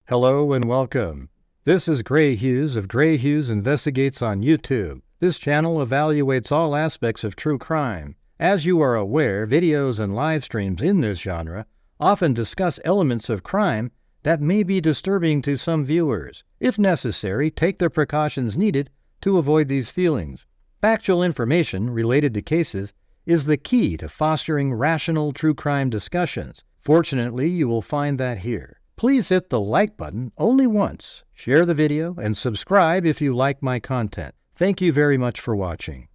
Hello and welcome. This is Grant Hughes of Grant Hughes Investigates on YouTube. This channel evaluates all aspects of true crime. As you are aware, videos and live streams in this genre often discuss elements of crime that may be disturbing to some viewers. If necessary, take the precautions needed to avoid these feelings. Factual information related to cases is the key to fostering rational true crime discussions. Fortunately, you will find that here. Please hit the like button only once, share the video, and subscribe if you like my content. Thank you very much for watching.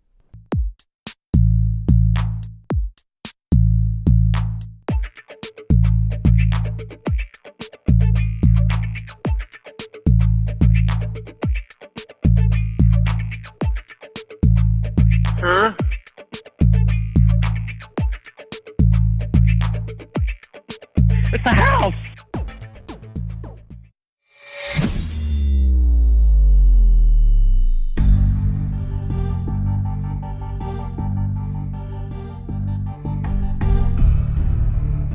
Huh? It's a house!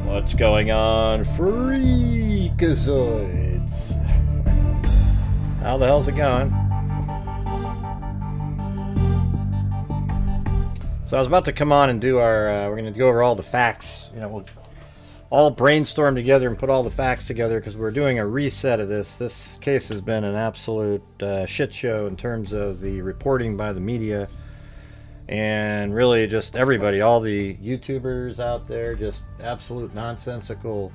What's going on, freakazoids? How the hell's it going? So I was about to come on and do our, we're going to go over all the facts. You know, we'll all brainstorm together and put all the facts together because we're doing a reset of this. This case has been an absolute shit show in terms of the reporting by the media. And really just everybody, all the YouTubers out there, just absolute nonsensical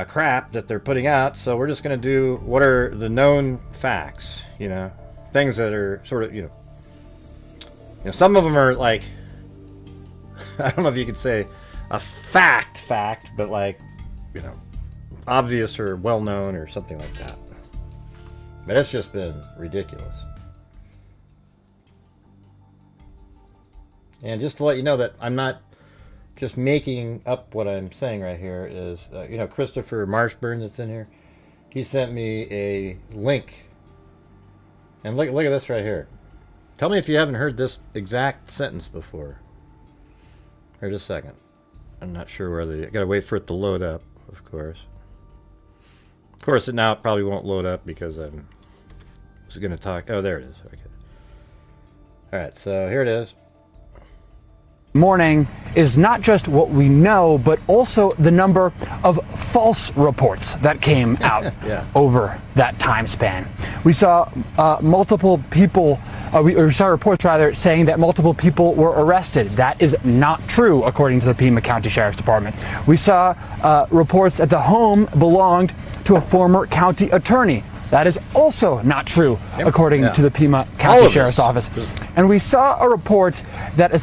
crap that they're putting out. So we're just going to do what are the known facts, you know, things that are sort of, you know, some of them are like, I don't know if you could say a fact, but like, you know, obvious or well-known or something like that. But it's just been ridiculous. And just to let you know that I'm not just making up what I'm saying right here is, you know, Christopher Marshburn that's in here, he sent me a link. And look at this right here. Tell me if you haven't heard this exact sentence before. Here, just a second. I'm not sure where I gotta wait for it to load up, of course. Of course, now it probably won't load up because I was gonna talk. Oh, there it is. Okay. Alright, so here it is. Morning is not just what we know, but also the number of false reports that came out over that time span. We saw multiple people, we saw reports rather saying that multiple people were arrested. That is not true, according to the Pima County Sheriff's Department. We saw reports that the home belonged to a former county attorney. That is also not true, according to the Pima County Sheriff's Office. And we saw a report that a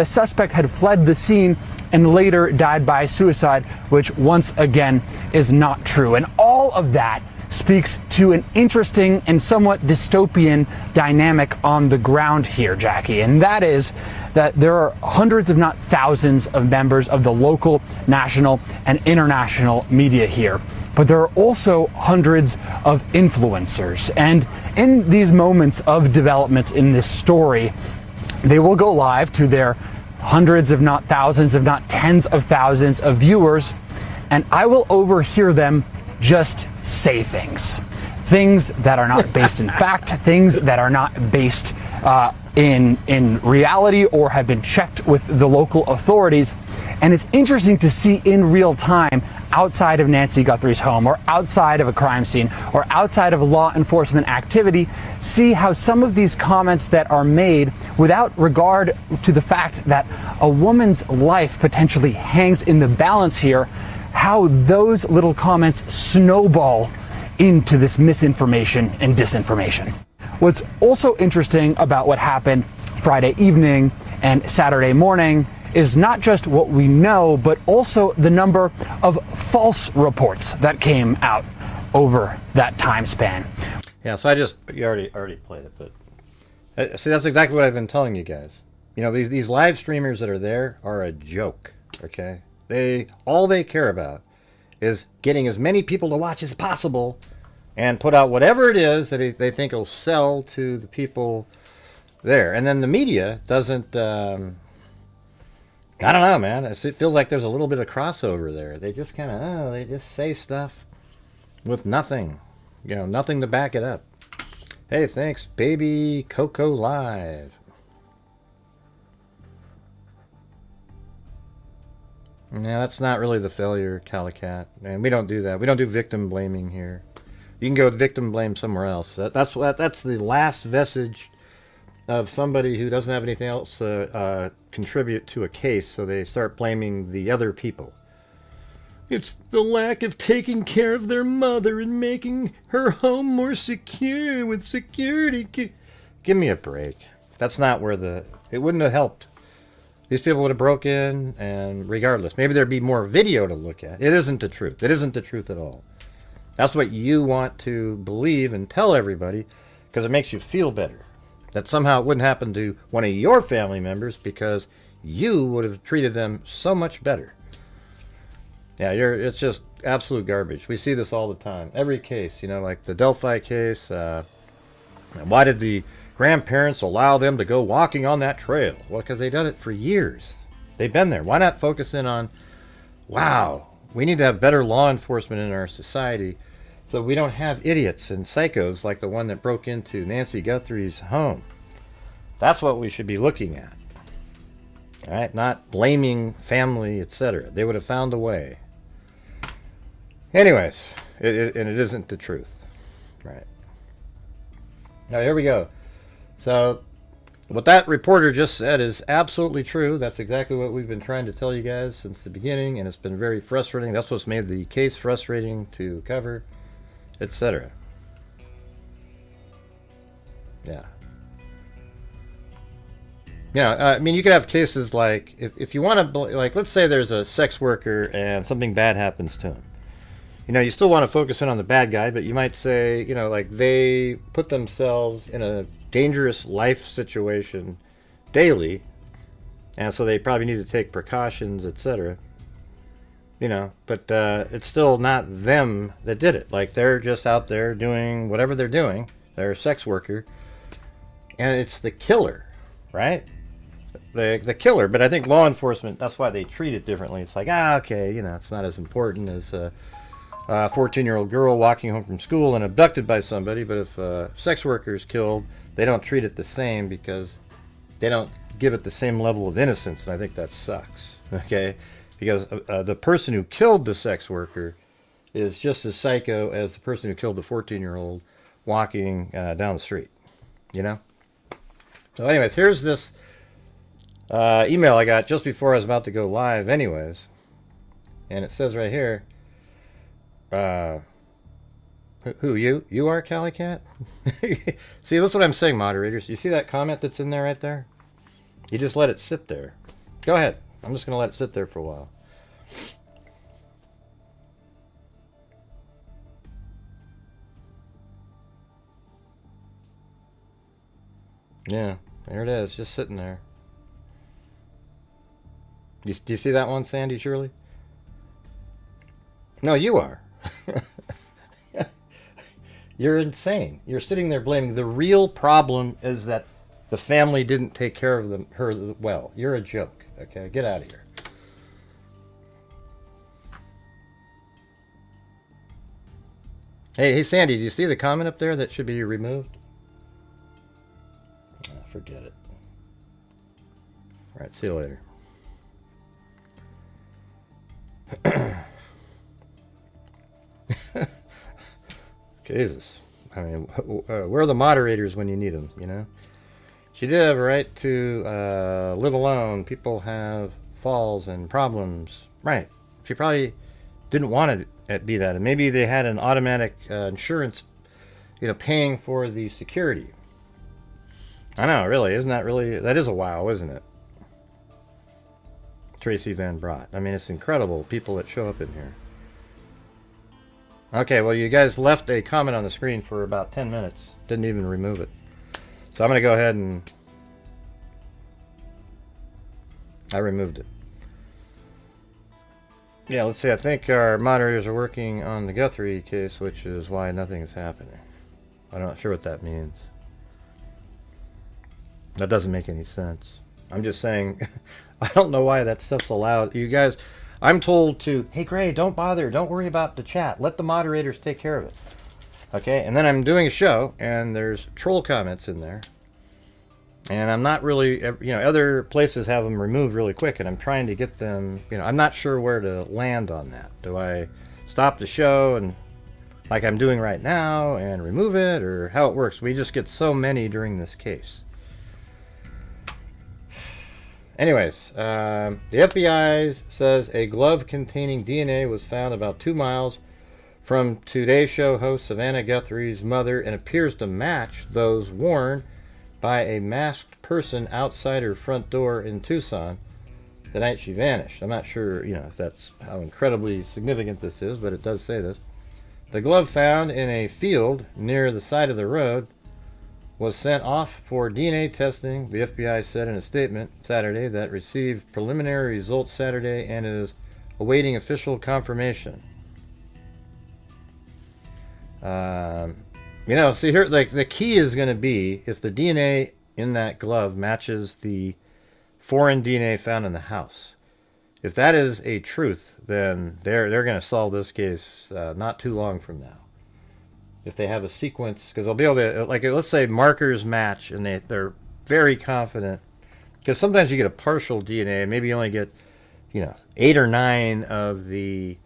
suspect had fled the scene and later died by suicide, which once again is not true. And all of that speaks to an interesting and somewhat dystopian dynamic on the ground here, Jackie. And that is that there are hundreds, if not thousands, of members of the local, national, and international media here. But there are also hundreds of influencers. And in these moments of developments in this story, they will go live to their hundreds, if not thousands, if not tens of thousands of viewers, and I will overhear them just say things that are not based in fact, things that are not based in reality or have been checked with the local authorities. And it's interesting to see in real time, outside of Nancy Guthrie's home or outside of a crime scene or outside of law enforcement activity, see how some of these comments that are made without regard to the fact that a woman's life potentially hangs in the balance here, how those little comments snowball into this misinformation and disinformation. What's also interesting about what happened Friday evening and Saturday morning is not just what we know, but also the number of false reports that came out over that time span. Yeah, so you already played it, but see, that's exactly what I've been telling you guys. You know, these live streamers that are there are a joke, okay? All they care about is getting as many people to watch as possible and put out whatever it is that they think will sell to the people there. And then the media doesn't, I don't know, man. It feels like there's a little bit of crossover there. They just kind of, they just say stuff with nothing. You know, nothing to back it up. Hey, thanks, Baby Coco Live. Yeah, that's not really the failure, Calicat. And we don't do that. We don't do victim blaming here. You can go with victim blame somewhere else. That's the last vestige of somebody who doesn't have anything else to contribute to a case, so they start blaming the other people. It's the lack of taking care of their mother and making her home more secure with security. Give me a break. That's not where it wouldn't have helped. These people would have broke in, and regardless, maybe there'd be more video to look at. It isn't the truth. It isn't the truth at all. That's what you want to believe and tell everybody, because it makes you feel better. That somehow it wouldn't happen to one of your family members because you would have treated them so much better. Yeah, it's just absolute garbage. We see this all the time. Every case, you know, like the Delphi case. Why did the grandparents allow them to go walking on that trail? Well, because they've done it for years. They've been there. Why not focus in on, wow, we need to have better law enforcement in our society so we don't have idiots and psychos like the one that broke into Nancy Guthrie's home. That's what we should be looking at. All right, not blaming family, etc. They would have found a way. Anyways, and it isn't the truth. Right. Now, here we go. So, what that reporter just said is absolutely true. That's exactly what we've been trying to tell you guys since the beginning, and it's been very frustrating. That's what's made the case frustrating to cover, etc. Yeah. Yeah, I mean, you could have cases like, if you want to, like, let's say there's a sex worker and something bad happens to him. You know, you still want to focus in on the bad guy, but you might say, you know, like, they put themselves in a dangerous life situation daily, and so they probably need to take precautions, etc. You know, but it's still not them that did it. Like, they're just out there doing whatever they're doing. They're a sex worker, and it's the killer, right? The killer. But I think law enforcement, that's why they treat it differently. It's like, okay, you know, it's not as important as a 14-year-old girl walking home from school and abducted by somebody. But if a sex worker is killed, they don't treat it the same because they don't give it the same level of innocence, and I think that sucks, okay? Because the person who killed the sex worker is just as psycho as the person who killed the 14-year-old walking down the street, you know? So anyways, here's this email I got just before I was about to go live anyways, and it says right here, who, you are, Calicat? See, that's what I'm saying, moderators. You see that comment that's in there right there? You just let it sit there. Go ahead. I'm just going to let it sit there for a while. Yeah, there it is, just sitting there. Do you see that one, Sandy Shirley? No, you are. You're insane. You're sitting there blaming. The real problem is that the family didn't take care of her well. You're a joke. Okay, get out of here. Hey, Sandy, do you see the comment up there that should be removed? Forget it. All right, see you later. Jesus. I mean, where are the moderators when you need them, you know? She did have a right to live alone. People have falls and problems. Right. She probably didn't want it to be that. And maybe they had an automatic insurance, you know, paying for the security. I know, really. Isn't that really... That is a wow, isn't it? Tracy Van Brott. I mean, it's incredible, people that show up in here. Okay, well, you guys left a comment on the screen for about 10 minutes. Didn't even remove it. So I'm going to go ahead and... I removed it. Yeah, let's see. I think our moderators are working on the Guthrie case, which is why nothing is happening. I'm not sure what that means. That doesn't make any sense. I'm just saying, I don't know why that stuff's allowed. You guys, I'm told to, hey Gray, don't bother, don't worry about the chat, let the moderators take care of it. Okay, and then I'm doing a show, and there's troll comments in there. And I'm not really, other places have them removed really quick, and I'm trying to get them, I'm not sure where to land on that. Do I stop the show and, like I'm doing right now, and remove it, or how it works? We just get so many during this case. Anyways, the FBI says a glove containing DNA was found about 2 miles from Today Show host Savannah Guthrie's mother and appears to match those worn by a masked person outside her front door in Tucson the night she vanished. I'm not sure, if that's how incredibly significant this is, but it does say this. The glove found in a field near the side of the road was sent off for DNA testing, the FBI said in a statement Saturday, that received preliminary results Saturday and is awaiting official confirmation. See here, like the key is going to be if the DNA in that glove matches the foreign DNA found in the house. If that is a truth, then they're going to solve this case not too long from now. If they have a sequence, because they'll be able to, like, let's say markers match, and they're very confident, because sometimes you get a partial DNA, maybe you only get, 8 or 9 of the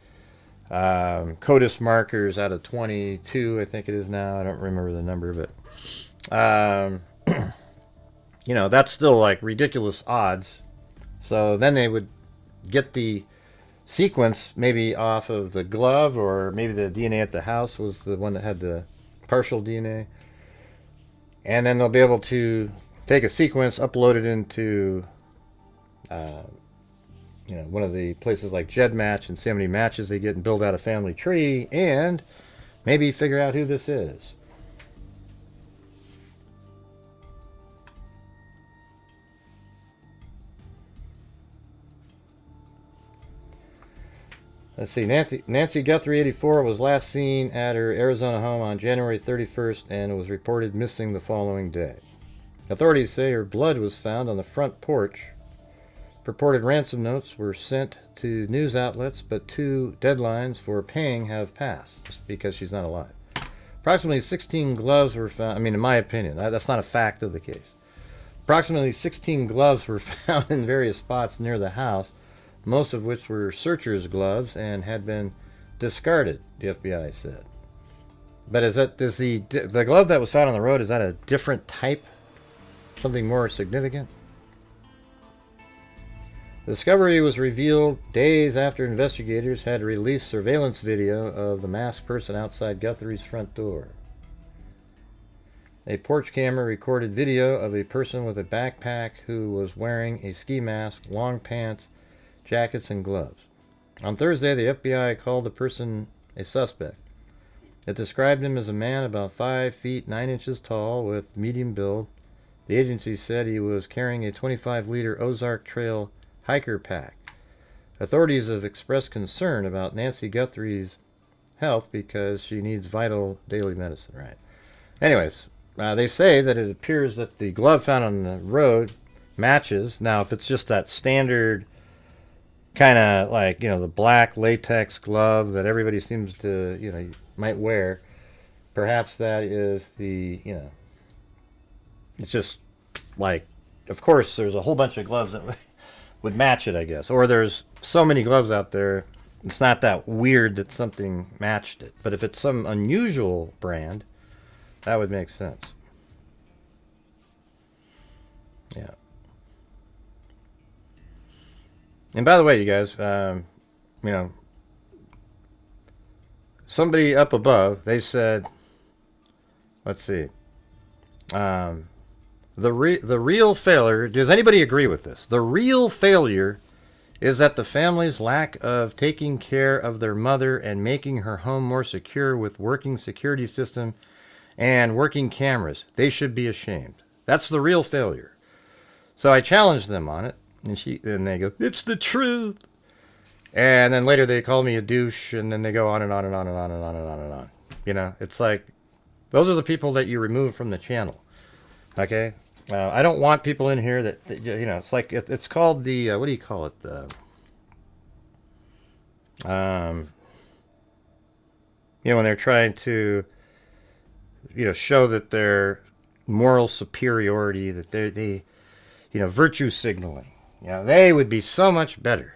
CODIS markers out of 22, I think it is now. I don't remember the number, but that's still like ridiculous odds. So then they would get the sequence maybe off of the glove, or maybe the DNA at the house was the one that had the partial DNA, and then they'll be able to take a sequence, upload it into one of the places like GEDmatch, and see how many matches they get and build out a family tree, and maybe figure out who this is. Let's see, Nancy Guthrie, 84, was last seen at her Arizona home on January 31st and was reported missing the following day. Authorities say her blood was found on the front porch. Purported ransom notes were sent to news outlets, but 2 deadlines for paying have passed because she's not alive. Approximately 16 gloves were found. In my opinion, that's not a fact of the case. Approximately 16 gloves were found in various spots near the house, most of which were searchers' gloves and had been discarded, the FBI said. But is the glove that was found on the road, is that a different type? Something more significant? The discovery was revealed days after investigators had released surveillance video of the masked person outside Guthrie's front door. A porch camera recorded video of a person with a backpack who was wearing a ski mask, long pants, jackets, and gloves. On Thursday, the FBI called the person a suspect. It described him as a man about 5 feet 9 inches tall with medium build. The agency said he was carrying a 25-liter Ozark Trail hiker pack. Authorities have expressed concern about Nancy Guthrie's health because she needs vital daily medicine. Right. Anyways, they say that it appears that the glove found on the road matches. Now, if it's just that standard kind of like, the black latex glove that everybody seems to, might wear, perhaps that is the, it's just like, of course, there's a whole bunch of gloves that would match it, I guess. Or there's so many gloves out there, it's not that weird that something matched it. But if it's some unusual brand, that would make sense. Yeah. And by the way, you guys, somebody up above, they said, let's see, the real failure, does anybody agree with this? The real failure is that the family's lack of taking care of their mother and making her home more secure with working security system and working cameras. They should be ashamed. That's the real failure. So I challenged them on it. And they go, it's the truth. And then later they call me a douche, and then they go on and on and on and on and on and on and on. It's like, those are the people that you remove from the channel. Okay? I don't want people in here that it's like, it's called the, what do you call it? When they're trying to, show that their moral superiority, that they virtue signaling, they would be so much better.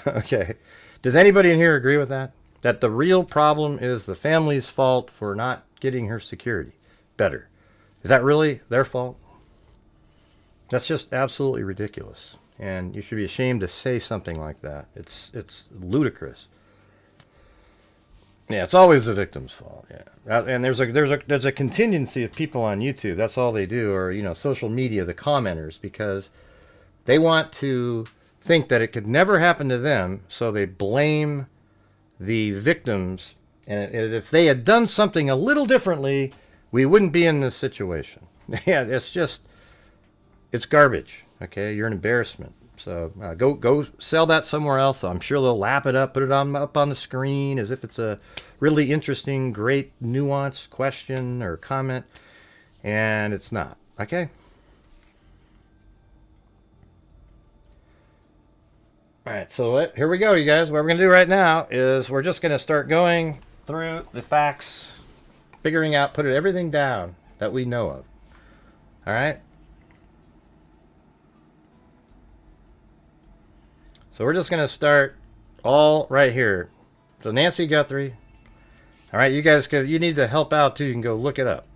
Okay. Does anybody in here agree with that? That the real problem is the family's fault for not getting her security better. Is that really their fault? That's just absolutely ridiculous. And you should be ashamed to say something like that. It's ludicrous. Yeah, it's always the victim's fault. Yeah, and there's a contingency of people on YouTube. That's all they do, or social media, the commenters, because they want to think that it could never happen to them, so they blame the victims. And if they had done something a little differently, we wouldn't be in this situation. Yeah, it's garbage. Okay, you're an embarrassment. So go sell that somewhere else. I'm sure they'll lap it up, put it up on the screen as if it's a really interesting, great, nuanced question or comment, and it's not. Okay. All right, so here we go, you guys. What we're going to do right now is we're just going to start going through the facts, figuring out, putting everything down that we know of. All right? So we're just going to start all right here. So Nancy Guthrie. All right, you guys, you need to help out too. You can go look it up.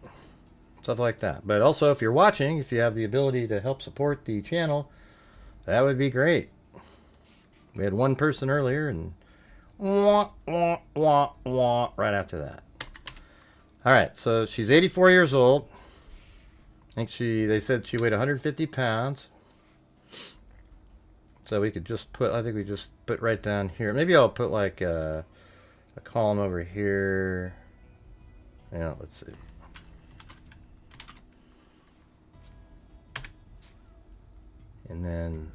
Stuff like that. But also, if you're watching, if you have the ability to help support the channel, that would be great. We had one person earlier, and wah, wah, wah, wah, right after that. All right, so she's 84 years old. I think they said she weighed 150 pounds. So we could just put, I think we just put right down here. Maybe I'll put like a column over here. Let's see. And then,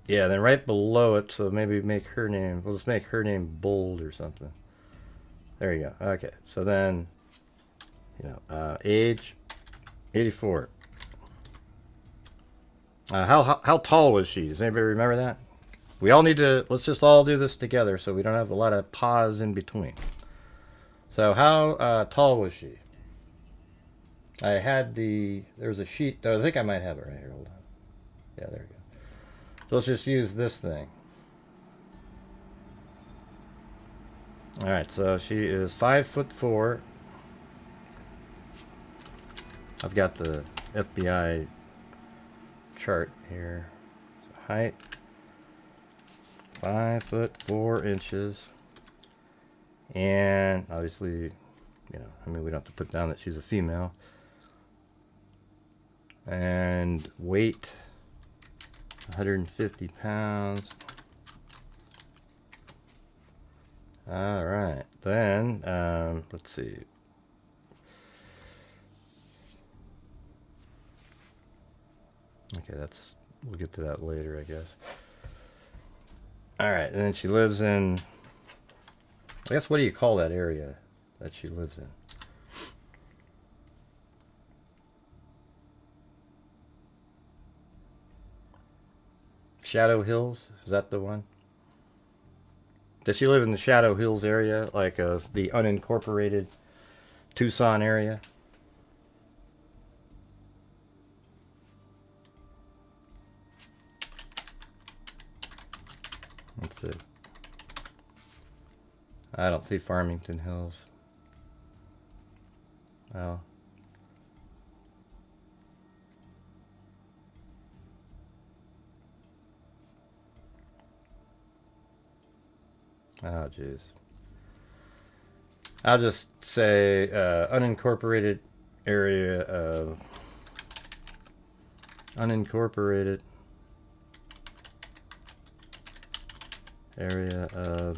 then right below it, so maybe make her name, we'll just make her name bold or something. There you go. Okay, so then, age, 84. How tall was she? Does anybody remember that? We all need to, let's just all do this together so we don't have a lot of pause in between. So how tall was she? I had there's a sheet, I think I might have it right here, hold on. Yeah, there we go. So let's just use this thing. Alright, so she is 5'4". I've got the FBI chart here. So height 5'4". And obviously, we don't have to put down that she's a female. And weight 150 pounds. All right, then let's see. Okay, we'll get to that later, I guess. All right, and then she lives in, I guess, what do you call that area that she lives in? Shadow Hills, is that the one? Does she live in the Shadow Hills area, like of the unincorporated Tucson area? Let's see. I don't see Farmington Hills. Well. Oh, jeez. I'll just say unincorporated area of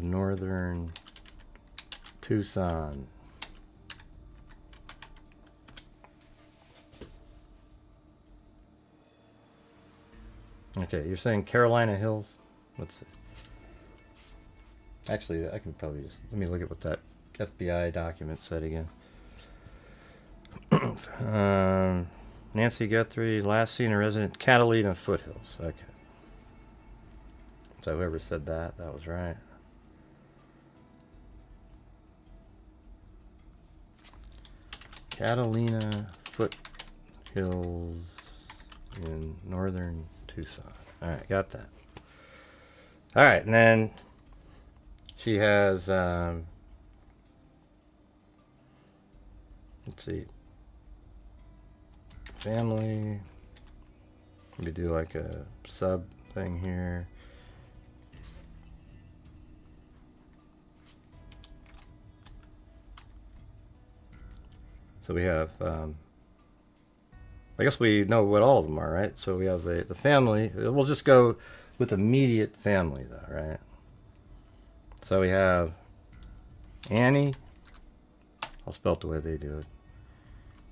northern Tucson. Okay, you're saying Carolina Hills? Let's see. Actually, I can probably just, let me look at what that FBI document said again. Nancy Guthrie, last seen a resident, Catalina Foothills. Okay. So whoever said that, that was right. Catalina foothills in northern Tucson. All right, got that. All right, and then she has, let's see, family. Maybe do like a sub thing here. So we have, I guess we know what all of them are, right? So we have the family. We'll just go with immediate family, though, right? So we have Annie. I'll spell it the way they do it.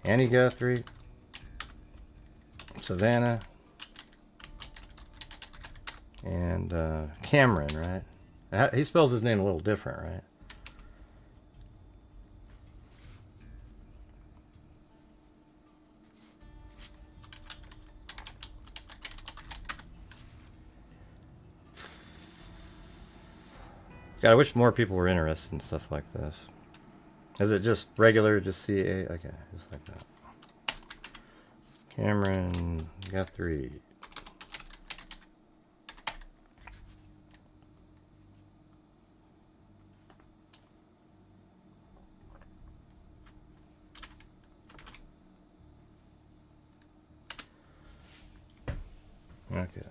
Annie Guthrie, Savannah, and Cameron, right? He spells his name a little different, right? God, I wish more people were interested in stuff like this. Is it just regular, just CA? Okay, just like that. Cameron Guthrie. Okay.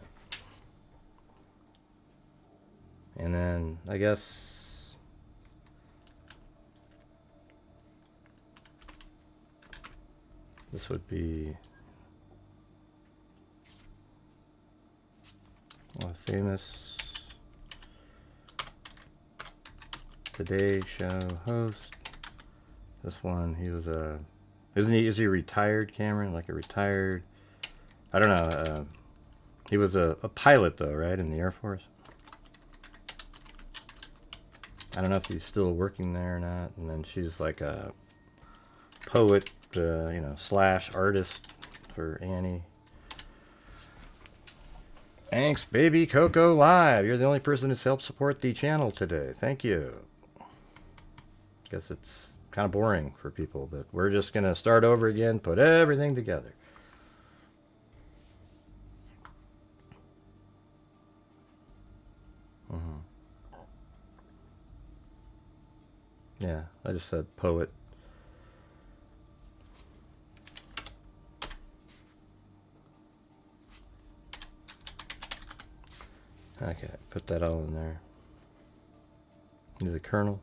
And then I guess this would be a famous Today Show host. This one, he was is he retired, Cameron? Like a retired, I don't know, he was a pilot though, right, in the Air Force? I don't know if he's still working there or not. And then she's like a poet, you know, / artist for Annie. Thanks, baby Coco Live. You're the only person who's helped support the channel today. Thank you. Guess it's kind of boring for people, but we're just going to start over again, put everything together. Yeah, I just said poet. Okay, put that all in there. He's a colonel.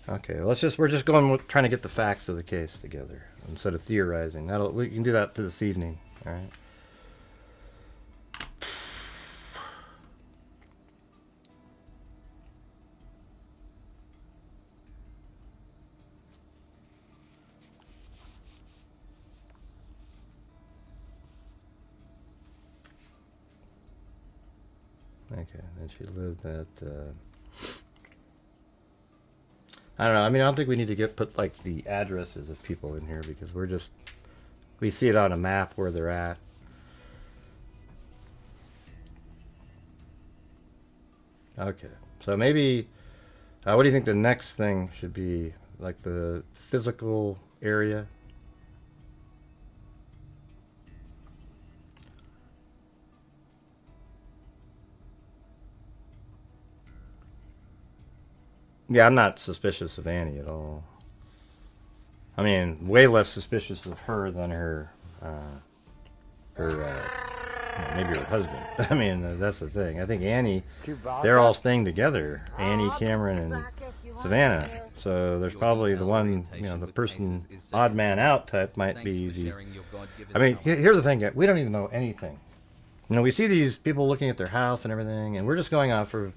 Okay, we're just going with trying to get the facts of the case together instead of theorizing. We can do that to this evening, all right? Okay, then she lived at I don't know. I mean, I don't think we need to put like the addresses of people in here because we see it on a map where they're at. Okay, so maybe, what do you think the next thing should be? Like the physical area? Yeah, I'm not suspicious of Annie at all. I mean, way less suspicious of her than her maybe her husband. I mean, that's the thing. I think Annie, they're all staying together. Annie, Cameron, and Savannah. So there's probably the one, you know, the person, odd man out type might be the... I mean, here's the thing. We don't even know anything. You know, we see these people looking at their house and everything, and we're just going off of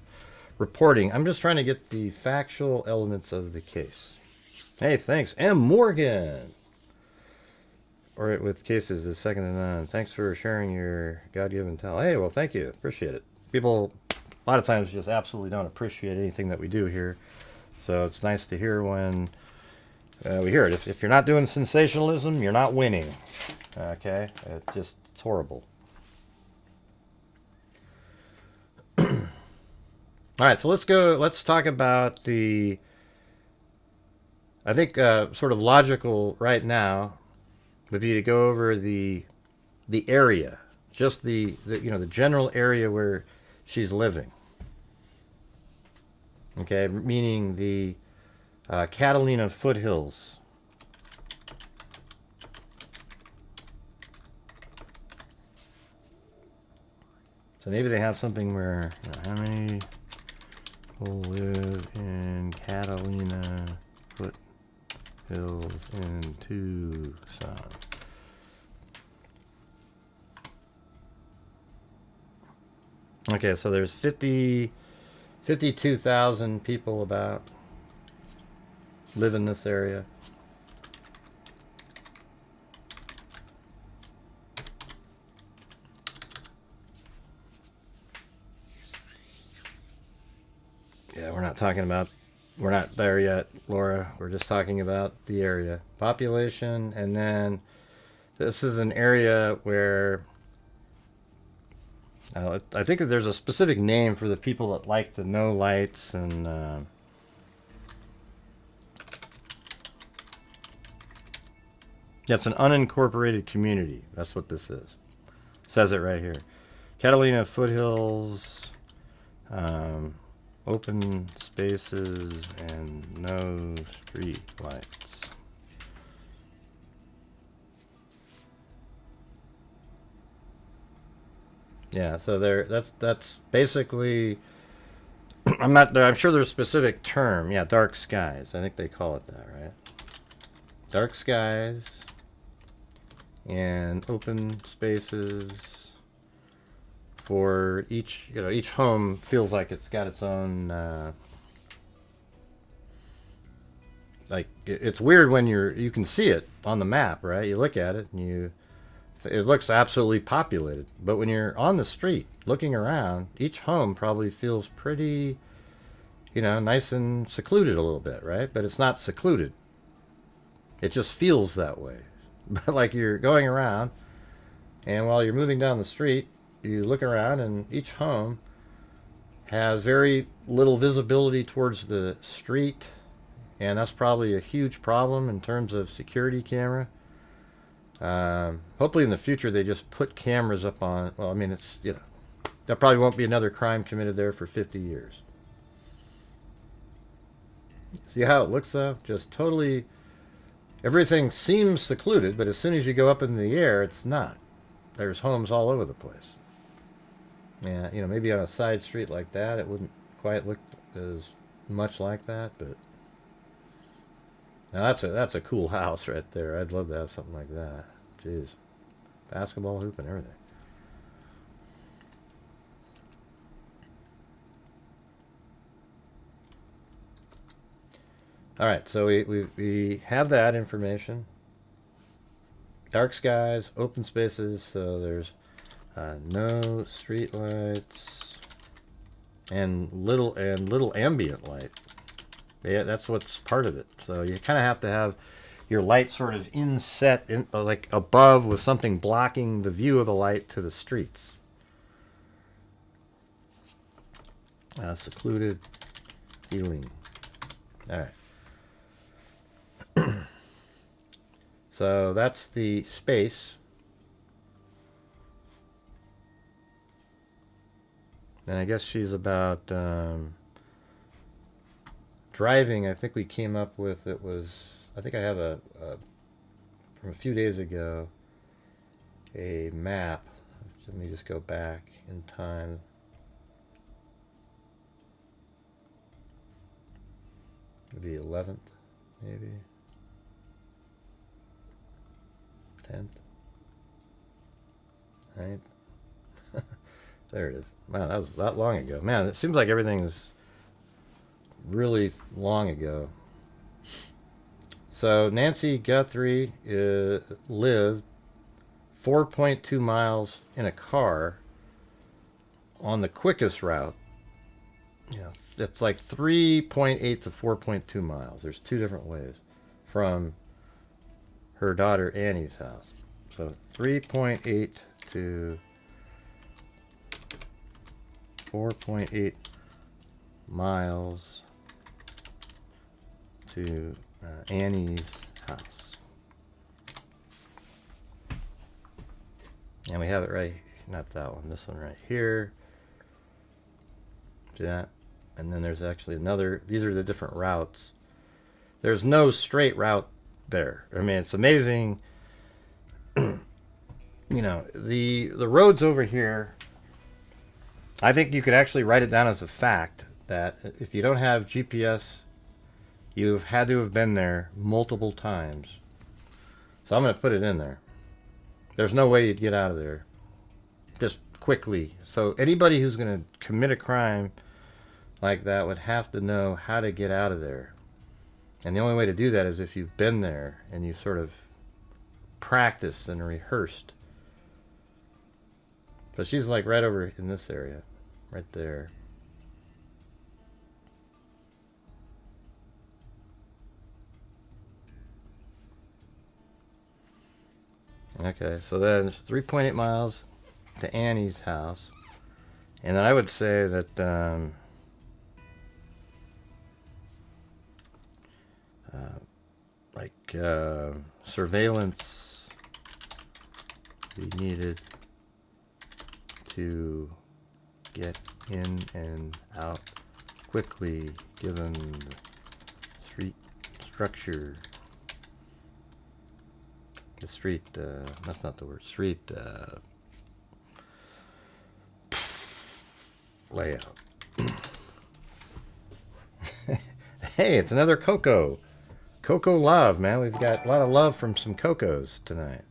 reporting. I'm just trying to get the factual elements of the case. Hey, thanks. M. Morgan. Or with cases is second to none. Thanks for sharing your God-given talent. Hey, well, thank you. Appreciate it. People, a lot of times, just absolutely don't appreciate anything that we do here. So it's nice to hear when we hear it. If you're not doing sensationalism, you're not winning. Okay? It's horrible. All right, so let's talk about the, I think sort of logical right now would be to go over the area, just the you know, the general area where she's living. Okay, meaning the Catalina foothills. So maybe they have something where, you know, how many people live in Catalina foothills in Tucson? Okay, so there's 52,000 people about live in this area. Yeah, we're not there yet, Laura. We're just talking about the area. Population, and then this is an area where I think there's a specific name for the people that like the no lights and yeah, it's an unincorporated community. That's what this is. It says it right here. Catalina foothills, open spaces, and no street lights. Yeah, so that's basically I'm sure there's a specific term. Yeah, dark skies. I think they call it that, right? Dark skies and open spaces for each, you know, each home feels like it's got its own like it's weird when you can see it on the map, right? You look at it and it looks absolutely populated, but when you're on the street looking around, each home probably feels pretty, you know, nice and secluded a little bit, right? But it's not secluded. It just feels that way. But like you're going around, and while you're moving down the street, you look around and each home has very little visibility towards the street, and that's probably a huge problem in terms of security camera. Hopefully in the future they just put cameras up on, well, I mean, it's, you know, there probably won't be another crime committed there for 50 years. See how it looks though? Just totally, everything seems secluded, but as soon as you go up in the air, it's not. There's homes all over the place. Yeah, you know, maybe on a side street like that, it wouldn't quite look as much like that, but now that's a cool house right there. I'd love to have something like that. Jeez. Basketball hoop and everything. Alright, so we have that information. Dark skies, open spaces, so there's no street lights and little ambient light. Yeah, that's what's part of it. So you kind of have to have your light sort of inset in, like above, with something blocking the view of the light to the streets. Secluded feeling. All right. So that's the space. And I guess she's about driving. I think we came up with, it was, I think I have a from a few days ago, a map. Let me just go back in time. Maybe 11th, maybe 10th, 9th. There it is. Wow, that was that long ago. Man, it seems like everything is really long ago. So Nancy Guthrie lived 4.2 miles in a car on the quickest route. Yeah, it's like 3.8 to 4.2 miles. There's two different ways from her daughter Annie's house. So 3.8 to 4.8 miles to Annie's house. And we have it right, not that one, this one right here. See that? And then there's actually another, these are the different routes. There's no straight route there. I mean, it's amazing. You know, the roads over here, I think you could actually write it down as a fact that if you don't have GPS, you've had to have been there multiple times. So I'm going to put it in there. There's no way you'd get out of there just quickly. So anybody who's going to commit a crime like that would have to know how to get out of there. And the only way to do that is if you've been there and you've sort of practiced and rehearsed. So she's like right over in this area, right there. Okay, so then 3.8 miles to Annie's house. And then I would say that surveillance be needed to get in and out quickly given the street structure. The street, that's not the word, street layout. Hey, it's another Coco. Coco love, man. We've got a lot of love from some Cocos tonight.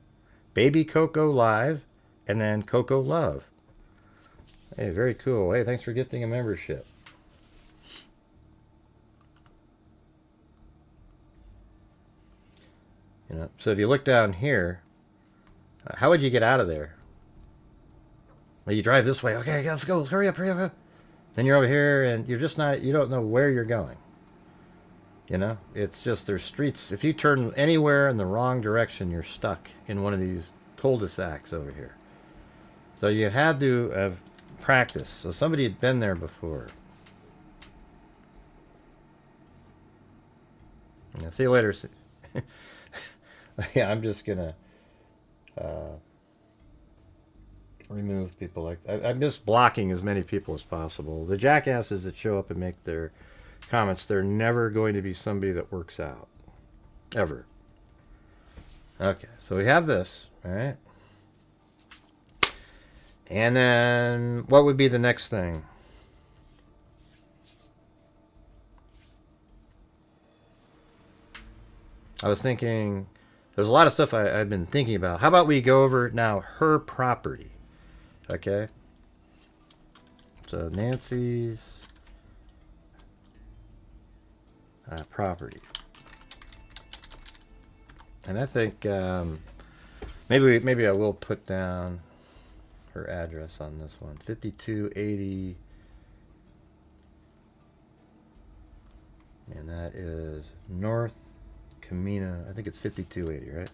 Baby Coco live, and then Coco love. Hey, very cool. Hey, thanks for gifting a membership. You know, so if you look down here, how would you get out of there? Well, you drive this way. Okay, let's go. Hurry up, hurry up. Then you're over here, and you're just not, you don't know where you're going. You know, it's just there's streets. If you turn anywhere in the wrong direction, you're stuck in one of these cul-de-sacs over here. So you had to have practiced. So somebody had been there before. Yeah, see you later. Yeah, I'm just gonna remove people like I'm just blocking as many people as possible. The jackasses that show up and make their comments, they're never going to be somebody that works out. Ever. Okay, so we have this, alright? And then what would be the next thing? I was thinking, there's a lot of stuff I've been thinking about. How about we go over now her property? Okay. So Nancy's property. And I think maybe I will put down her address on this one. 5280. And that is North Camino. I think it's 5280, right?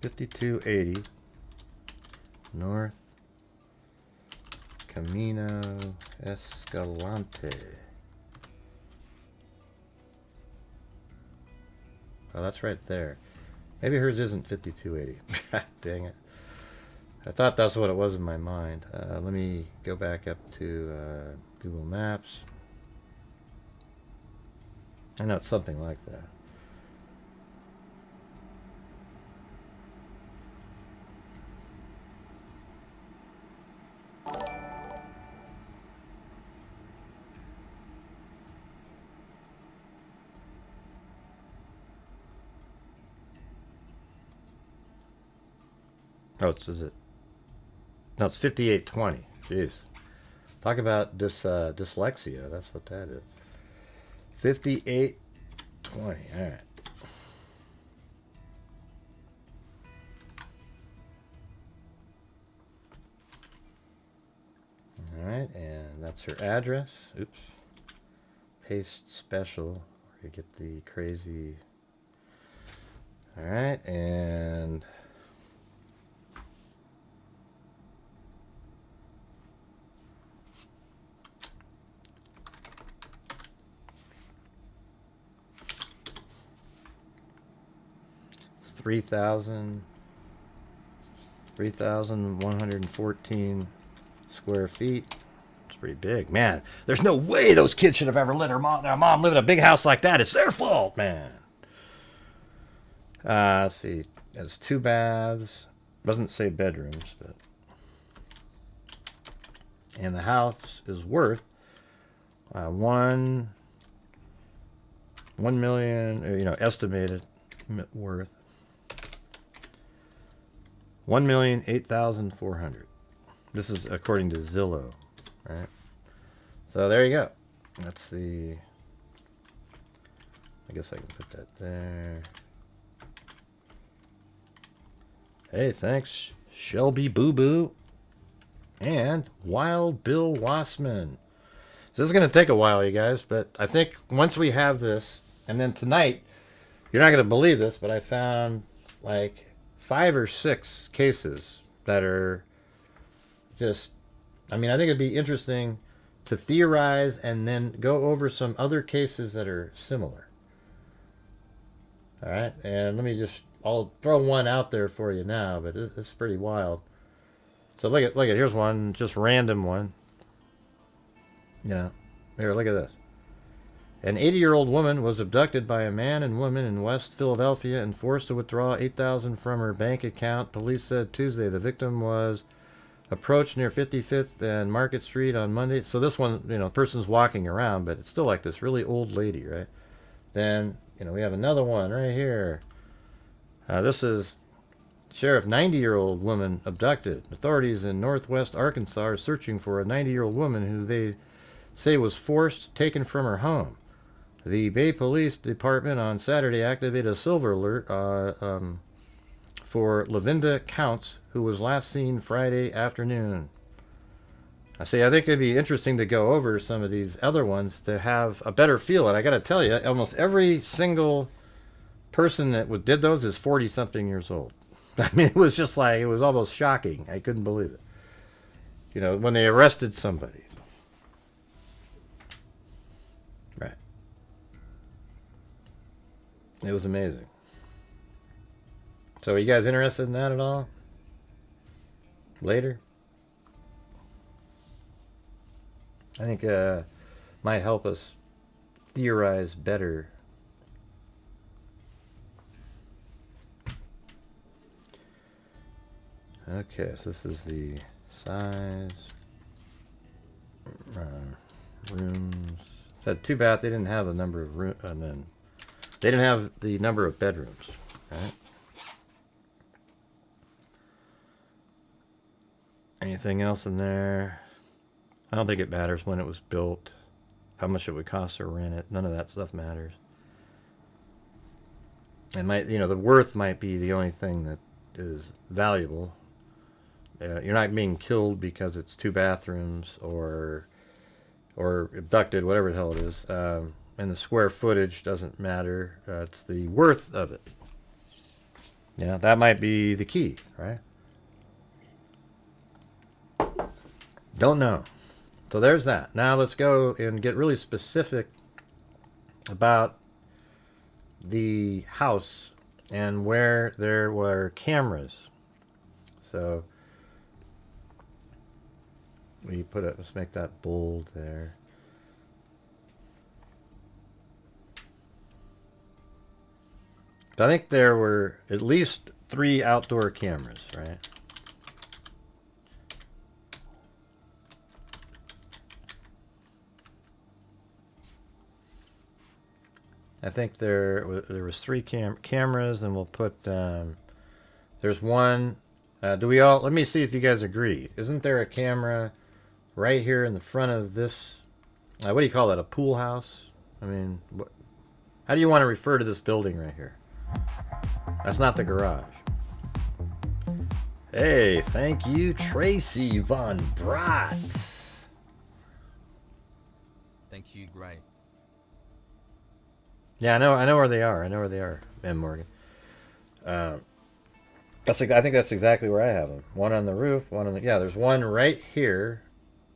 5280 North Camino Escalante. Oh, that's right there. Maybe hers isn't 5280. Dang it. I thought that's what it was in my mind. Let me go back up to Google Maps. I know it's something like that. Oh, is it? No, it's 5820. Jeez. Talk about dyslexia. That's what that is. 5820. All right. All right, and that's her address. Oops. Paste special. You get the crazy. All right, and 3,114 square feet. It's pretty big, man. There's no way those kids should have ever let their mom live in a big house like that. It's their fault, man. Let's see. It's 2 baths. Doesn't say bedrooms, but. And the house is worth $1 million, estimated worth $1,008,400. This is according to Zillow, right? So there you go. That's the. I guess I can put that there. Hey, thanks, Shelby Boo Boo and Wild Bill Wassman. So this is going to take a while, you guys, but I think once we have this, and then tonight, you're not going to believe this, but I found like 5 or 6 cases that are just, I think it'd be interesting to theorize and then go over some other cases that are similar. All right, and I'll throw one out there for you now, but it's pretty wild. So look at, here's one, just random one. Here, look at this. An 80-year-old woman was abducted by a man and woman in West Philadelphia and forced to withdraw $8,000 from her bank account. Police said Tuesday the victim was approached near 55th and Market Street on Monday. So this one, person's walking around, but it's still like this really old lady, right? Then, we have another one right here. This is Sheriff, 90-year-old woman abducted. Authorities in northwest Arkansas are searching for a 90-year-old woman who they say was taken from her home. The Bay Police Department on Saturday activated a silver alert for Lavinda Counts, who was last seen Friday afternoon. I think it'd be interesting to go over some of these other ones to have a better feel. And I got to tell you, almost every single person that did those is 40-something years old. It was just like, it was almost shocking. I couldn't believe it. When they arrested somebody. Right. It was amazing. So are you guys interested in that at all? Later? I think might help us theorize better. Okay, so this is the size. Rooms. It had 2 baths. They didn't have a number of rooms. And then they didn't have the number of bedrooms. Right? Anything else in there? I don't think it matters when it was built, how much it would cost to rent it. None of that stuff matters. It might, the worth might be the only thing that is valuable. You're not being killed because it's 2 bathrooms or abducted, whatever the hell it is. And the square footage doesn't matter. It's the worth of it. That might be the key, right? Don't know. So there's that. Now let's go and get really specific about the house and where there were cameras. So let's make that bold there. I think there were at least 3 outdoor cameras, right? I think there was 3 cameras, and we'll put there's one. Let me see if you guys agree. Isn't there a camera right here in the front of this? What do you call that? A pool house? How do you want to refer to this building right here? That's not the garage. Hey, thank you, Tracy Von Brat. Thank you, Gray. Yeah, I know where they are. M. Morgan. I think that's exactly where I have them. One on the roof, there's one right here,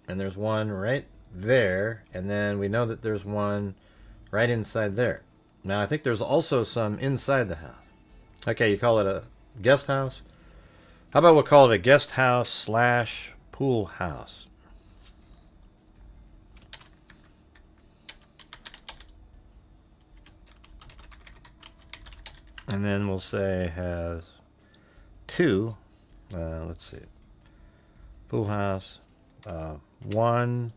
and there's one right there, and then we know that there's one right inside there. Now, I think there's also some inside the house. Okay, you call it a guest house? How about we'll call it a guest house slash pool house? And then we'll say has two, let's see, pool house, one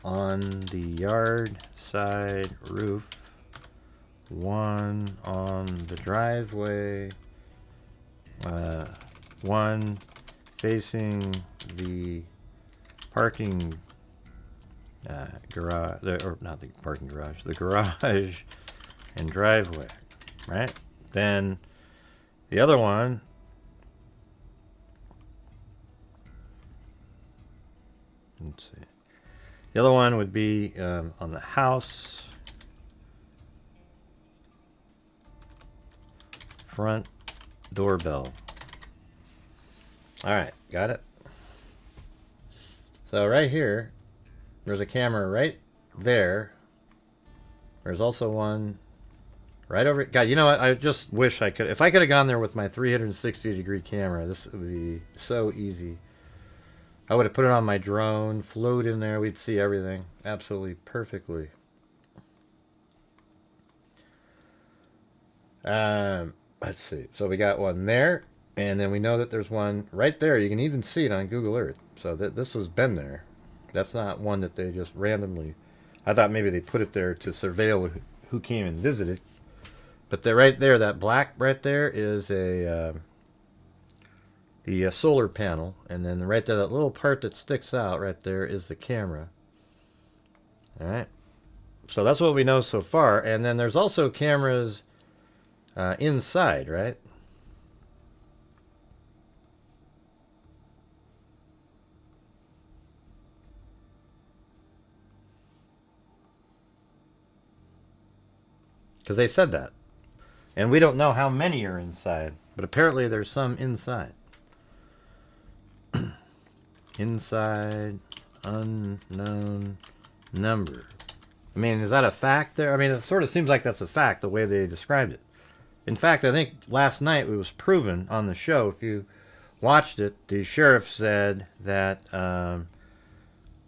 on the yard side roof, one on the driveway, one facing the parking garage, or not the parking garage, the garage and driveway, right? Then the other one, let's see, the other one would be on the house front doorbell. All right, got it. So right here, there's a camera right there. There's also one right over. God, you know what? I just wish I could. If I could have gone there with my 360-degree camera, this would be so easy. I would have put it on my drone, float in there. We'd see everything absolutely perfectly. Let's see. So we got one there, and then we know that there's one right there. You can even see it on Google Earth. So this has been there. That's not one that they just randomly. I thought maybe they put it there to surveil who came and visited. But they're right there. That black right there is the solar panel, and then right there, that little part that sticks out right there is the camera. All right. So that's what we know so far. And then there's also cameras inside, right? Because they said that. And we don't know how many are inside, but apparently there's some inside. Inside, unknown number. I mean, is that a fact there? I mean, it sort of seems like that's a fact, the way they described it. In fact, I think last night it was proven on the show. If you watched it, the sheriff said that,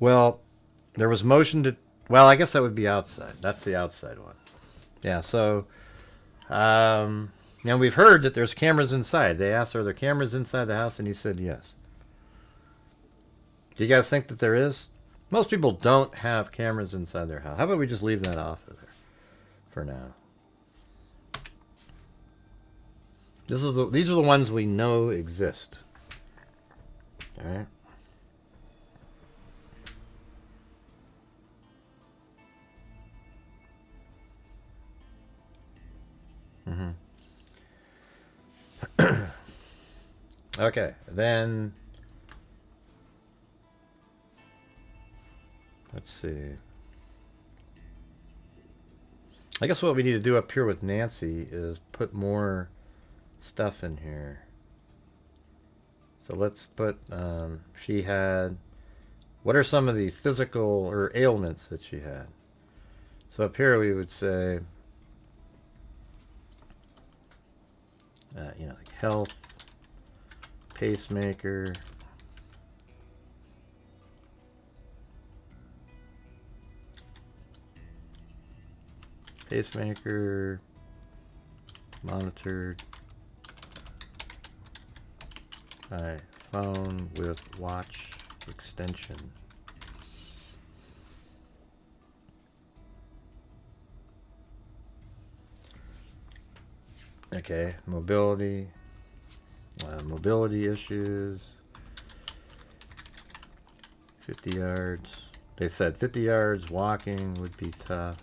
well, there was motion to, well, I guess that would be outside. That's the outside one. Yeah, so, now we've heard that there's cameras inside. They asked, are there cameras inside the house? And he said yes. Do you guys think that there is? Most people don't have cameras inside their house. How about we just leave that off of there for now? These are the ones we know exist. All right. Okay, then let's see. I guess what we need to do up here with Nancy is put more stuff in here. So let's put, she had, what are some of the physical or ailments that she had? So up here we would say, you know, like health, pacemaker, monitored by phone with watch extension. Okay, mobility issues, 50 yards. They said 50 yards walking would be tough.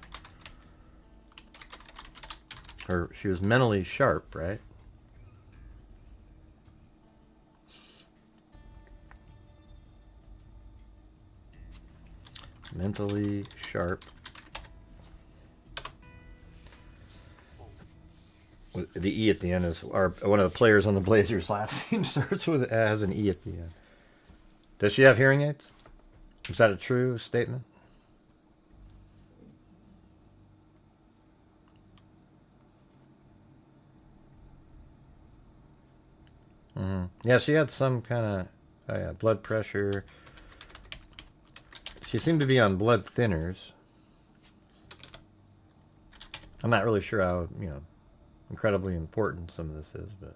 Or she was mentally sharp, right? Mentally sharp. The E at the end is one of the players on the Blazers' last team starts with, has an E at the end. Does she have hearing aids? Is that a true statement? Yeah, she had some kind of blood pressure. She seemed to be on blood thinners. I'm not really sure how, incredibly important some of this is, but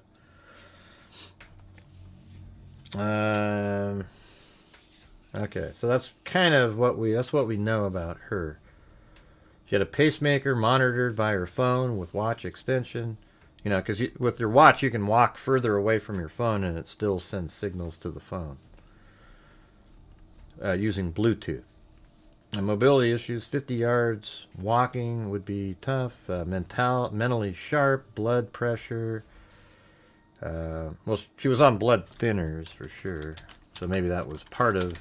okay, so that's kind of what we know about her. She had a pacemaker monitored by her phone with watch extension. Because with your watch you can walk further away from your phone and it still sends signals to the phone using Bluetooth. And mobility issues, 50 yards walking would be tough. Mentally sharp, blood pressure. Well, she was on blood thinners for sure, so maybe that was part of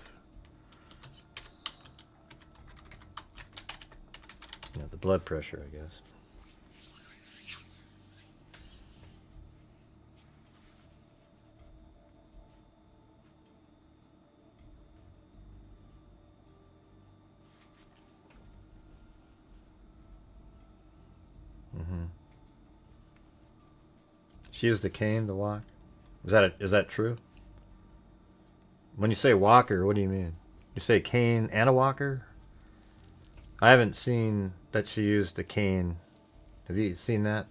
the blood pressure, I guess. She used the cane to walk. Is that true? When you say walker, what do you mean? You say cane and a walker? I haven't seen that she used a cane. Have you seen that?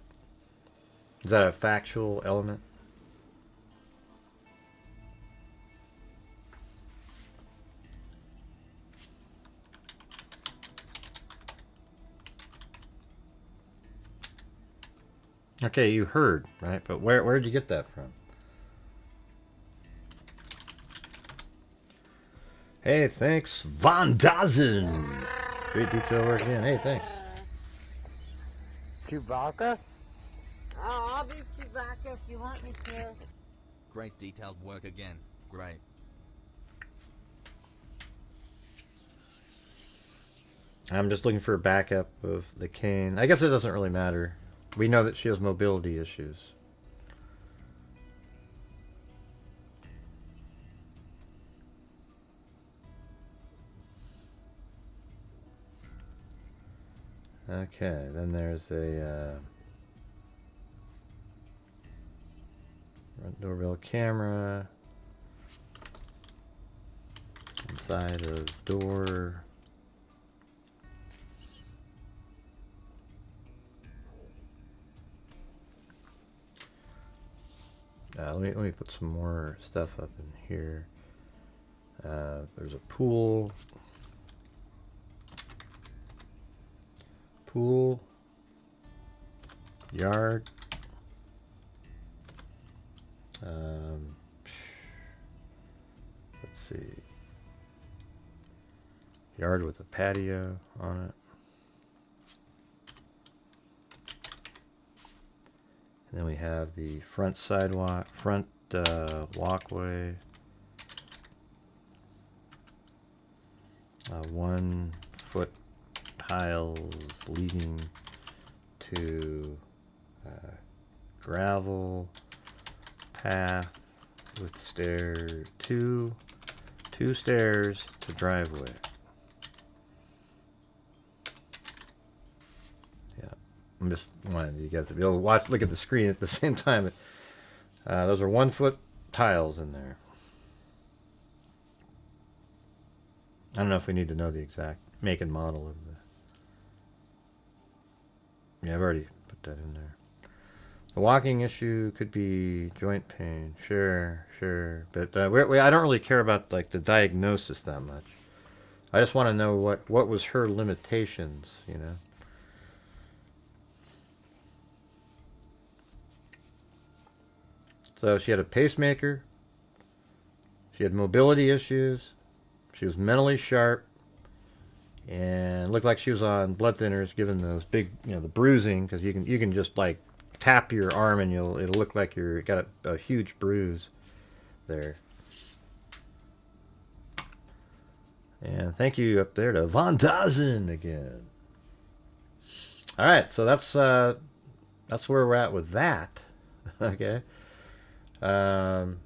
Is that a factual element? Okay, you heard, right? But where'd you get that from? Hey, thanks, Von Dazen. Great detail work again. Hey, thanks. Chewbacca? Oh, I'll do Chewbacca if you want me to. Great detailed work again. Great. I'm just looking for a backup of the cane. I guess it doesn't really matter. We know that she has mobility issues. Okay, then there's a front doorbell camera. Inside of door. Let me put some more stuff up in here. There's a pool, yard. Let's see, yard with a patio on it. And then we have the front sidewalk, walkway. 1 foot tiles leading to gravel path with two stairs to driveway. I'm just wanting you guys to be able to look at the screen at the same time. Those are 1 foot tiles in there. I don't know if we need to know the exact make and model of the. Yeah, I've already put that in there. The walking issue could be joint pain. Sure. But I don't really care about like the diagnosis that much. I just want to know what was her limitations, So she had a pacemaker, she had mobility issues, she was mentally sharp, and looked like she was on blood thinners given those big, the bruising, because you can just like tap your arm and it'll look like you got a huge bruise there. And thank you up there to Von Dazen again. All right, so that's where we're at with that. Okay. And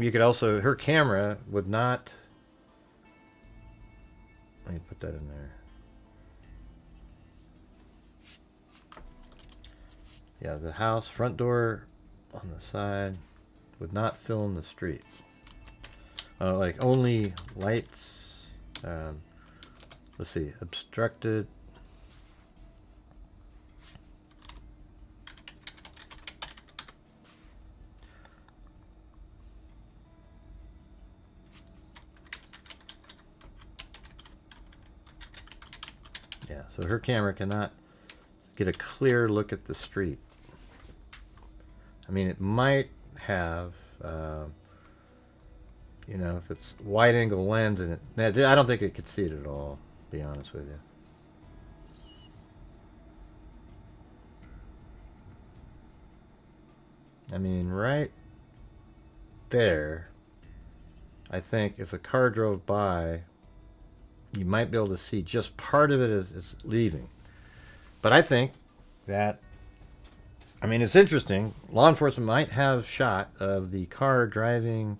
you could also, her camera would not, let me put that in there. Yeah, the house front door on the side would not film the street. Like only lights. Let's see, obstructed. Yeah, so her camera cannot get a clear look at the street. I mean, it might have, you know, if it's wide angle lens and it, I don't think it could see it at all, to be honest with you. I mean, right there, I think if a car drove by, you might be able to see just part of it is leaving. But I think that, I mean, it's interesting. Law enforcement might have shot of the car driving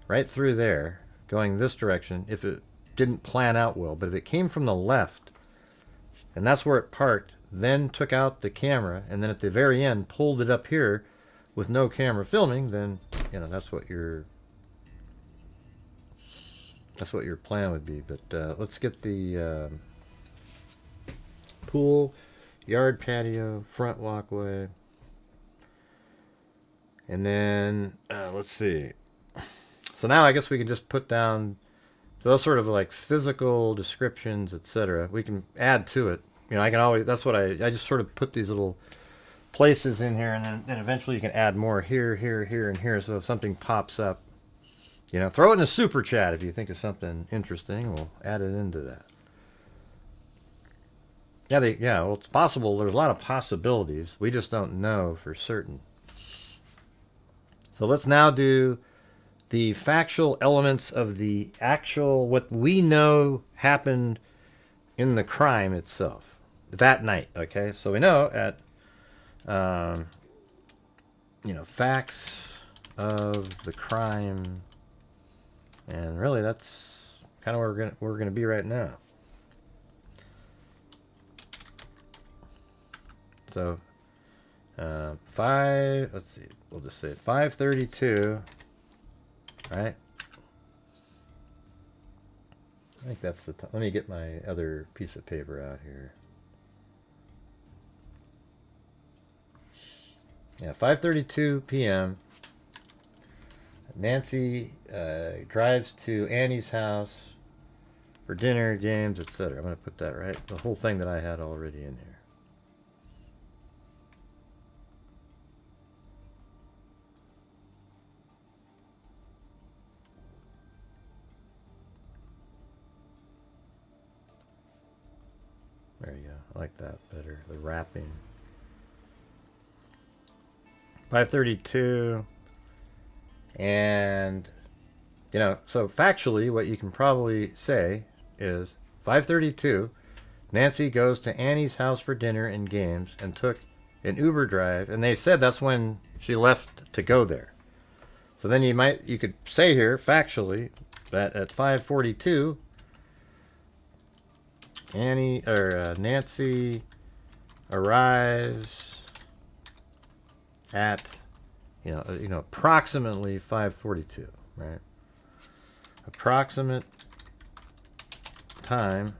right through there, going this direction, if it didn't plan out well. But if it came from the left, and that's where it parked, then took out the camera, and then at the very end pulled it up here with no camera filming, then, you know, that's what your plan would be. But let's get the pool, yard patio, front walkway. And then, let's see. So now I guess we can just put down those sort of like physical descriptions, etc. We can add to it. You know, I can always, that's what I just sort of put these little places in here, and then eventually you can add more here, here, here, and here. So if something pops up, you know, throw it in a super chat if you think of something interesting. We'll add it into that. Yeah, well, it's possible. There's a lot of possibilities. We just don't know for certain. So let's now do the factual elements of the actual, what we know happened in the crime itself that night. Okay, so we know at, you know, facts of the crime, and really that's kind of where we're gonna be right now. So, let's see, we'll just say 5:32, right? I think that's the time. Let me get my other piece of paper out here. Yeah, 5:32 p.m. Nancy drives to Annie's house for dinner, games, etc. I'm going to put that right, the whole thing that I had already in here. There you go. I like that better. The wrapping. 5:32. And, you know, so factually, what you can probably say is 5:32. Nancy goes to Annie's house for dinner and games and took an Uber drive. And they said that's when she left to go there. So then you could say here, factually, that at 5:42, Nancy arrives at, you know, approximately 5:42, right? Approximate time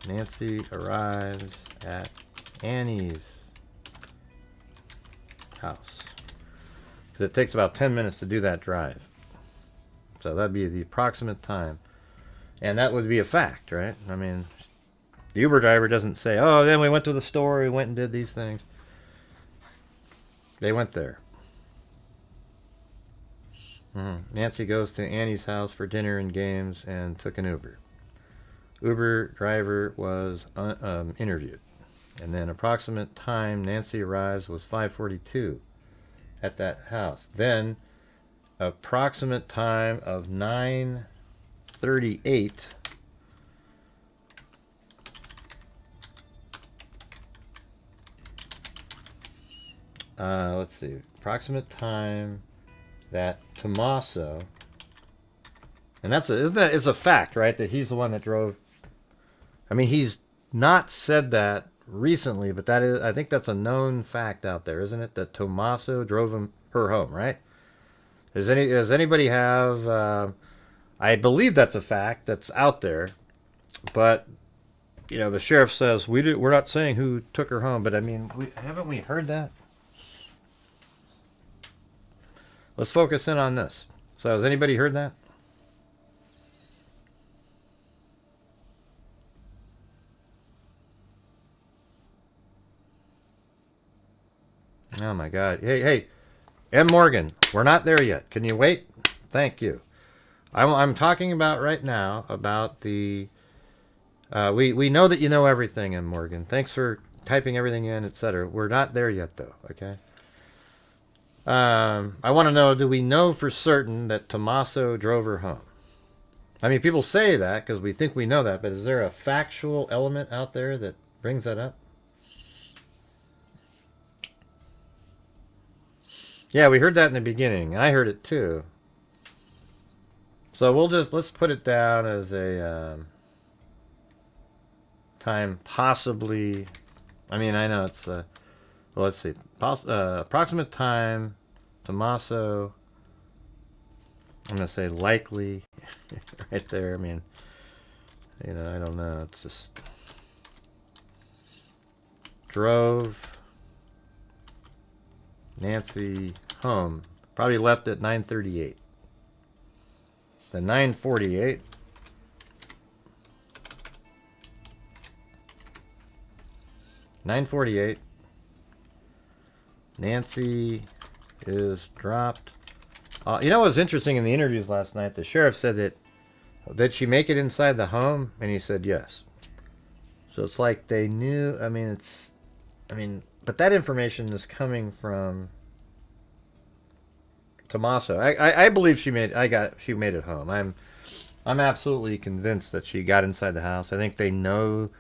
Nancy arrives at Annie's house, because it takes about 10 minutes to do that drive. So that'd be the approximate time, and that would be a fact, right? I mean, the Uber driver doesn't say, oh, then we went to the store, we went and did these things. They went there. Nancy goes to Annie's house for dinner and games and took an Uber. Uber driver was interviewed. And then approximate time Nancy arrives was 5:42 at that house. Then approximate time of 9:38. Let's see. Approximate time that Tommaso, and it's a fact, right? That he's the one that drove. I mean, he's not said that recently, but I think that's a known fact out there, isn't it? That Tommaso drove her home, right? Does anybody have? I believe that's a fact that's out there, but the sheriff says we're not saying who took her home, but I mean, haven't we heard that? Let's focus in on this. So, has anybody heard that? Oh my God! Hey, M. Morgan, we're not there yet. Can you wait? Thank you. I'm talking about right now about the. We know that you know everything, M. Morgan. Thanks for typing everything in, etc. We're not there yet, though. Okay. I want to know, do we know for certain that Tommaso drove her home? I mean, people say that because we think we know that, but is there a factual element out there that brings that up? Yeah, we heard that in the beginning. I heard it too. So let's put it down as a time possibly. I mean, I know it's well, let's see. Approximate time, Tommaso. I'm gonna say likely, right there. I mean, I don't know. It's just drove Nancy home. Probably left at 9:38. The 9:48. Nancy is dropped. You know what was interesting in the interviews last night? The sheriff said that, did she make it inside the home? And he said yes. So it's like they knew. I mean, but that information is coming from Tommaso. I believe she made it home. I'm absolutely convinced that she got inside the house. I think they know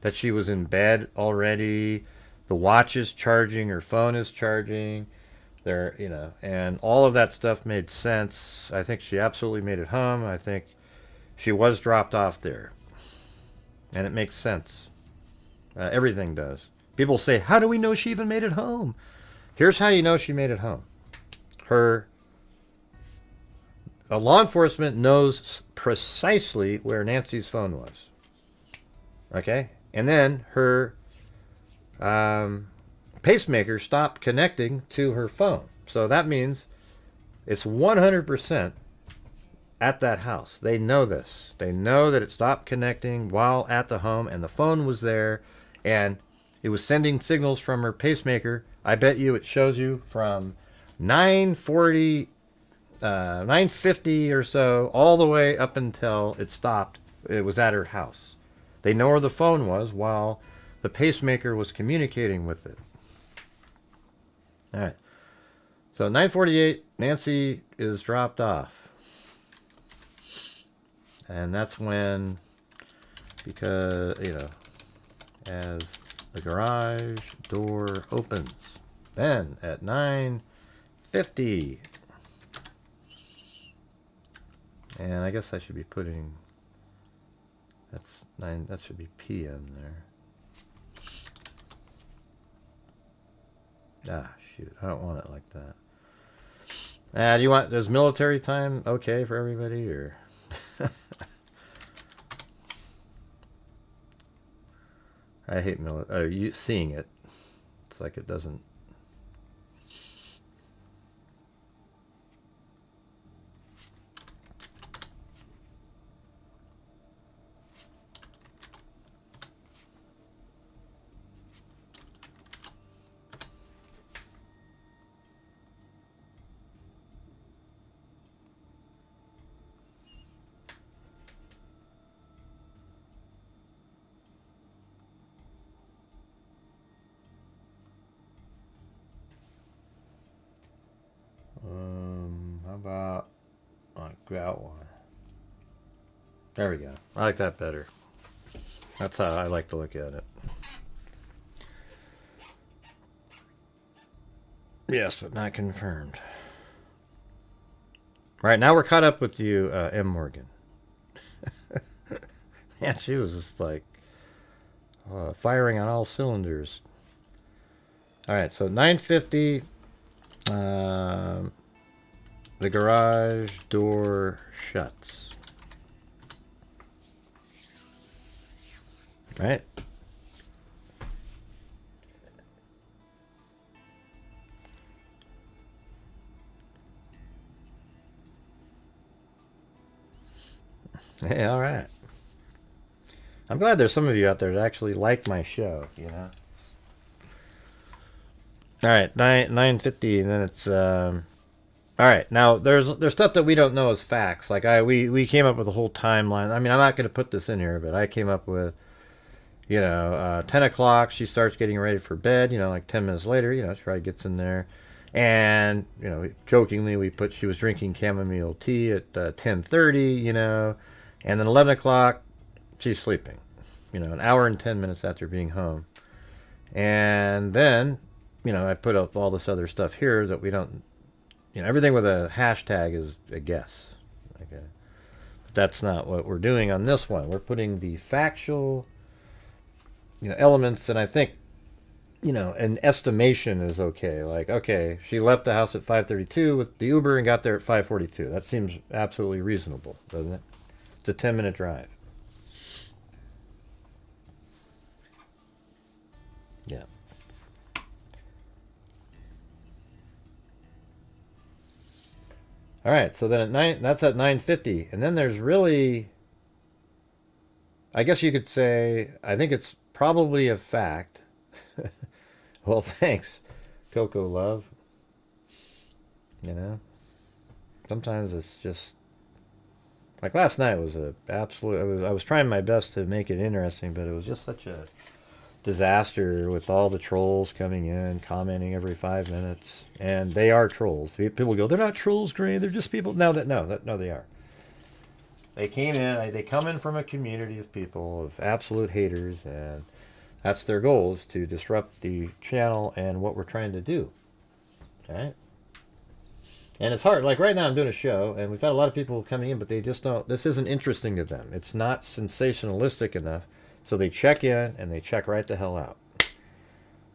that she was in bed already. The watch is charging, her phone is charging. And all of that stuff made sense. I think she absolutely made it home. I think she was dropped off there. And it makes sense. Everything does. People say, how do we know she even made it home? Here's how you know she made it home. Law enforcement knows precisely where Nancy's phone was. Okay? And then her pacemaker stopped connecting to her phone. So that means it's 100% at that house. They know this. They know that it stopped connecting while at the home, and the phone was there, and it was sending signals from her pacemaker. I bet you it shows you from 9:40, 9:50 or so, all the way up until it stopped. It was at her house. They know where the phone was while the pacemaker was communicating with it. All right. So 9:48, Nancy is dropped off. And that's when, because, as the garage door opens. Then at 9:50, and I guess I should be putting, that should be PM there. Ah, shoot, I don't want it like that. Is military time okay for everybody, or? I hate military. Seeing it, it's like it doesn't. How about that one? There we go. I like that better. That's how I like to look at it. Yes, but not confirmed. All right, now we're caught up with you, M. Morgan. Yeah, she was just like, firing on all cylinders. All right, so 9:50. The garage door shuts. Right. Hey, all right. I'm glad there's some of you out there that actually like my show, you know. All right, 9:50, and then it's all right. Now there's stuff that we don't know as facts. Like we came up with a whole timeline. I mean, I'm not going to put this in here, but I came up with, you know, 10 o'clock. She starts getting ready for bed. You know, like 10 minutes later, you know, she probably gets in there, and you know, jokingly we put she was drinking chamomile tea at 10:30. You know, and then 11 o'clock, she's sleeping. You know, an hour and 10 minutes after being home, and then, you know, I put up all this other stuff here that we don't, you know, everything with a hashtag is a guess. Okay. But that's not what we're doing on this one. We're putting the factual, you know, elements, and I think, you know, an estimation is okay. Like, okay, she left the house at 5:32 with the Uber and got there at 5:42. That seems absolutely reasonable, doesn't it? It's a 10-minute drive. Yeah. All right, so then at 9, that's at 9:50, and then there's really, I guess you could say, I think it's probably a fact. Well, thanks, Coco Love. You know, sometimes it's just like last night was a absolute. I was trying my best to make it interesting, but it was just such a disaster with all the trolls coming in, commenting every 5 minutes, and they are trolls. People go, they're not trolls, Gray. They're just people. No, they are. They came in. They come in from a community of people, of absolute haters, and that's their goal, is to disrupt the channel and what we're trying to do. Right? And it's hard. Like right now, I'm doing a show, and we've had a lot of people coming in, but they just don't. This isn't interesting to them. It's not sensationalistic enough. So they check in and they check right the hell out,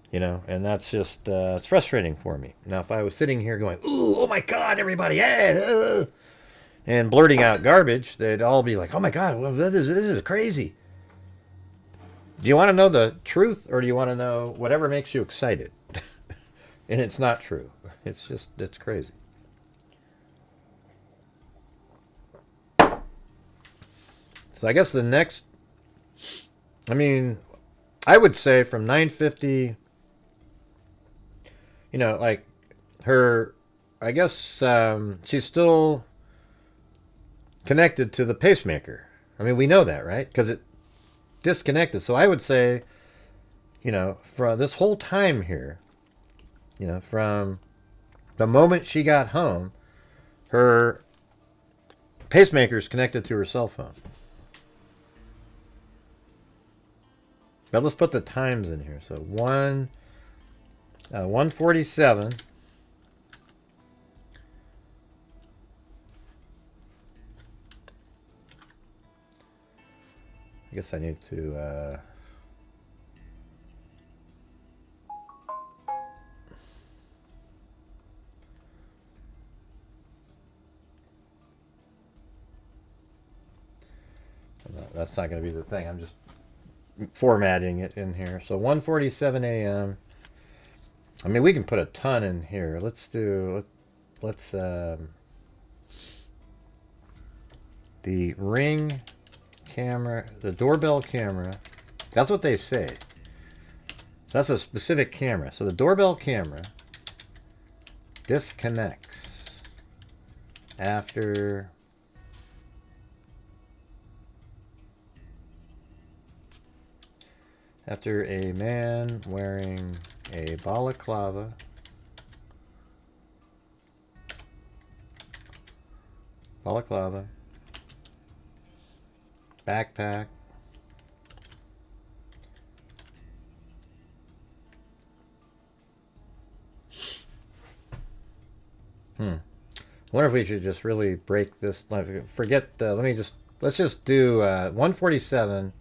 you know, and that's just, it's frustrating for me. Now, if I was sitting here going, ooh, oh my God, everybody, yeah, and blurting out garbage, they'd all be like, oh my God, well, this is crazy. Do you want to know the truth, or do you want to know whatever makes you excited? And it's not true. It's just, it's crazy. So I guess the next, I mean, I would say from 9:50, you know, like her, I guess she's still connected to the pacemaker. I mean, we know that, right? Because it disconnected. So I would say, you know, for this whole time here, you know, from the moment she got home, her pacemaker is connected to her cell phone. But let's put the times in here. So 1:47. I guess I need to no, that's not going to be the thing. I'm just formatting it in here. So 1:47 a.m. I mean, we can put a ton in here. Let's the Ring camera, the doorbell camera. That's what they say. That's a specific camera. So the doorbell camera disconnects after a man wearing a balaclava backpack, I wonder if we should just really break this. Forget the. Let's just do 1:47.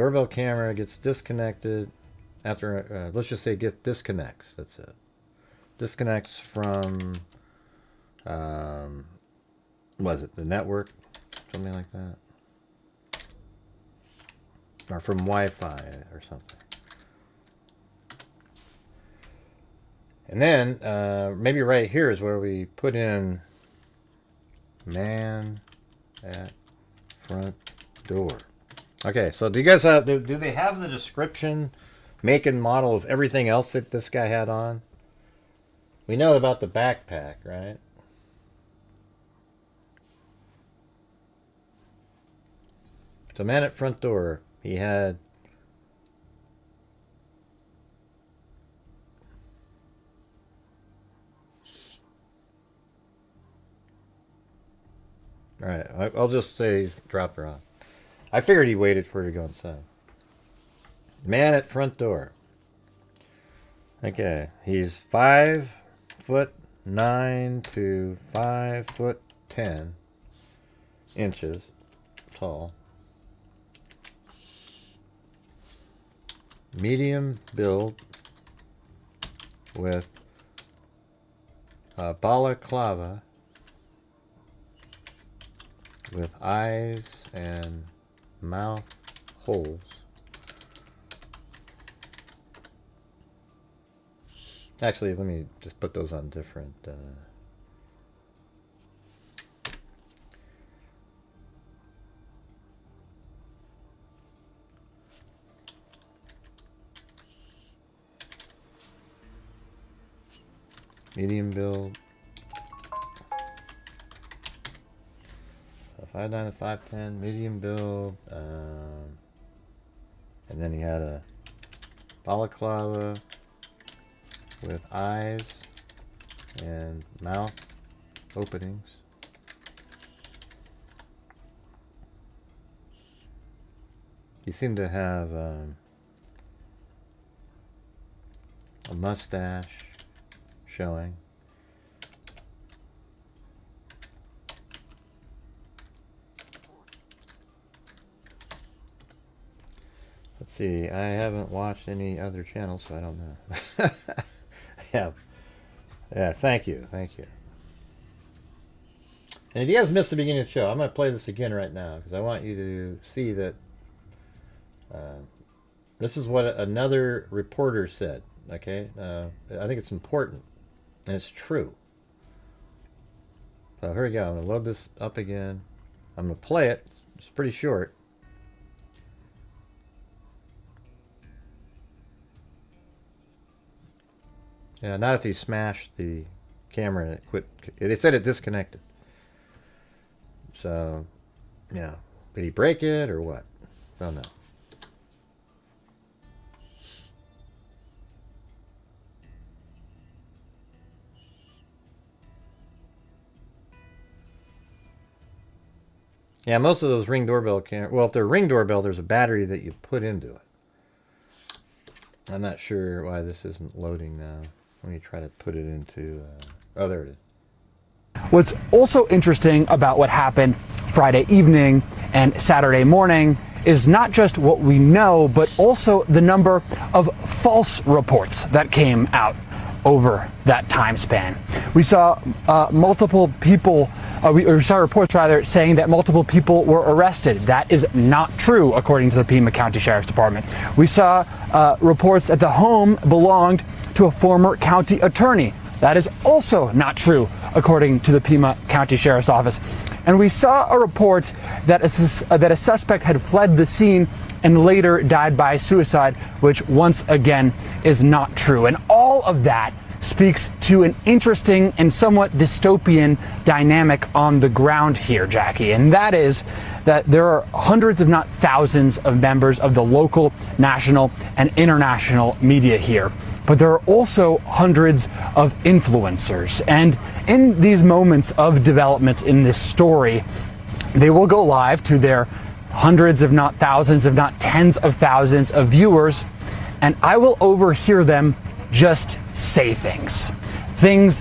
Doorbell camera gets disconnected after, let's just say disconnects. That's it. Disconnects from, was it the network? Something like that. Or from Wi-Fi or something. And then, maybe right here is where we put in man at front door. Okay, so do you guys have, do they have the description, make and model of everything else that this guy had on? We know about the backpack, right? So man at front door, he had all right, I'll just say dropped her off. I figured he waited for her to go inside. Man at front door. Okay, he's 5'9" to 5'10" tall. Medium build with a balaclava with eyes and mouth holes. Actually, let me just put those on different. Medium build. 5'9" to 5'10", medium build, and then he had a balaclava with eyes and mouth openings. He seemed to have a mustache showing. Let's see, I haven't watched any other channels, so I don't know. Yeah, thank you. And if you guys missed the beginning of the show, I'm going to play this again right now, because I want you to see that this is what another reporter said, okay? I think it's important, and it's true. So here we go, I'm going to load this up again. I'm going to play it, it's pretty short. Yeah, not if he smashed the camera and it quit. They said it disconnected. So, yeah. Did he break it or what? I don't know. Yeah, most of those Ring doorbell cameras, well, if they're Ring doorbell, there's a battery that you put into it. I'm not sure why this isn't loading now. Let me try to put it into, oh, there it is. What's also interesting about what happened Friday evening and Saturday morning is not just what we know, but also the number of false reports that came out over that time span. We saw multiple people, we saw reports rather, saying that multiple people were arrested. That is not true, according to the Pima County Sheriff's Department. We saw reports that the home belonged to a former county attorney. That is also not true, according to the Pima County Sheriff's Office. And we saw a report that a suspect had fled the scene and later died by suicide, which once again is not true. And all of that speaks to an interesting and somewhat dystopian dynamic on the ground here, Jackie. And that is that there are hundreds, if not thousands, of members of the local, national, and international media here. But there are also hundreds of influencers. And in these moments of developments in this story, they will go live to their hundreds, if not thousands, if not tens of thousands of viewers, and I will overhear them just say things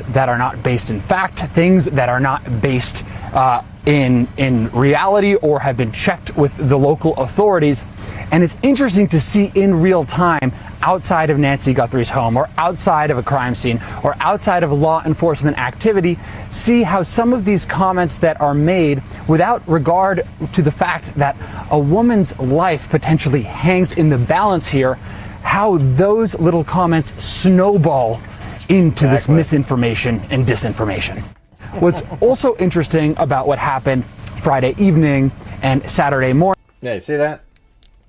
that are not based in fact, things that are not based in reality or have been checked with the local authorities. And it's interesting to see in real time, outside of Nancy Guthrie's home or outside of a crime scene or outside of law enforcement activity, see how some of these comments that are made without regard to the fact that a woman's life potentially hangs in the balance here, how those little comments snowball into this misinformation and disinformation. What's also interesting about what happened Friday evening and Saturday morning. Yeah, you see that?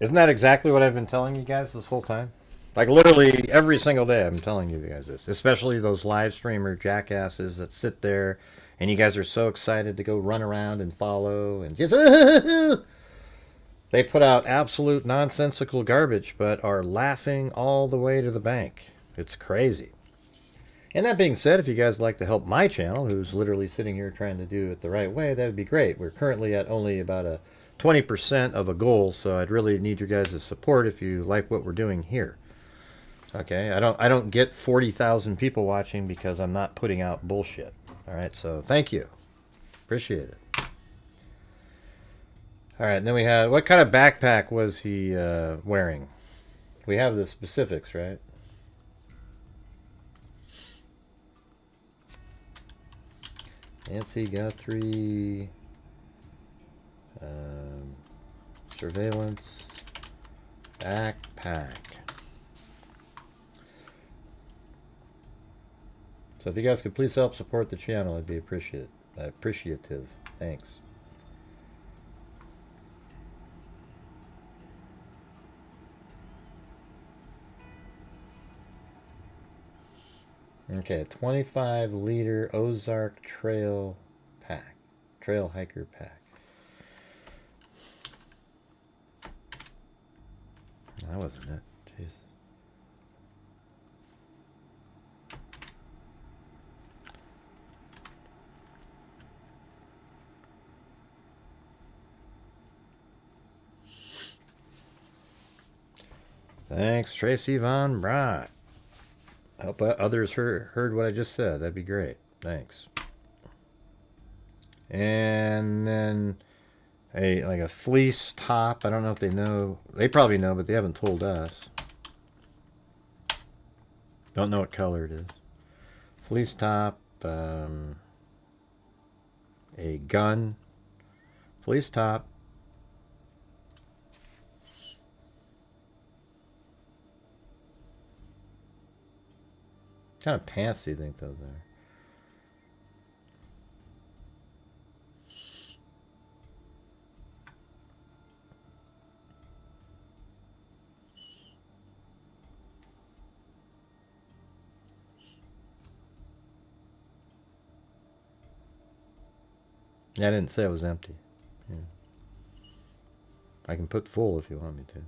Isn't that exactly what I've been telling you guys this whole time? Like literally every single day I've been telling you guys this. Especially those live streamer jackasses that sit there and you guys are so excited to go run around and follow and just they put out absolute nonsensical garbage but are laughing all the way to the bank. It's crazy. And that being said, if you guys like to help my channel, who's literally sitting here trying to do it the right way, that would be great. We're currently at only about a 20% of a goal, so I'd really need your guys' support if you like what we're doing here. Okay, I don't get 40,000 people watching because I'm not putting out bullshit. All right, so thank you. Appreciate it. All right, and then we had, what kind of backpack was he wearing? We have the specifics, right? Nancy Guthrie, surveillance backpack. So if you guys could please help support the channel, I'd be appreciative. Thanks. Okay, 25-liter Ozark Trail pack. Trail hiker pack. That wasn't it. Jeez. Thanks, Tracy Von Brock. Hope others heard what I just said. That'd be great. Thanks. And then like a fleece top. I don't know if they know. They probably know, but they haven't told us. Don't know what color it is. Fleece top. A gun. Fleece top. What kind of pants do you think those are? Yeah, I didn't say it was empty. Yeah. I can put full if you want me to.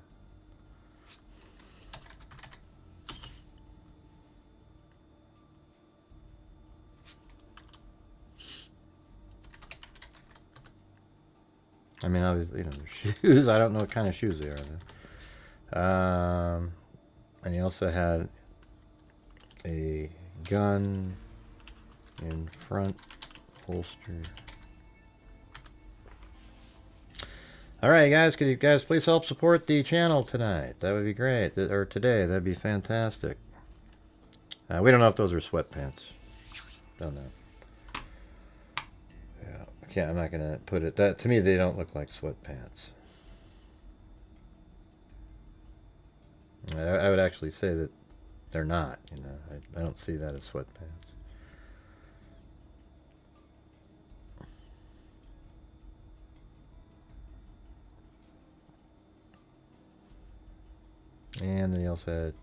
I mean, obviously, you know, shoes. I don't know what kind of shoes they are, though. And he also had a gun in front holster. All right, guys, could you guys please help support the channel tonight? That would be great. Or today, that'd be fantastic. We don't know if those are sweatpants. Don't know. Yeah, I'm not gonna put it. That to me, they don't look like sweatpants. I would actually say that they're not. You know, I don't see that as sweatpants. And then he also had,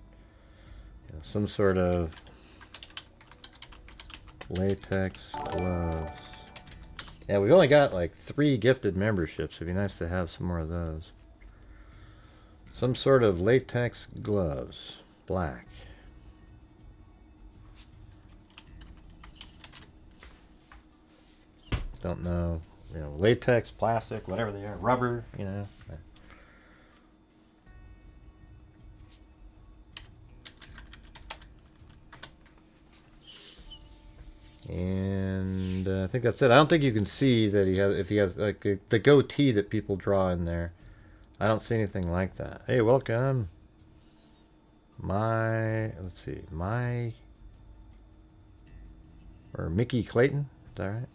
you know, some sort of latex gloves. Yeah, we've only got like 3 gifted memberships. It'd be nice to have some more of those. Some sort of latex gloves. Black. Don't know. You know, latex, plastic, whatever they are. Rubber, you know. And I think that's it. I don't think you can see that he has, if he has like the goatee that people draw in there. I don't see anything like that. Hey, welcome. Let's see, or Mickey Clayton, is that right?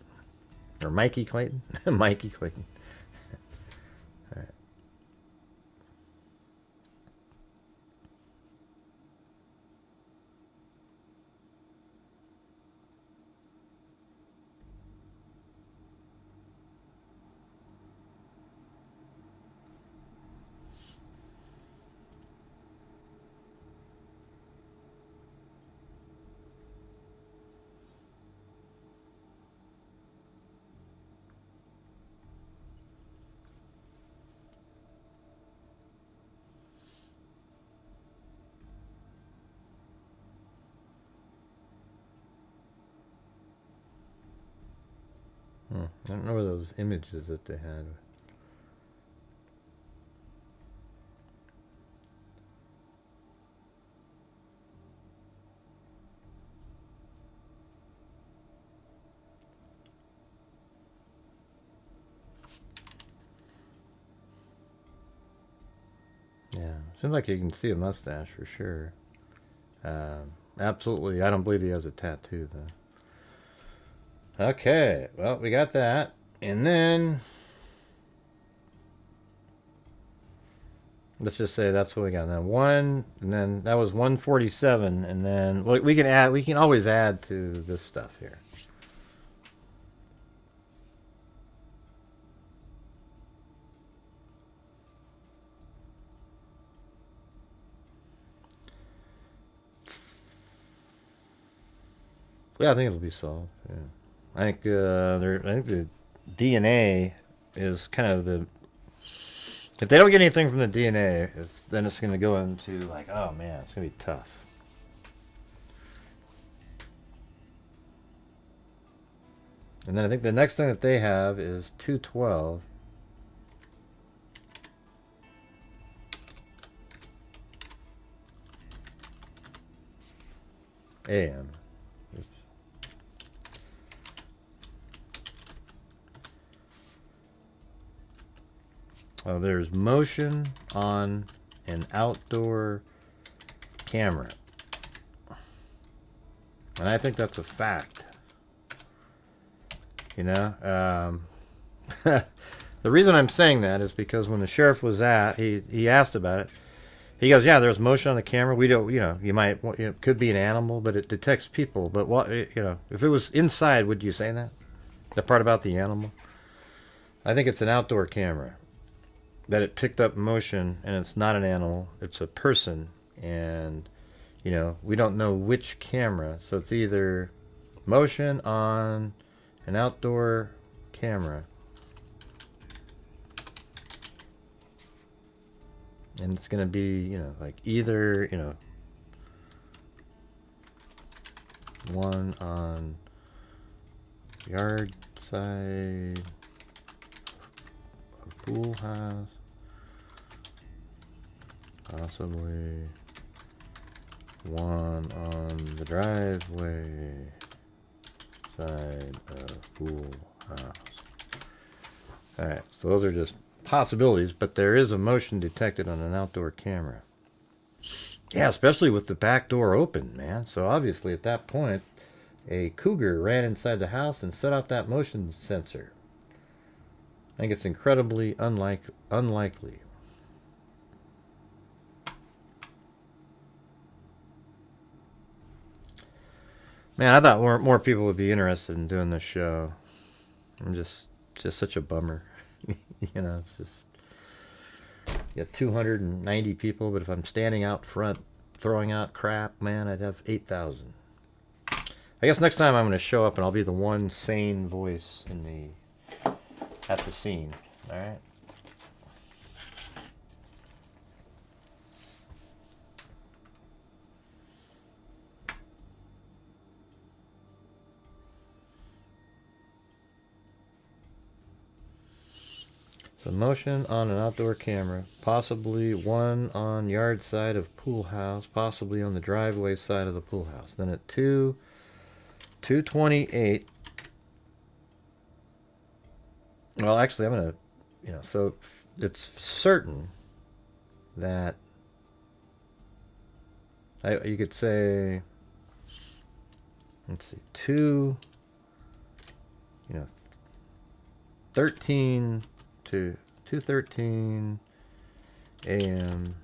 Or Mikey Clayton? Mikey Clayton. All right. I don't know where those images that they had. Yeah, seems like you can see a mustache for sure. Absolutely, I don't believe he has a tattoo though. Okay, well, we got that. And then let's just say that's what we got. Now one, and then that was 147, and then we can always add to this stuff here. Yeah, I think it'll be solved. Yeah. I think the DNA is kind of the. If they don't get anything from the DNA, then it's going to go into like, oh man, it's going to be tough. And then I think the next thing that they have is 212. AM. Oops. Oh, there's motion on an outdoor camera. And I think that's a fact. You know? The reason I'm saying that is because when the sheriff was he asked about it. He goes, yeah, there's motion on the camera. We don't, it could be an animal, but it detects people. But what, if it was inside, would you say that? The part about the animal? I think it's an outdoor camera. That it picked up motion, and it's not an animal, it's a person. And, we don't know which camera. So it's either motion on an outdoor camera. And it's going to be, like either, one on yard side, a pool house, possibly one on the driveway side of pool house. Alright, so those are just possibilities, but there is a motion detected on an outdoor camera. Yeah, especially with the back door open, man. So obviously at that point, a cougar ran inside the house and set off that motion sensor. I think it's incredibly unlikely. Man, I thought more people would be interested in doing this show. I'm just such a bummer. It's just, you have 290 people, but if I'm standing out front throwing out crap, man, I'd have 8,000. I guess next time I'm going to show up and I'll be the one sane voice at the scene. All right. So motion on an outdoor camera, possibly one on yard side of pool house, possibly on the driveway side of the pool house. Then at 2:28, Well, actually, I'm gonna, so it's certain that you could say, let's see, 13 to 2:13 a.m.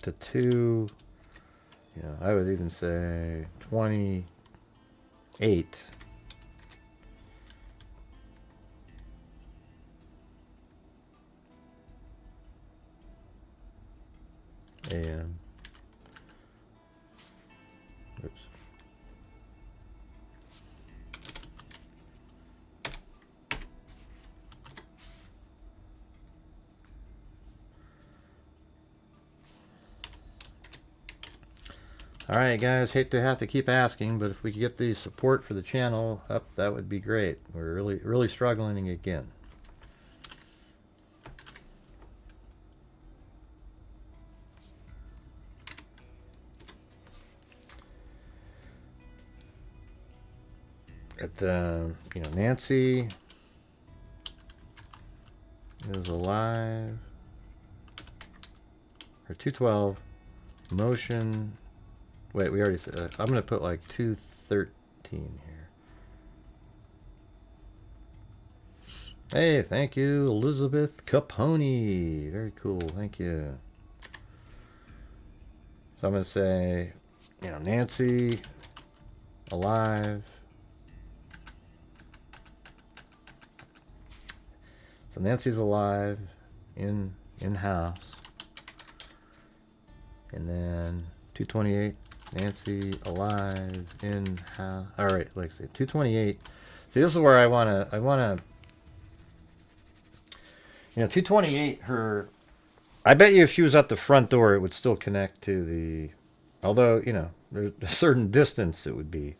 to 2, I would even say 28 a.m. Oops. Alright guys, hate to have to keep asking, but if we could get the support for the channel up, that would be great. We're really struggling again. Nancy is alive. Or 212. Motion. Wait, we already said. I'm gonna put like 213 here. Hey, thank you, Elizabeth Capone. Very cool. Thank you. So I'm gonna say, Nancy alive. So Nancy's alive in house. And then 228, Nancy alive in house. All right, let's see, 228. See, this is where I wanna 228. I bet you if she was at the front door, it would still connect to the. Although there's a certain distance it would be.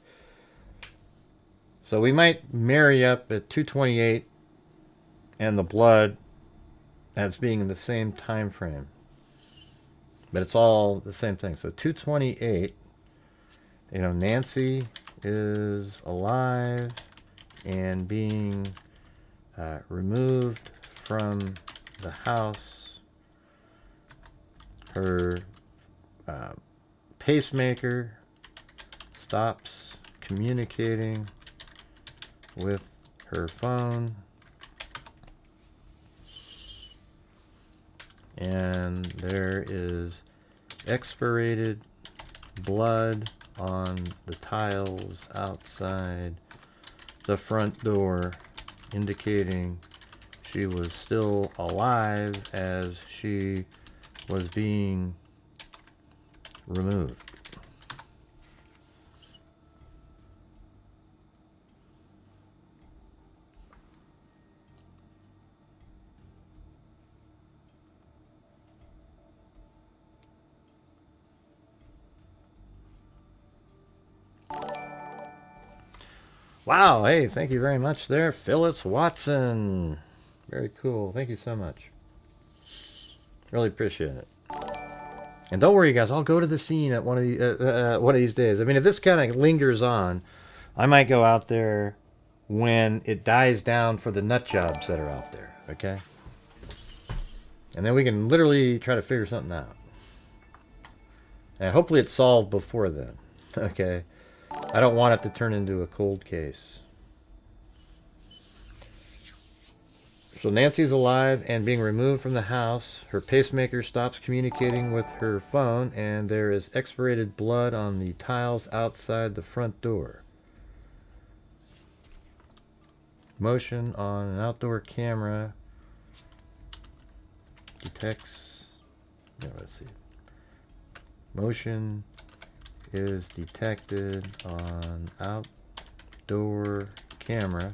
So we might marry up at 228 and the blood as being in the same time frame. But it's all the same thing. So 228, Nancy is alive and being removed from the house. Her pacemaker stops communicating with her phone. And there is expirated blood on the tiles outside the front door, indicating she was still alive as she was being removed. Wow, hey, thank you very much there, Phyllis Watson. Very cool. Thank you so much. Really appreciate it. And don't worry, guys, I'll go to the scene at one of these days. I mean, if this kind of lingers on, I might go out there when it dies down for the nut jobs that are out there, okay? And then we can literally try to figure something out. And hopefully it's solved before then, okay? I don't want it to turn into a cold case. So Nancy's alive and being removed from the house. Her pacemaker stops communicating with her phone, and there is expirated blood on the tiles outside the front door. Motion on an outdoor camera detects. No, let's see. Motion is detected on outdoor camera,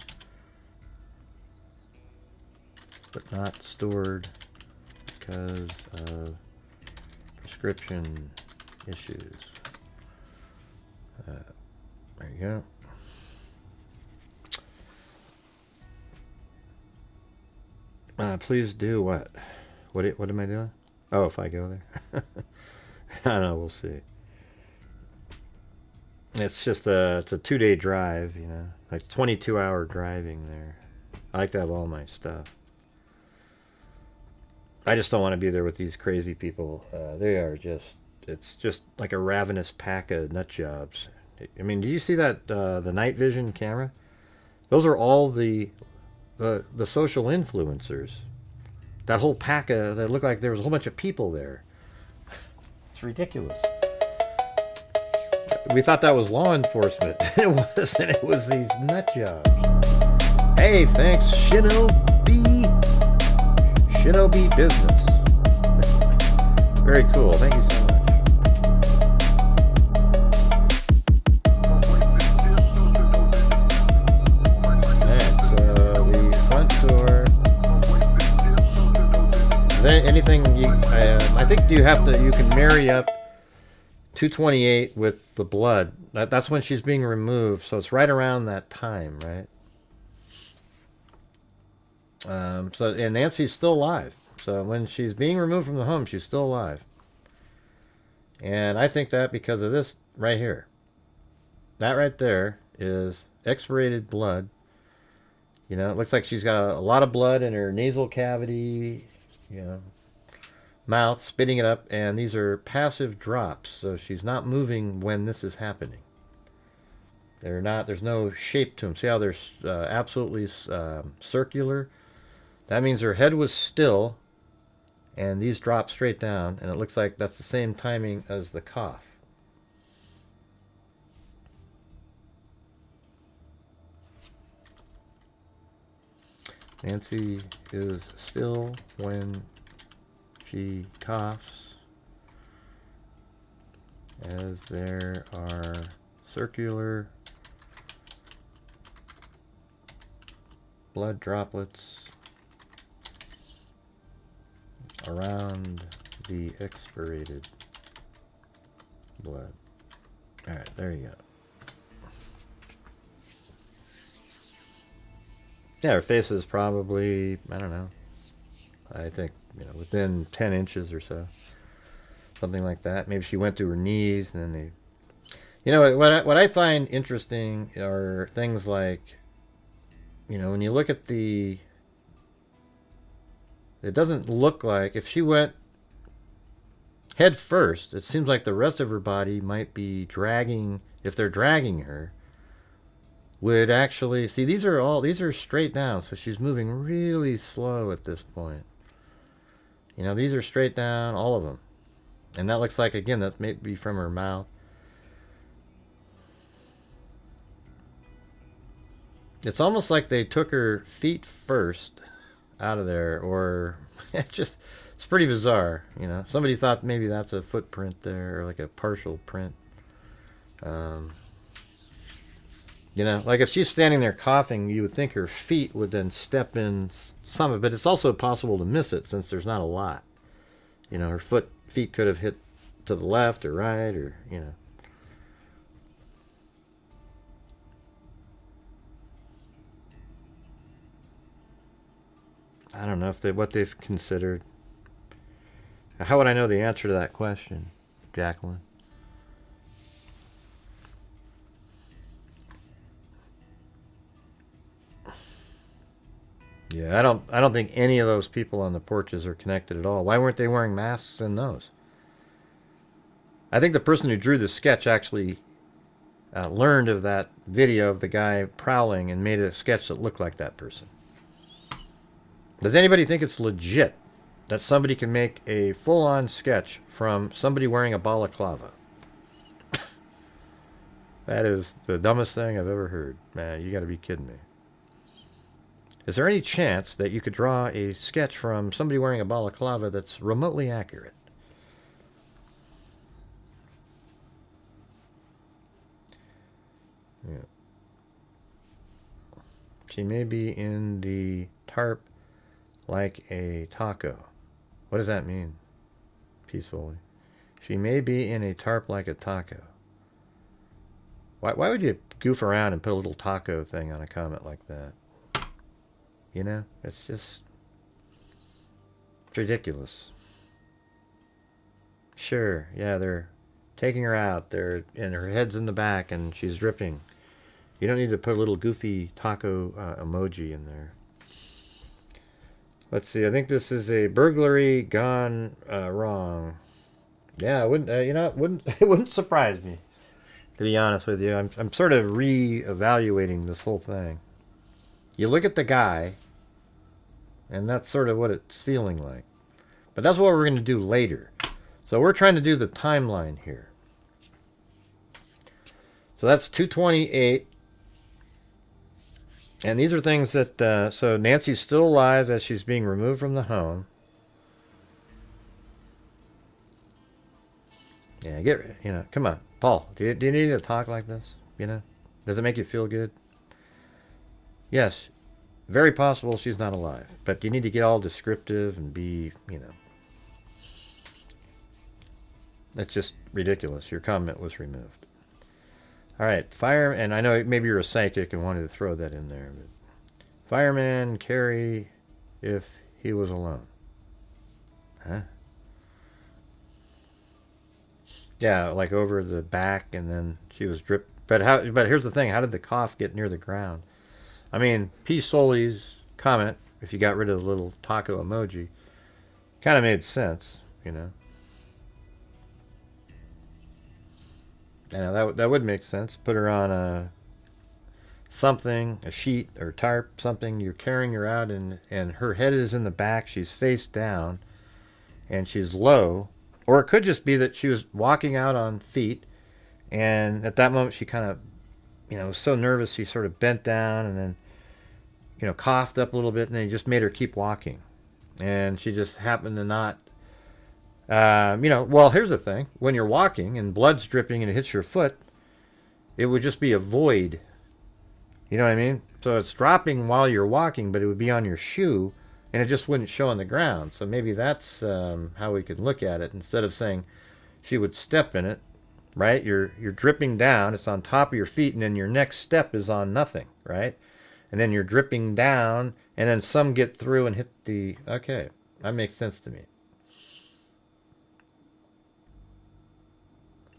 but not stored because of prescription issues. There you go. Please do what? What am I doing? Oh, if I go there? I don't know, we'll see. It's just it's a 2-day drive, you know, like 22-hour driving there. I like to have all my stuff. I just don't want to be there with these crazy people. They are just, it's just like a ravenous pack of nut jobs. I mean, do you see that, the night vision camera? Those are all the social influencers. That whole pack of, that looked like there was a whole bunch of people there. It's ridiculous. We thought that was law enforcement. It wasn't. It was these nut jobs. Hey, thanks, Shinobi Business. Very cool. Thank you so much. That's the front door. Is there anything you? I think you have to. You can marry up 228 with the blood. That's when she's being removed, so it's right around that time, right? So, and Nancy's still alive. So when she's being removed from the home, she's still alive. And I think that because of this right here. That right there is expirated blood. You know, it looks like she's got a lot of blood in her nasal cavity, you know, mouth, spitting it up, and these are passive drops, so she's not moving when this is happening. They're not, there's no shape to them. See how they're absolutely circular? That means her head was still, and these drop straight down, and it looks like that's the same timing as the cough. Nancy is still when she coughs, as there are circular blood droplets around the expirated blood. Alright, there you go. Yeah, her face is probably, I don't know, I think, you know, within 10 inches or so. Something like that. Maybe she went to her knees and then they... You know, what I find interesting are things like, you know, when you look at the... It doesn't look like... If she went head first, it seems like the rest of her body might be dragging... If they're dragging her, would actually... See, these are straight down, so she's moving really slow at this point. You know, these are straight down, all of them. And that looks like, again, that may be from her mouth. It's almost like they took her feet first out of there, or it's pretty bizarre, you know. Somebody thought maybe that's a footprint there, or like a partial print. You know, like if she's standing there coughing, you would think her feet would then step in some of it, but it's also possible to miss it since there's not a lot. You know, her feet could have hit to the left or right, or, you know. I don't know if what they've considered. How would I know the answer to that question, Jacqueline? Yeah, I don't think any of those people on the porches are connected at all. Why weren't they wearing masks in those? I think the person who drew the sketch actually learned of that video of the guy prowling and made a sketch that looked like that person. Does anybody think it's legit that somebody can make a full-on sketch from somebody wearing a balaclava? That is the dumbest thing I've ever heard. Man, you got to be kidding me. Is there any chance that you could draw a sketch from somebody wearing a balaclava that's remotely accurate? Yeah. She may be in the tarp like a taco. What does that mean? Peacefully. She may be in a tarp like a taco. Why would you goof around and put a little taco thing on a comment like that? You know, it's just... It's ridiculous. Sure, yeah, they're taking her out there, and her head's in the back, and she's dripping. You don't need to put a little goofy taco emoji in there. Let's see. I think this is a burglary gone wrong. Yeah, it wouldn't. You know, it wouldn't surprise me, to be honest with you. I'm sort of re-evaluating this whole thing. You look at the guy, and that's sort of what it's feeling like. But that's what we're going to do later. So we're trying to do the timeline here. So that's 228. And these are things that, so Nancy's still alive as she's being removed from the home. Yeah, you know, come on. Paul, do you need to talk like this? You know? Does it make you feel good? Yes, very possible she's not alive. But you need to get all descriptive and be, you know. That's just ridiculous. Your comment was removed. All right, fire, and I know maybe you're a psychic and wanted to throw that in there. But fireman carry if he was alone. Huh? Yeah, like over the back, and then she was dripped. But here's the thing: how did the cough get near the ground? I mean, P. Soli's comment, if you got rid of the little taco emoji, kind of made sense, you know. Yeah, that would make sense. Put her on a sheet or tarp, something. You're carrying her out, and her head is in the back. She's face down, and she's low. Or it could just be that she was walking out on feet, and at that moment she kind of, you know, was so nervous she sort of bent down and then, you know, coughed up a little bit, and then he just made her keep walking. And she just happened to not... you know, well, here's the thing. When you're walking and blood's dripping and it hits your foot, it would just be a void. You know what I mean? So it's dropping while you're walking, but it would be on your shoe, and it just wouldn't show on the ground. So maybe that's how we could look at it. Instead of saying she would step in it, right? You're dripping down. It's on top of your feet, and then your next step is on nothing, right? And then you're dripping down, and then some get through and hit the... Okay, that makes sense to me.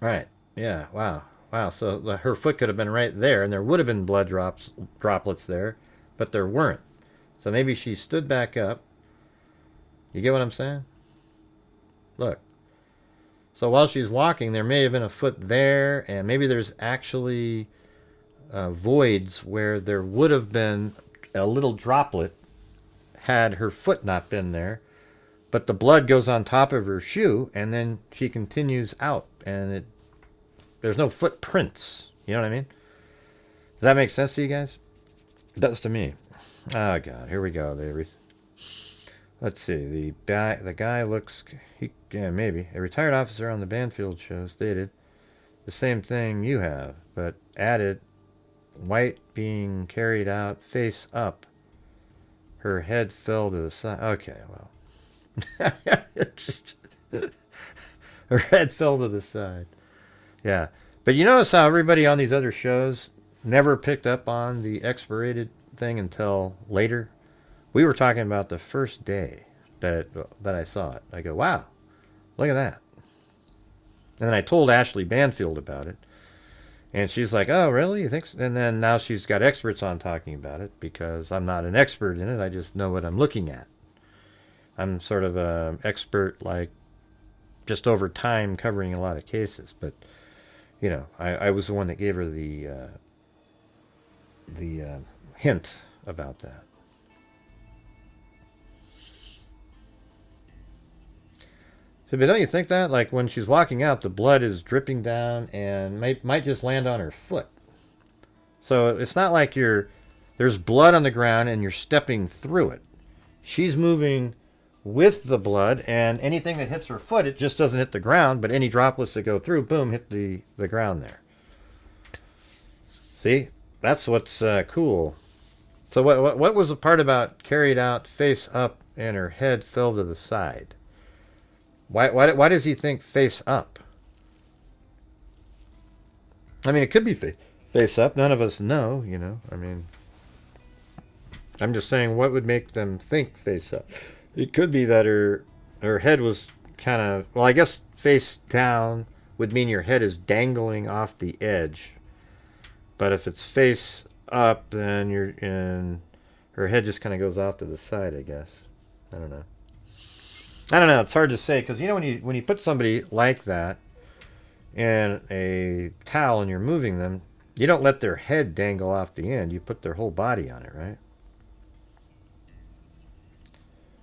Right. Yeah. Wow. Wow. So her foot could have been right there, and there would have been blood droplets there, but there weren't. So maybe she stood back up. You get what I'm saying? Look. So while she's walking, there may have been a foot there, and maybe there's actually voids where there would have been a little droplet had her foot not been there. But the blood goes on top of her shoe, and then she continues out, and there's no footprints. You know what I mean? Does that make sense to you guys? It does to me. Oh, God. Here we go. Let's see. The guy looks... yeah, maybe. A retired officer on the Banfield show stated the same thing you have, but added White being carried out face up. Her head fell to the side. Okay, well. Her head fell to the side. Yeah. But you notice how everybody on these other shows never picked up on the expirated thing until later? We were talking about the first day that I saw it. I go, wow, look at that. And then I told Ashley Banfield about it. And she's like, oh, really? You think so? And then now she's got experts on talking about it because I'm not an expert in it. I just know what I'm looking at. I'm sort of an expert, like, just over time covering a lot of cases. But, you know, I was the one that gave her the hint about that. So, but don't you think that? Like, when she's walking out, the blood is dripping down and might just land on her foot. So it's not like there's blood on the ground and you're stepping through it. She's moving with the blood, and anything that hits her foot, it just doesn't hit the ground, but any droplets that go through, boom, hit the ground there. See? That's what's cool. So what was the part about carried out face up and her head fell to the side? Why does he think face up? I mean, it could be face up. None of us know, you know. I mean, I'm just saying, what would make them think face up? It could be that her head was kind of, well, I guess face down would mean your head is dangling off the edge. But if it's face up, then her head just kind of goes off to the side, I guess. I don't know. It's hard to say, because you know when you put somebody like that in a towel and you're moving them, you don't let their head dangle off the end. You put their whole body on it, right?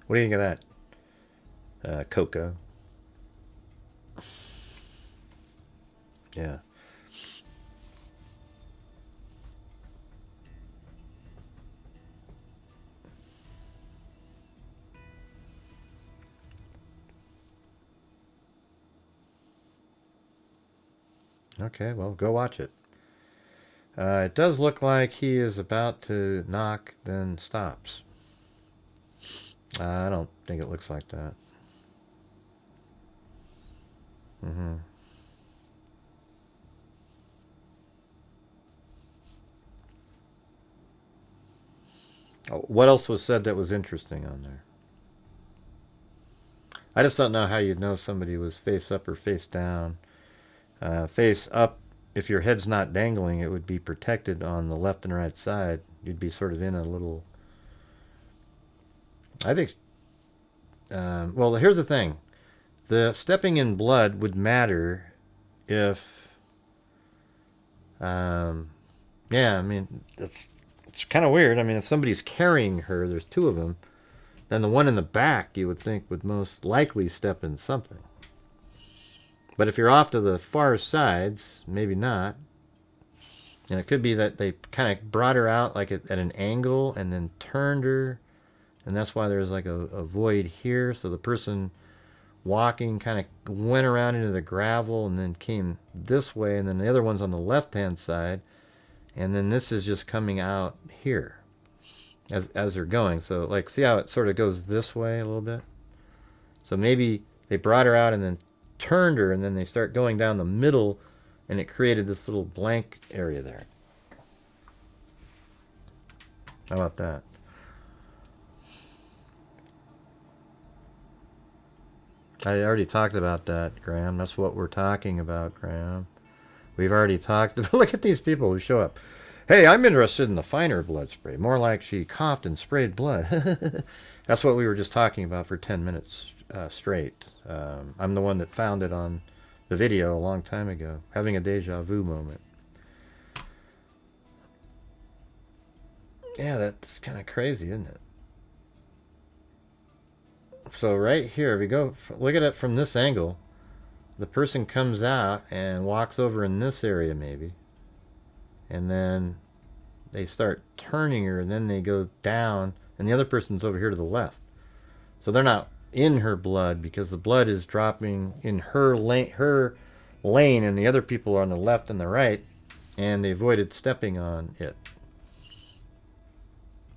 What do you think of that, Coco? Yeah. Okay, well, go watch it. It does look like he is about to knock, then stops. I don't think it looks like that. Oh, what else was said that was interesting on there? I just don't know how you'd know somebody was face up or face down. Face up, if your head's not dangling, it would be protected on the left and right side. You'd be sort of in a little... I think... well, here's the thing. The stepping in blood would matter if... yeah, I mean, it's kind of weird. I mean, if somebody's carrying her, there's two of them, then the one in the back, you would think, would most likely step in something. But if you're off to the far sides, maybe not. And it could be that they kind of brought her out like at an angle and then turned her. And that's why there's like a void here. So the person walking kind of went around into the gravel and then came this way. And then the other one's on the left-hand side. And then this is just coming out here as they're going. So like, see how it sort of goes this way a little bit? So maybe they brought her out and then turned her, and then they start going down the middle, and it created this little blank area there. How about that? I already talked about that, Graham. That's what we're talking about, Graham. We've already talked about... Look at these people who show up. Hey, I'm interested in the finer blood spray. More like she coughed and sprayed blood. That's what we were just talking about for 10 minutes straight. I'm the one that found it on the video a long time ago. Having a deja vu moment. Yeah, that's kind of crazy, isn't it? So right here, if you go, look at it from this angle, the person comes out and walks over in this area maybe, and then they start turning her, and then they go down, and the other person's over here to the left. So they're not in her blood because the blood is dropping in her lane, and the other people are on the left and the right, and they avoided stepping on it.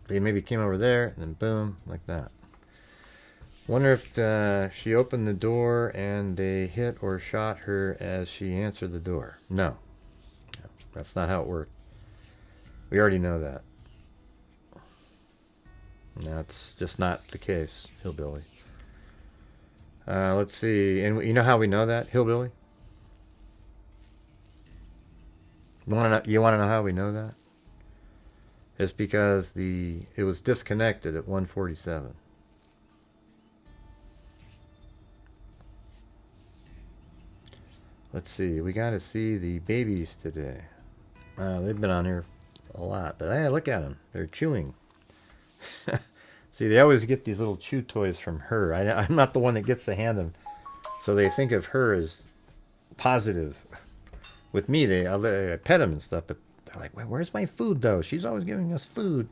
They maybe came over there, and then boom, like that. Wonder if she opened the door and they hit or shot her as she answered the door. No, that's not how it worked. We already know that. That's just not the case, Hillbilly. Let's see. And you know how we know that, Hillbilly? You want to know how we know that? It's because it was disconnected at 147. Let's see. We got to see the babies today. They've been on here a lot, but hey, look at them. They're chewing. See, they always get these little chew toys from her. I'm not the one that gets to hand them, so they think of her as positive. With me, I pet them and stuff, but they're like, "Where's my food, though? She's always giving us food."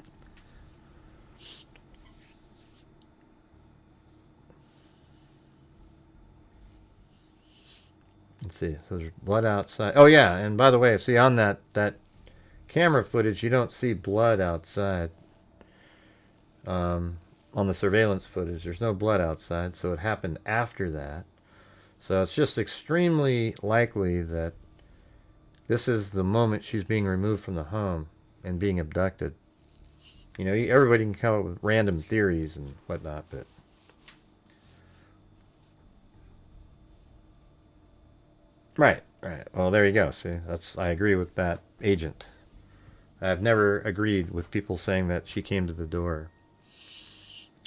Let's see. So there's blood outside. Oh yeah, and by the way, see on that camera footage, you don't see blood outside. On the surveillance footage, there's no blood outside, so it happened after that. So it's just extremely likely that this is the moment she's being removed from the home and being abducted. You know, everybody can come up with random theories and whatnot, but Right, right. Well, there you go. See, I agree with that agent. I've never agreed with people saying that she came to the door.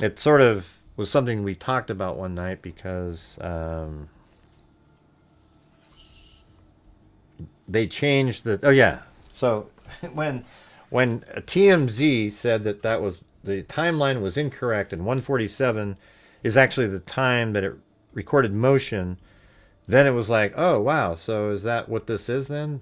It sort of was something we talked about one night because they changed the... Oh, yeah. So when TMZ said that was the timeline was incorrect and 147 is actually the time that it recorded motion, then it was like, oh, wow, so is that what this is then?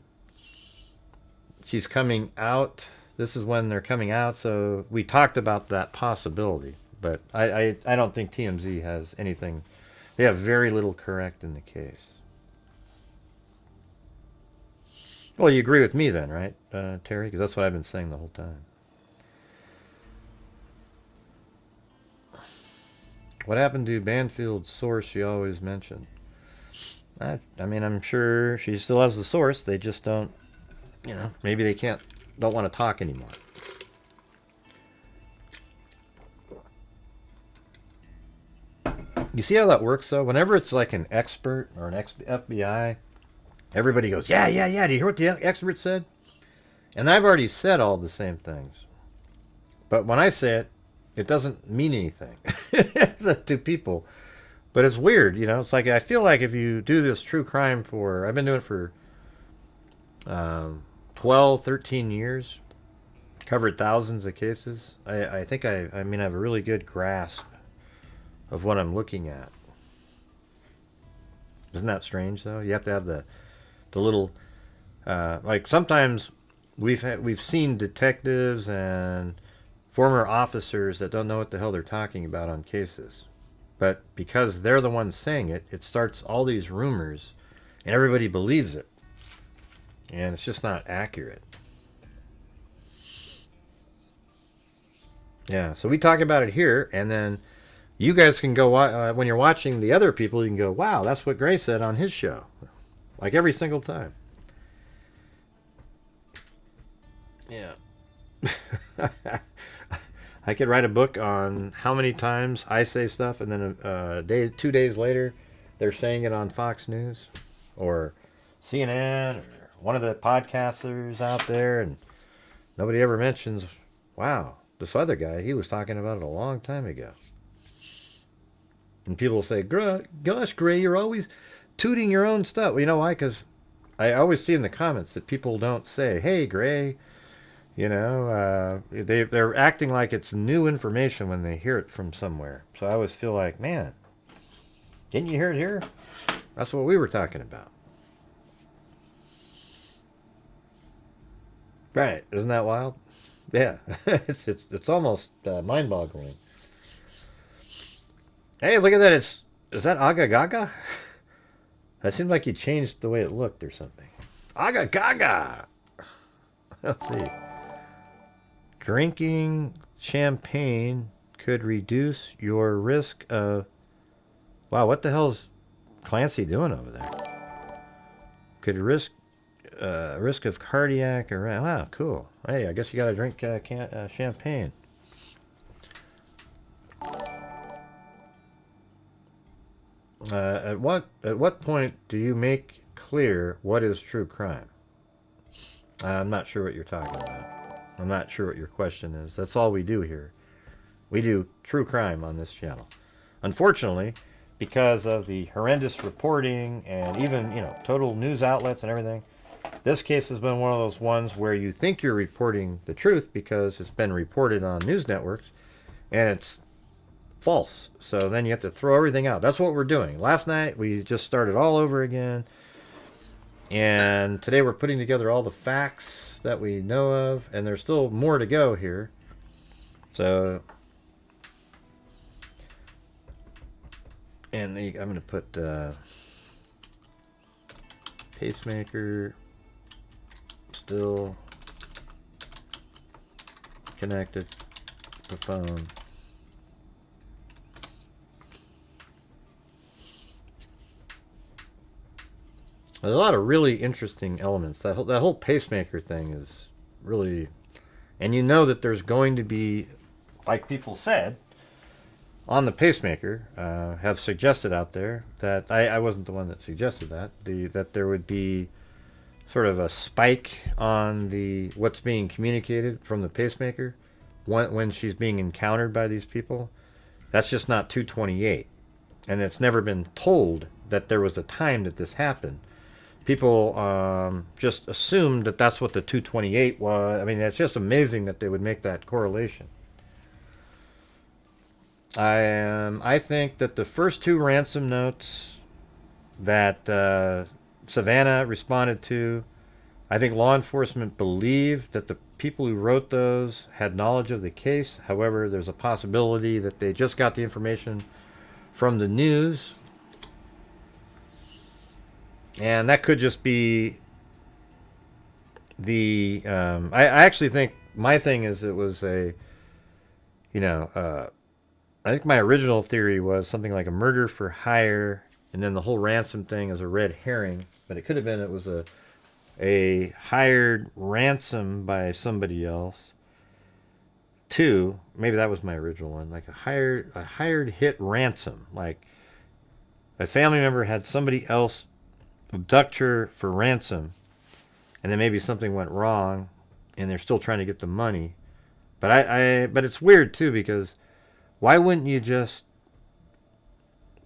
She's coming out. This is when they're coming out. So we talked about that possibility. But I don't think TMZ has anything. They have very little correct in the case. Well, you agree with me then, right, Terry? Because that's what I've been saying the whole time. What happened to Banfield's source she always mentioned? I mean, I'm sure she still has the source. They just don't, you know, maybe they don't want to talk anymore. You see how that works, though? Whenever it's like an expert or an FBI, everybody goes, yeah. Do you hear what the expert said? And I've already said all the same things. But when I say it, it doesn't mean anything to people. But it's weird, you know? It's like, I feel like if you do this true crime I've been doing it for 12, 13 years, covered thousands of cases. I think I have a really good grasp of what I'm looking at. Isn't that strange, though? You have to have the little, like sometimes we've seen detectives and former officers that don't know what the hell they're talking about on cases. But because they're the ones saying it, it starts all these rumors, and everybody believes it. And it's just not accurate. Yeah, so we talk about it here, and then you guys can go, when you're watching the other people, you can go, wow, that's what Gray said on his show. Like every single time. Yeah. I could write a book on how many times I say stuff, and then 2 days later, they're saying it on Fox News or CNN or one of the podcasters out there, and nobody ever mentions, wow, this other guy, he was talking about it a long time ago. And people will say, gosh, Gray, you're always tooting your own stuff. Well, you know why? Because I always see in the comments that people don't say, hey, Gray. You know, they're acting like it's new information when they hear it from somewhere. So I always feel like, man, didn't you hear it here? That's what we were talking about. Right. Isn't that wild? Yeah. it's almost mind-boggling. Hey, look at that. Is that Aga Gaga? That seemed like you changed the way it looked or something. Aga Gaga! Let's see. Drinking champagne could reduce your risk of... Wow, what the hell is Clancy doing over there? Could risk of cardiac arrest. Wow, cool. Hey, I guess you gotta drink champagne. At what point do you make clear what is true crime? I'm not sure what you're talking about. I'm not sure what your question is. That's all we do here. We do true crime on this channel. Unfortunately, because of the horrendous reporting and even, you know, total news outlets and everything, this case has been one of those ones where you think you're reporting the truth because it's been reported on news networks, and it's false. So then you have to throw everything out. That's what we're doing. Last night, we just started all over again. And today we're putting together all the facts that we know of, and there's still more to go here. So, and I'm going to put pacemaker still connected to phone. There's a lot of really interesting elements. That whole pacemaker thing is really... And you know that there's going to be, like people said, on the pacemaker have suggested out there that I wasn't the one that suggested that that there would be sort of a spike on the what's being communicated from the pacemaker when she's being encountered by these people. That's just not 228, and it's never been told that there was a time that this happened. People just assumed that that's what the 228 was. I mean, it's just amazing that they would make that correlation. I think that the first two ransom notes that Savannah responded to, I think law enforcement believed that the people who wrote those had knowledge of the case. However, there's a possibility that they just got the information from the news. And that could just be the... I actually think my thing is it was a... I think my original theory was something like a murder for hire, and then the whole ransom thing is a red herring. But it could have been it was a hired ransom by somebody else. Two, maybe that was my original one, like a hired hit ransom. Like a family member had somebody else abduct her for ransom, and then maybe something went wrong, and they're still trying to get the money. But but it's weird too, because why wouldn't you just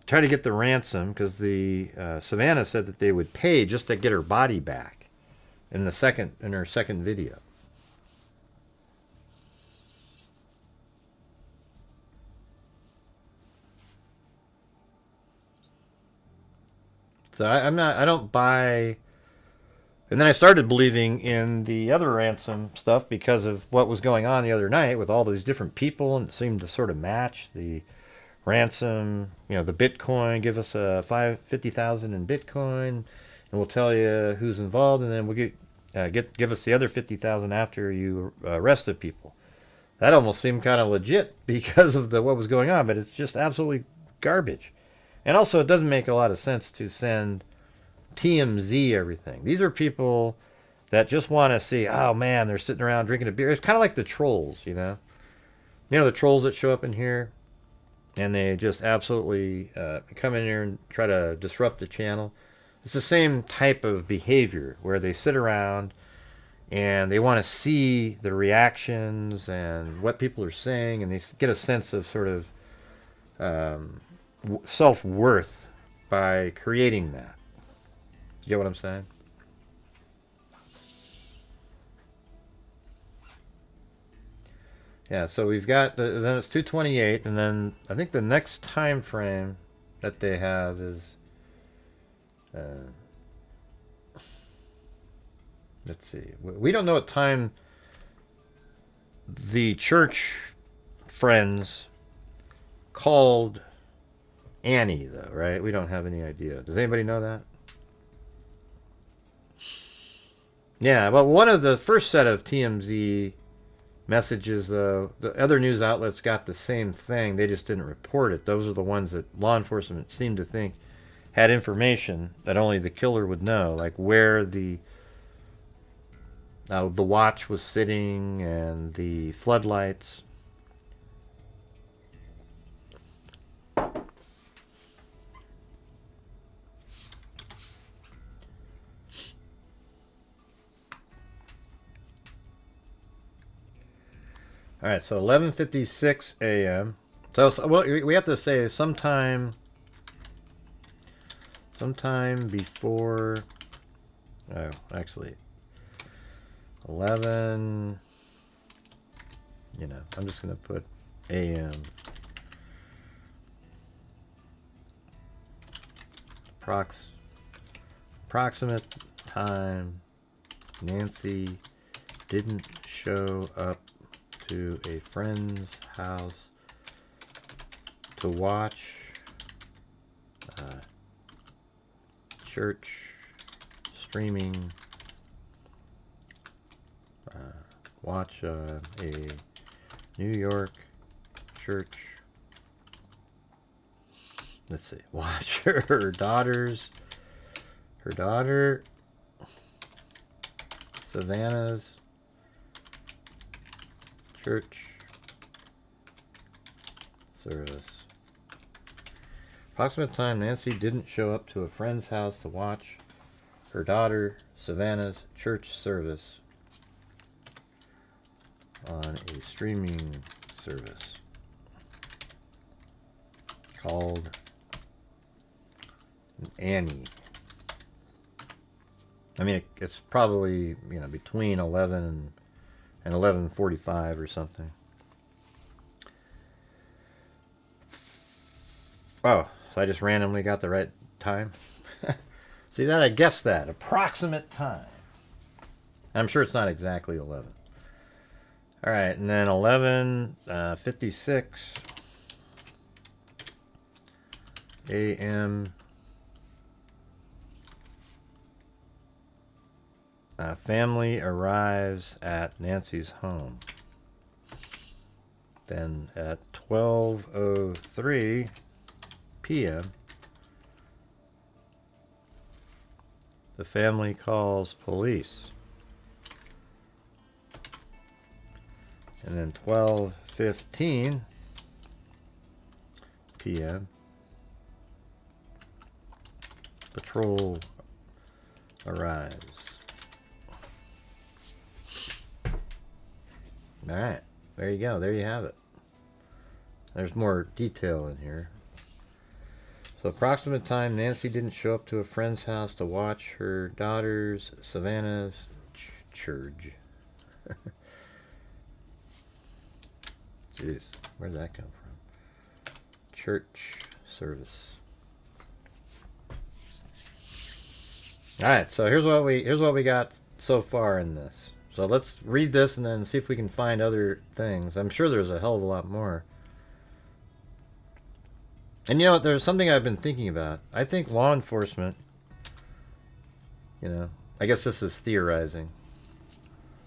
try to get the ransom? Because the Savannah said that they would pay just to get her body back in her second video. So I don't buy. And then I started believing in the other ransom stuff because of what was going on the other night with all these different people, and it seemed to sort of match the ransom. The Bitcoin, give us 50,000 in Bitcoin, and we'll tell you who's involved, and then we'll give us the other 50,000 after you arrest the people. That almost seemed kind of legit because of what was going on, but it's just absolutely garbage. And also, it doesn't make a lot of sense to send TMZ everything. These are people that just want to see, oh man, they're sitting around drinking a beer. It's kind of like the trolls, the trolls that show up in here, and they just absolutely come in here and try to disrupt the channel. It's the same type of behavior where they sit around and they want to see the reactions and what people are saying, and they get a sense of sort of self-worth by creating that. You get what I'm saying? Yeah, so we've got, then it's 228, and then I think the next time frame that they have is, let's see, we don't know what time the church friends called Annie, though, right? We don't have any idea. Does anybody know that? Yeah, well, one of the first set of TMZ messages, though, the other news outlets got the same thing. They just didn't report it. Those are the ones that law enforcement seemed to think had information that only the killer would know, like where the watch was sitting and the floodlights. All right, so 11:56 a.m. So well, we have to say sometime before. Oh, actually, 11. I'm just gonna put a.m. Approximate time. Nancy didn't show up to a friend's house to watch church streaming, watch a New York church, let's see, watch her daughter Savannah's church service Approximate time Nancy didn't show up to a friend's house to watch her daughter Savannah's church service on a streaming service called Annie. I mean, it's probably, you know, between 11 and 11:45 or something. Oh, so I just randomly got the right time. See that? I guessed that. Approximate time. I'm sure it's not exactly 11. All right, and then 11:56 a.m. Family arrives at Nancy's home. Then at 12:03 p.m. the family calls police. And then 12:15 p.m. patrol arrives. All right, there you go. There you have it. There's more detail in here. So approximate time Nancy didn't show up to a friend's house to watch her daughter's Savannah's church. Jeez, where'd that come from? Church service. All right, so here's what we got so far in this. So let's read this and then see if we can find other things. I'm sure there's a hell of a lot more. And you know, there's something I've been thinking about. I think law enforcement, you know, I guess this is theorizing,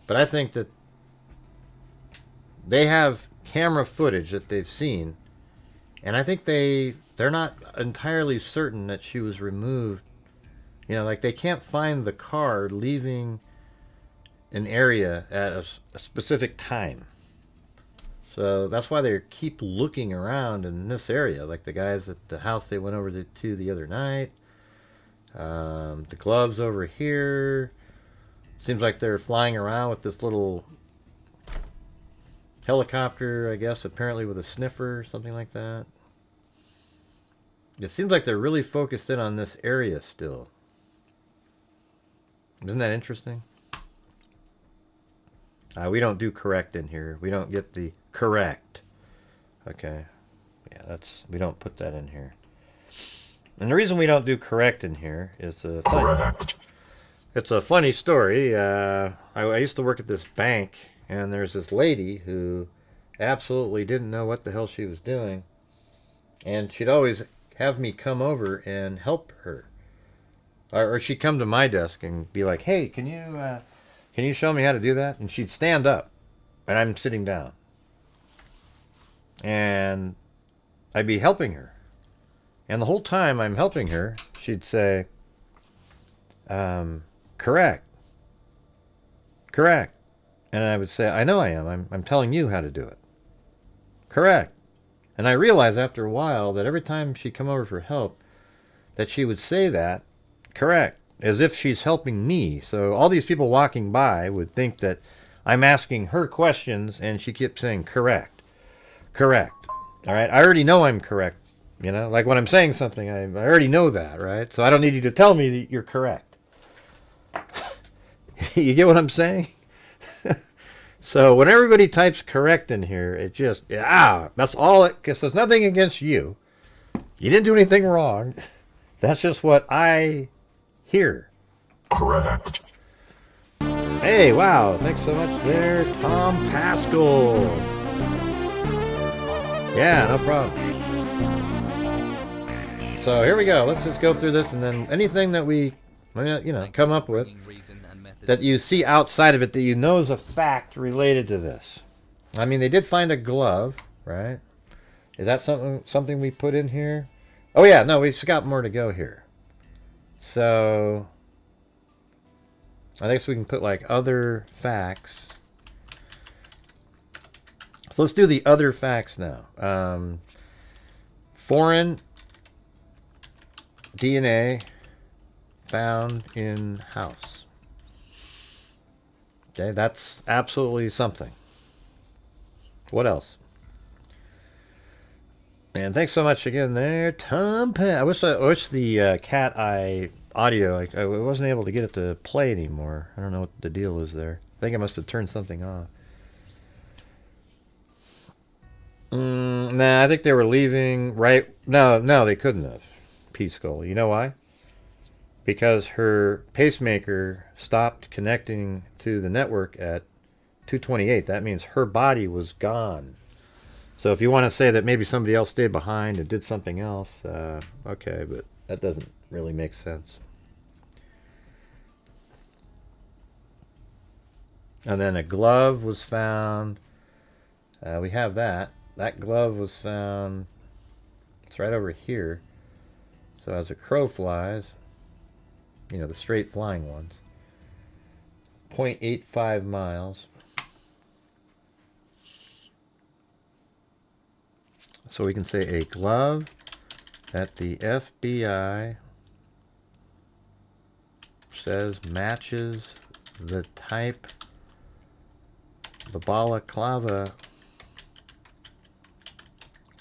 but I think that they have camera footage that they've seen, and I think they're not entirely certain that she was removed. You know, like they can't find the car leaving an area at a specific time. So that's why they keep looking around in this area, like the guys at the house they went over to the other night. The gloves over here. Seems like they're flying around with this little helicopter, I guess, apparently with a sniffer or something like that. It seems like they're really focused in on this area still. Isn't that interesting? We don't do correct in here. We don't get the correct. Okay. Yeah, we don't put that in here. And the reason we don't do correct in here is it's a funny story. I used to work at this bank, and there's this lady who absolutely didn't know what the hell she was doing. And she'd always have me come over and help her. Or she'd come to my desk and be like, hey, can you show me how to do that? And she'd stand up, and I'm sitting down. And I'd be helping her. And the whole time I'm helping her, she'd say, correct. Correct. And I would say, I know I am. I'm telling you how to do it. Correct. And I realized after a while that every time she'd come over for help, that she would say that, correct, as if she's helping me. So all these people walking by would think that I'm asking her questions, and she kept saying, correct. Correct. All right? I already know I'm correct. You know, like when I'm saying something, I already know that, right? So I don't need you to tell me that you're correct. You get what I'm saying? So when everybody types correct in here, it just, that's all it, because there's nothing against you. You didn't do anything wrong. That's just what I hear. Correct. Hey, wow, thanks so much there, Tom Pascal. Yeah, no problem. So here we go. Let's just go through this, and then anything that we, you know, come up with that you see outside of it that you know is a fact related to this. I mean, they did find a glove, right? Is that something we put in here? Oh yeah, no, we've got more to go here. So I guess we can put like other facts. So let's do the other facts now. Foreign DNA found in house. Okay, that's absolutely something. What else? And thanks so much again there, Tom Penn. I wish the cat eye audio, I wasn't able to get it to play anymore. I don't know what the deal is there. I think I must have turned something off. Nah, I think they were leaving right... No, they couldn't have. P-Skull. You know why? Because her pacemaker stopped connecting to the network at 228. That means her body was gone. So if you want to say that maybe somebody else stayed behind and did something else, okay, but that doesn't really make sense. And then a glove was found. We have that. That glove was found. It's right over here. So as a crow flies, you know, the straight flying ones, 0.85 miles. So we can say a glove that the FBI says matches the type the balaclava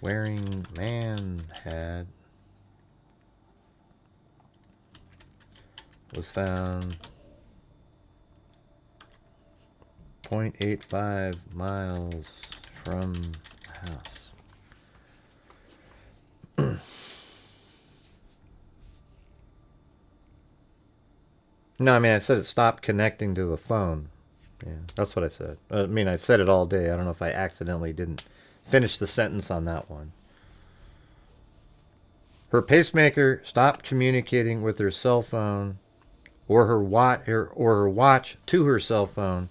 wearing man had, was found 0.85 miles from the house. No, I mean, I said it stopped connecting to the phone. Yeah, that's what I said. I mean, I said it all day. I don't know if I accidentally didn't finish the sentence on that one. Her pacemaker stopped communicating with her cell phone or her watch to her cell phone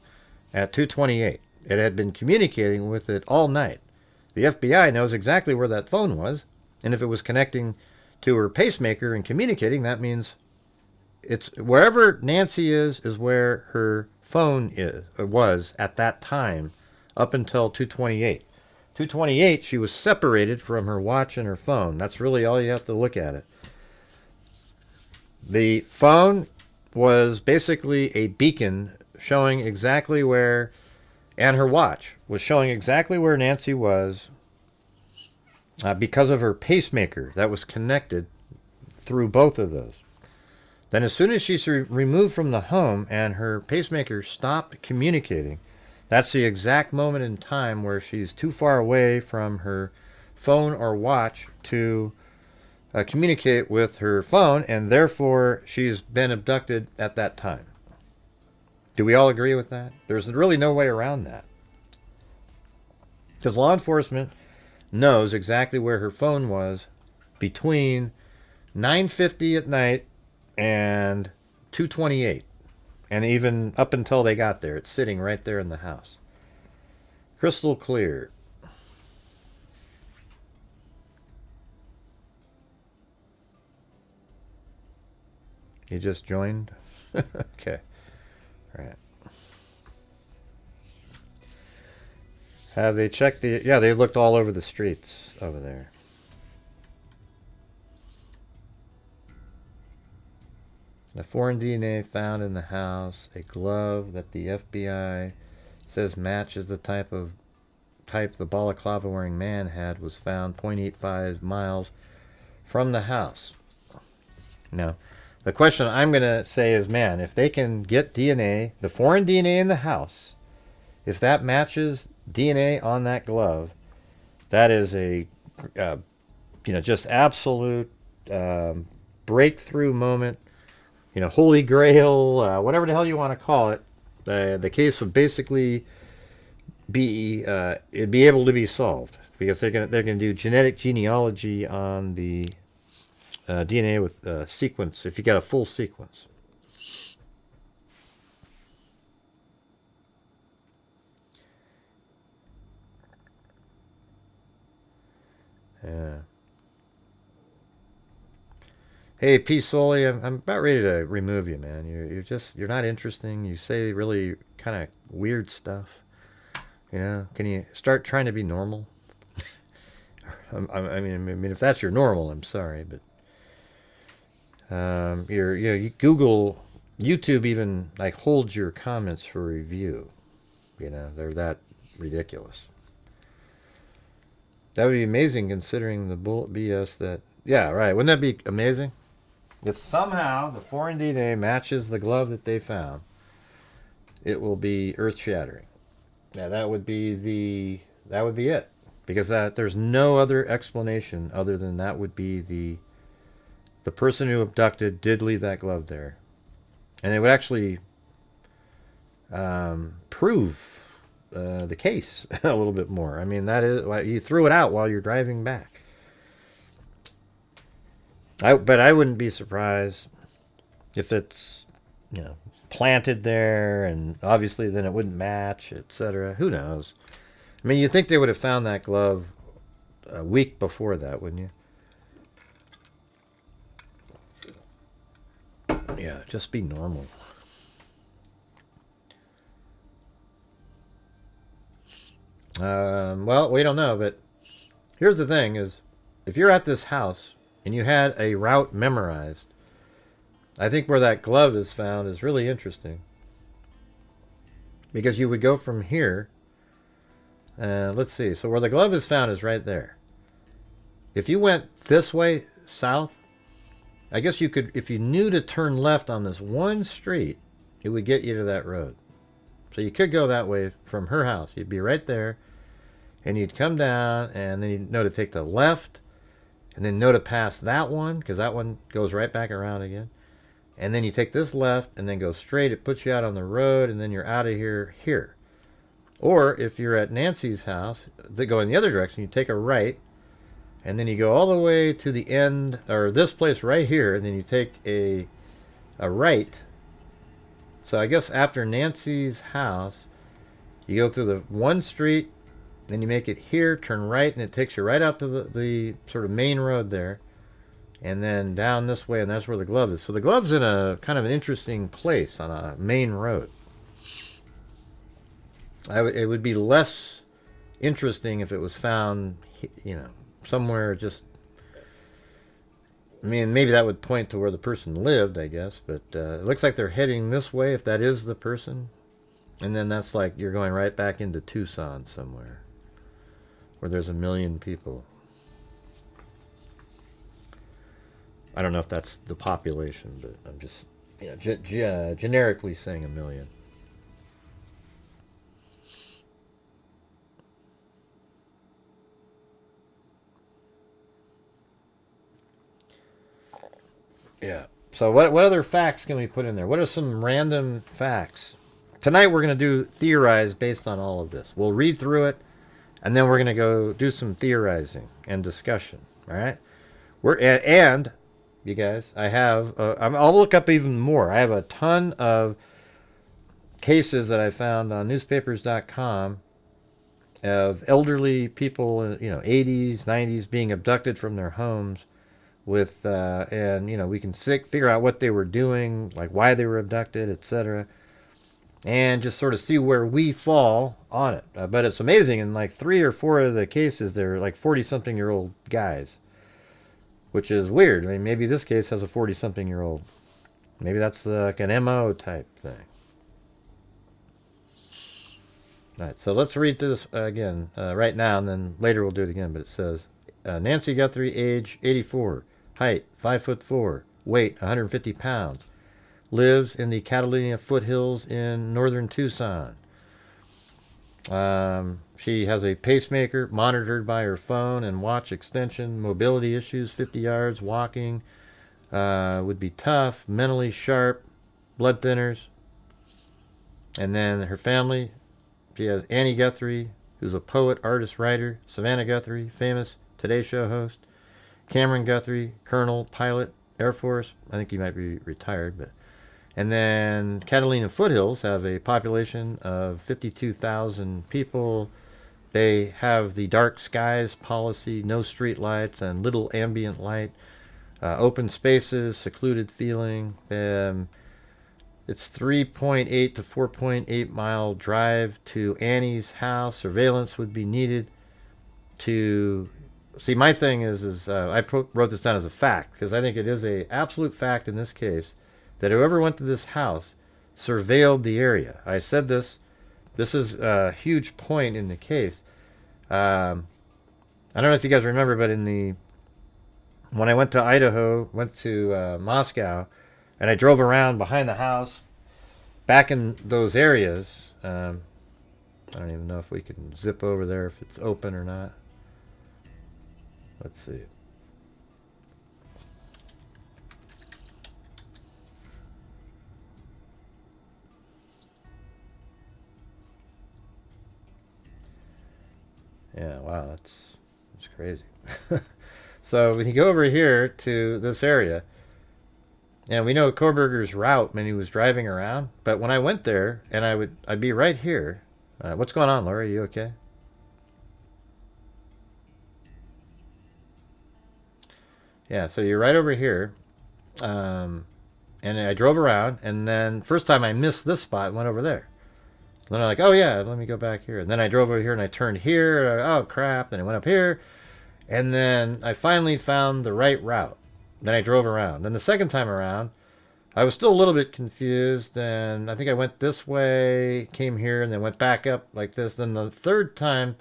at 2:28. It had been communicating with it all night. The FBI knows exactly where that phone was, and if it was connecting to her pacemaker and communicating, that means it's wherever Nancy is where her phone was at that time, up until 2:28. 2:28, she was separated from her watch and her phone. That's really all you have to look at it. The phone was basically a beacon showing exactly where, and her watch was showing exactly where Nancy was because of her pacemaker that was connected through both of those. Then as soon as she's removed from the home and her pacemaker stopped communicating, that's the exact moment in time where she's too far away from her phone or watch to communicate with her phone, and therefore she's been abducted at that time. Do we all agree with that? There's really no way around that. Because law enforcement knows exactly where her phone was between 9:50 at night and 2:28, and even up until they got there, it's sitting right there in the house, crystal clear. You just joined? Okay, all right. Have they checked the? Yeah, they looked all over the streets over there. The foreign DNA found in the house, a glove that the FBI says matches the type the balaclava wearing man had, was found 0.85 miles from the house. Now, the question I'm going to say is, man, if they can get DNA, the foreign DNA in the house, if that matches DNA on that glove, that is a, just absolute breakthrough moment. Holy Grail, whatever the hell you want to call it. The case would basically be it'd be able to be solved because they're gonna do genetic genealogy on the DNA with sequence if you got a full sequence. Yeah. Hey, P. Soli, I'm about ready to remove you, man. You're not interesting. You say really kind of weird stuff. Can you start trying to be normal? I mean, if that's your normal, I'm sorry, but You Google, YouTube even like holds your comments for review. You know, they're that ridiculous. That would be amazing considering the bullet BS that... Yeah, right. Wouldn't that be amazing? If somehow the foreign DNA matches the glove that they found, it will be earth-shattering. Yeah, that would be it. Because there's no other explanation other than that would be the person who abducted did leave that glove there. And it would actually prove the case a little bit more. I mean, that is, you threw it out while you're driving back. But I wouldn't be surprised if it's, you know, planted there, and obviously then it wouldn't match, etc. Who knows? I mean, you think they would have found that glove a week before that, wouldn't you? Yeah, just be normal. Well, we don't know, but here's the thing is, if you're at this house and you had a route memorized, I think where that glove is found is really interesting. Because you would go from here, let's see, so where the glove is found is right there. If you went this way, south, I guess you could, if you knew to turn left on this one street, it would get you to that road. So you could go that way from her house. You'd be right there, and you'd come down, and then you'd know to take the left, and then know to pass that one, because that one goes right back around again. And then you take this left, and then go straight. It puts you out on the road, and then you're out of here. Or if you're at Nancy's house, they go in the other direction, you take a right, and then you go all the way to the end, or this place right here, and then you take a right. So I guess after Nancy's house, you go through the one street, then you make it here, turn right, and it takes you right out to the sort of main road there, and then down this way, and that's where the glove is. So the glove's in a kind of an interesting place on a main road. It would be less interesting if it was found, you know, somewhere just... I mean, maybe that would point to where the person lived, I guess, but it looks like they're heading this way, if that is the person. And then that's like you're going right back into Tucson somewhere, where there's 1 million people. I don't know if that's the population, but I'm just, you know, generically saying 1 million. Yeah. So what other facts can we put in there? What are some random facts? Tonight we're going to do theorize based on all of this. We'll read through it, and then we're going to go do some theorizing and discussion. All right? And you guys, I have I'll look up even more. I have a ton of cases that I found on newspapers.com of elderly people, you know, 80s, 90s, being abducted from their homes. With and you know, we can figure out what they were doing, like why they were abducted, etc., and just sort of see where we fall on it. But it's amazing. In like 3 or 4 of the cases, they're like 40-something-year-old guys, which is weird. I mean, maybe this case has a 40-something-year-old. Maybe that's like an MO type thing. All right, so let's read this again right now, and then later we'll do it again. But it says, Nancy Guthrie, age 84. Height, 5'4", weight, 150 pounds. Lives in the Catalina foothills in northern Tucson. She has a pacemaker monitored by her phone and watch extension. Mobility issues, 50 yards, walking. Would be tough, mentally sharp, blood thinners. And then her family, she has Annie Guthrie, who's a poet, artist, writer. Savannah Guthrie, famous Today Show host. Cameron Guthrie, colonel, pilot, Air Force. I think he might be retired, but... And then Catalina foothills have a population of 52,000 people. They have the dark skies policy, no street lights and little ambient light. Open spaces, secluded feeling. It's 3.8 to 4.8 mile drive to Annie's house. Surveillance would be needed to see, my thing is I wrote this down as a fact because I think it is a absolute fact in this case that whoever went to this house surveilled the area. I said this. This is a huge point in the case. I don't know if you guys remember, but when I went to Idaho, went to Moscow, and I drove around behind the house, back in those areas. I don't even know if we can zip over there, if it's open or not. Let's see. Yeah, wow, that's crazy. So when you go over here to this area, and we know Koberger's route when he was driving around, but when I went there, and I'd be right here. What's going on, Laura? Are you okay? Yeah, so you're right over here. And I drove around, and then first time I missed this spot and went over there. Then I'm like, oh yeah, let me go back here. And then I drove over here and I turned here. Oh crap. Then I went up here. And then I finally found the right route. Then I drove around. Then the second time around, I was still a little bit confused. And I think I went this way, came here, and then went back up like this. Then the third time,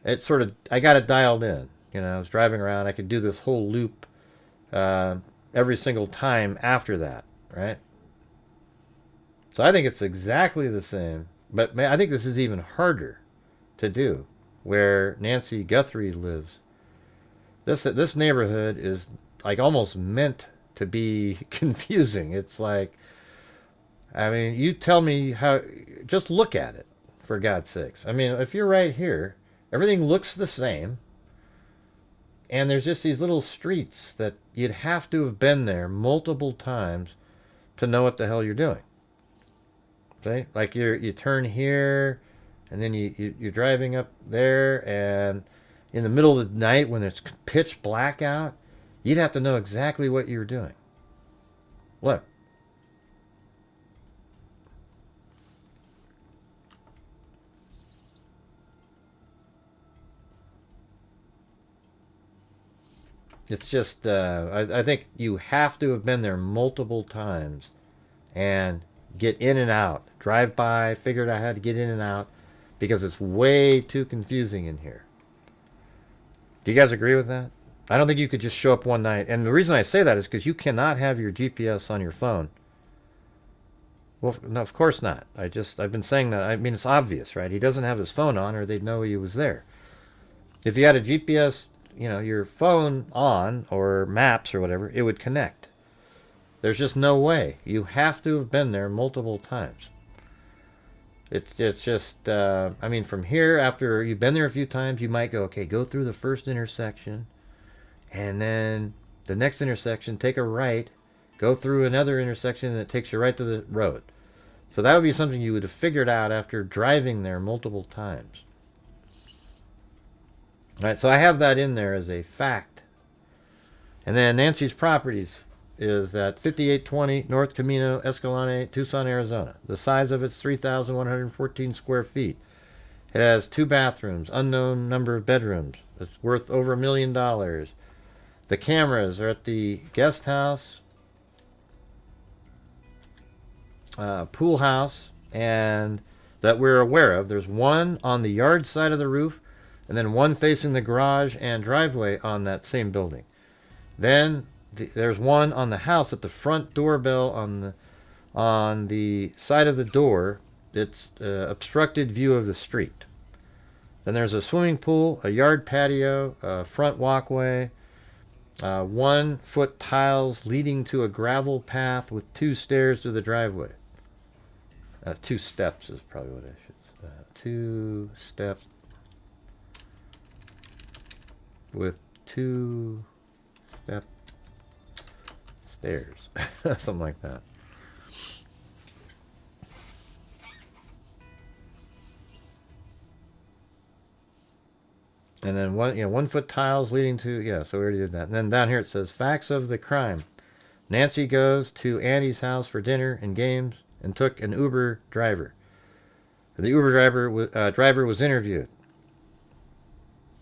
I got it dialed in. You know, I was driving around. I could do this whole loop every single time after that, right? So I think it's exactly the same. But I think this is even harder to do where Nancy Guthrie lives. This neighborhood is like almost meant to be confusing. It's like, I mean, you tell me how, just look at it, for God's sakes. I mean, if you're right here, everything looks the same. And there's just these little streets that you'd have to have been there multiple times to know what the hell you're doing. Okay? Like you turn here, and then you're driving up there, and in the middle of the night when it's pitch black out, you'd have to know exactly what you're doing. Look. It's just, I think you have to have been there multiple times and get in and out. Drive by, figured out how to get in and out, because it's way too confusing in here. Do you guys agree with that? I don't think you could just show up one night. And the reason I say that is because you cannot have your GPS on your phone. Well, no, of course not. I've been saying that. I mean, it's obvious, right? He doesn't have his phone on, or they'd know he was there. If you had a GPS, you know, your phone on, or maps or whatever, it would connect. There's just no way. You have to have been there multiple times. It's just, I mean, from here, after you've been there a few times, you might go, okay, go through the first intersection, and then the next intersection, take a right, go through another intersection, and it takes you right to the road. So that would be something you would have figured out after driving there multiple times. All right, so I have that in there as a fact. And then Nancy's properties is at 5820 North Camino Escalante, Tucson, Arizona. The size of it's 3,114 square feet. It has 2 bathrooms, unknown number of bedrooms. It's worth over $1 million. The cameras are at the guest house, pool house, and that we're aware of. There's one on the yard side of the roof, and then one facing the garage and driveway on that same building. Then there's one on the house at the front doorbell on the side of the door. It's obstructed view of the street. Then there's a swimming pool, a yard patio, a front walkway, 1-foot tiles leading to a gravel path with 2 stairs to the driveway. 2 steps is probably what I should say. 2-step with 2-step stairs. Something like that. And then 1-foot tiles leading to, so we already did that. And then down here it says facts of the crime. Nancy goes to Andy's house for dinner and games and took an Uber driver. The Uber driver was interviewed.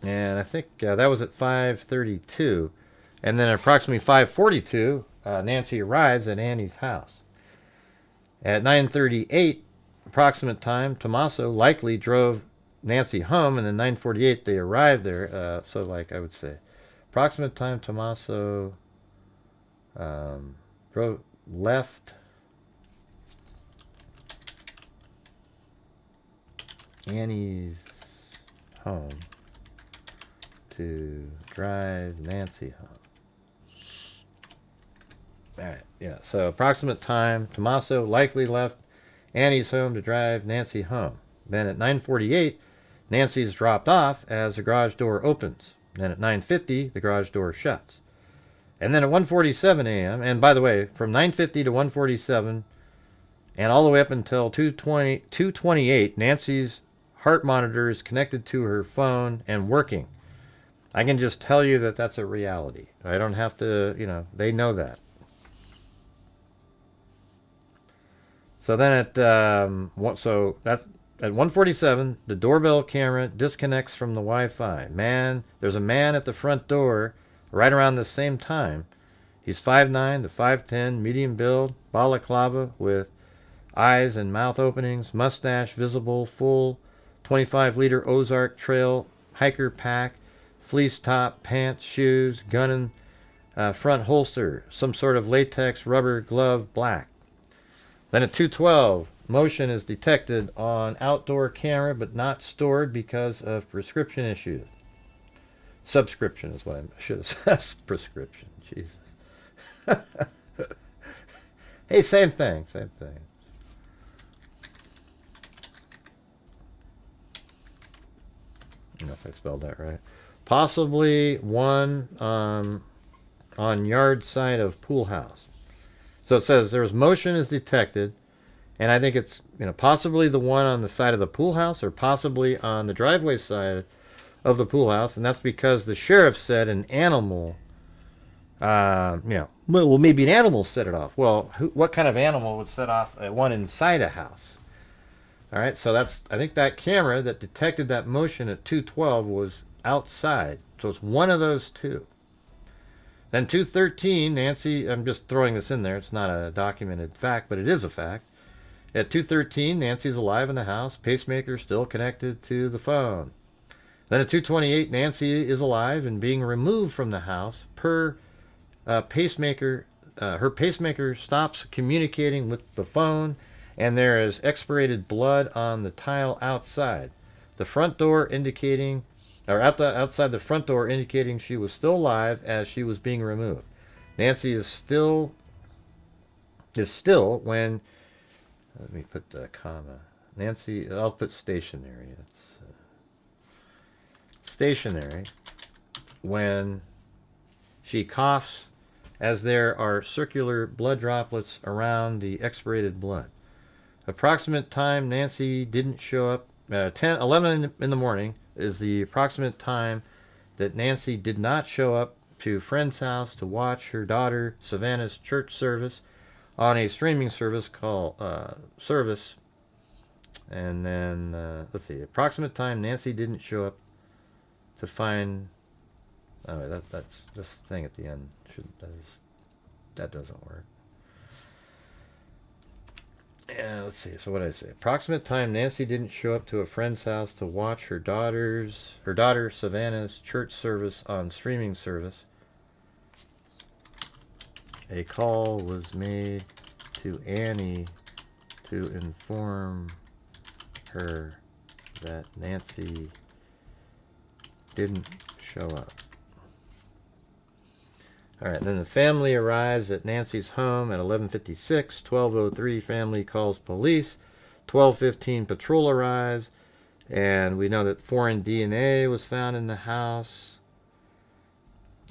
And I think that was at 5:32. And then at approximately 5:42, Nancy arrives at Annie's house. At 9:38, approximate time, Tommaso likely drove Nancy home, and then 9:48 they arrived there. So like I would say, approximate time, Tommaso left Annie's home to drive Nancy home. Alright, yeah, so approximate time, Tommaso likely left Annie's home to drive Nancy home. Then at 9:48, Nancy's dropped off as the garage door opens. Then at 9:50, the garage door shuts. And then at 1:47 a.m., and by the way, from 9:50 to 1:47, and all the way up until 2:28, Nancy's heart monitor is connected to her phone and working. I can just tell you that that's a reality. I don't have to, they know that. So then at at 1:47, the doorbell camera disconnects from the Wi-Fi. There's a man at the front door right around the same time. He's 5'9" to 5'10", medium build, balaclava with eyes and mouth openings, mustache visible, full 25-liter Ozark Trail hiker pack, fleece top, pants, shoes, gun and front holster, some sort of latex rubber glove, black. Then at 2:12, motion is detected on outdoor camera but not stored because of prescription issues. Subscription is what I should have said. Prescription. Jesus. Hey, same thing. Same thing. I don't know if I spelled that right. Possibly one on yard side of pool house. So it says there's motion is detected, and I think it's possibly the one on the side of the pool house or possibly on the driveway side of the pool house, and that's because the sheriff said an animal, well, maybe an animal set it off. Well, what kind of animal would set off one inside a house? All right, so I think that camera that detected that motion at 2:12 was outside, so it's one of those two. Then 2:13, Nancy, I'm just throwing this in there, it's not a documented fact, but it is a fact. At 2:13, Nancy's alive in the house, pacemaker still connected to the phone. Then at 2:28, Nancy is alive and being removed from the house per pacemaker. Her pacemaker stops communicating with the phone, and there is expirated blood on the tile outside. The front door indicating, or outside the front door indicating she was still alive as she was being removed. Nancy is still when, let me put the comma. Nancy, I'll put stationary. It's stationary when she coughs, as there are circular blood droplets around the expirated blood. Approximate time Nancy didn't show up, 11 in the morning is the approximate time that Nancy did not show up to friend's house to watch her daughter Savannah's church service on a streaming service called Service. And then, let's see, approximate time Nancy didn't show up to find, oh, that's this thing at the end. That doesn't work. Yeah, let's see. So what did I say? Approximate time Nancy didn't show up to a friend's house to watch her daughter Savannah's church service on streaming service. A call was made to Annie to inform her that Nancy didn't show up. All right, then the family arrives at Nancy's home at 11:56. 12:03, family calls police. 12:15, patrol arrives. And we know that foreign DNA was found in the house.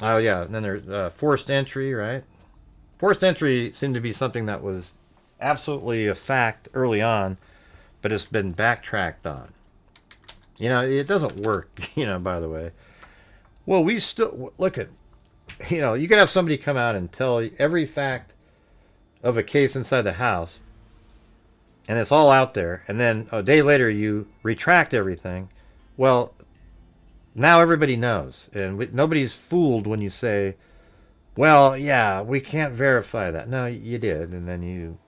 Oh, yeah, and then there's forced entry, right? Forced entry seemed to be something that was absolutely a fact early on, but it's been backtracked on. It doesn't work, by the way. Well, we still, look at, you can have somebody come out and tell you every fact of a case inside the house, and it's all out there, and then a day later you retract everything. Well, Now everybody knows, and nobody's fooled when you say, well, yeah, we can't verify that. No, you did, and then you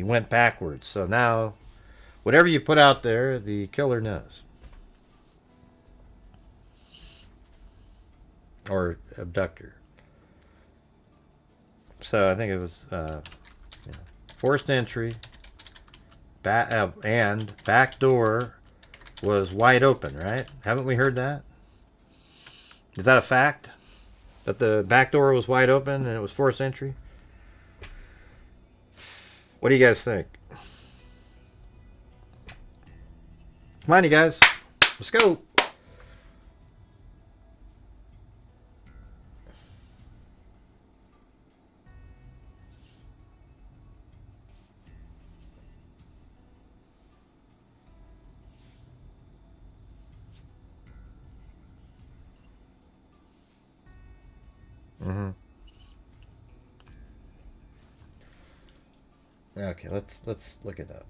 went backwards. So now, whatever you put out there, the killer knows. Or abductor. So I think it was forced entry, and back door was wide open, right? Haven't we heard that? Is that a fact? That the back door was wide open and it was forced entry? What do you guys think? Come on, you guys. Let's go. Okay, let's look it up.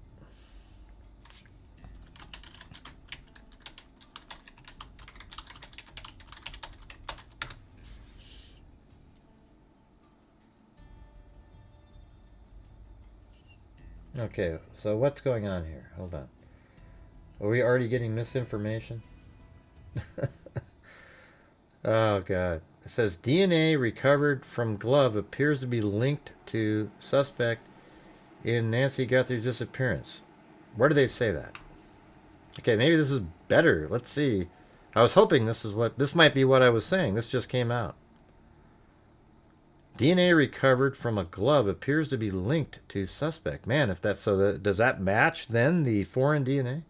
Okay, so what's going on here? Hold on. Are we already getting misinformation? Oh, God. It says DNA recovered from glove appears to be linked to suspect in Nancy Guthrie's disappearance. Where do they say that? Okay, maybe this is better. Let's see. I was hoping this might be what I was saying. This just came out. DNA recovered from a glove appears to be linked to suspect. Man, if that's so, does that match then the foreign DNA?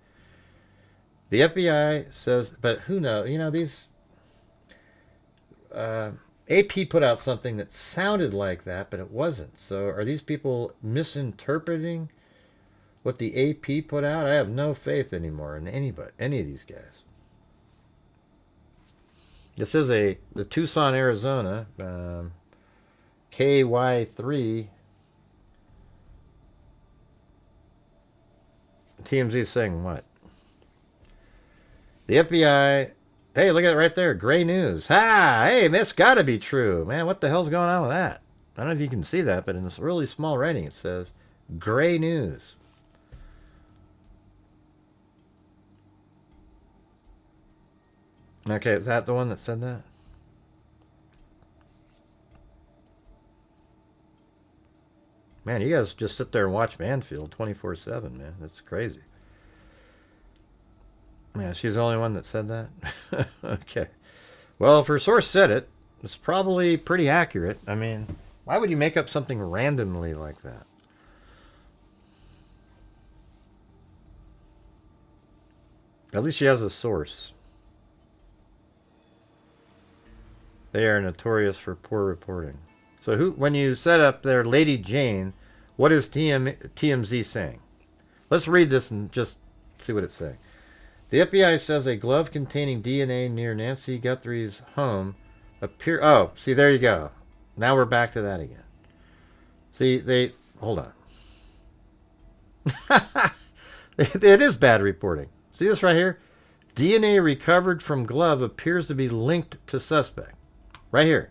The FBI says, but who knows? You know, these AP put out something that sounded like that, but it wasn't. So are these people misinterpreting what the AP put out? I have no faith anymore in any of these guys. This is the Tucson, Arizona, KY3. TMZ saying what? The FBI... Hey, look at it right there. Gray news. Ha! Hey, this gotta be true. Man, what the hell's going on with that? I don't know if you can see that, but in this really small writing it says gray news. Okay, is that the one that said that? Man, you guys just sit there and watch Manfield 24/7, man. That's crazy. Yeah, she's the only one that said that? Okay. Well, if her source said it, it's probably pretty accurate. I mean, why would you make up something randomly like that? At least she has a source. They are notorious for poor reporting. So when you set up there, Lady Jane, what is TMZ saying? Let's read this and just see what it's saying. The FBI says a glove containing DNA near Nancy Guthrie's home Oh, see, there you go. Now we're back to that again. See, hold on. It is bad reporting. See this right here? DNA recovered from glove appears to be linked to suspect. Right here.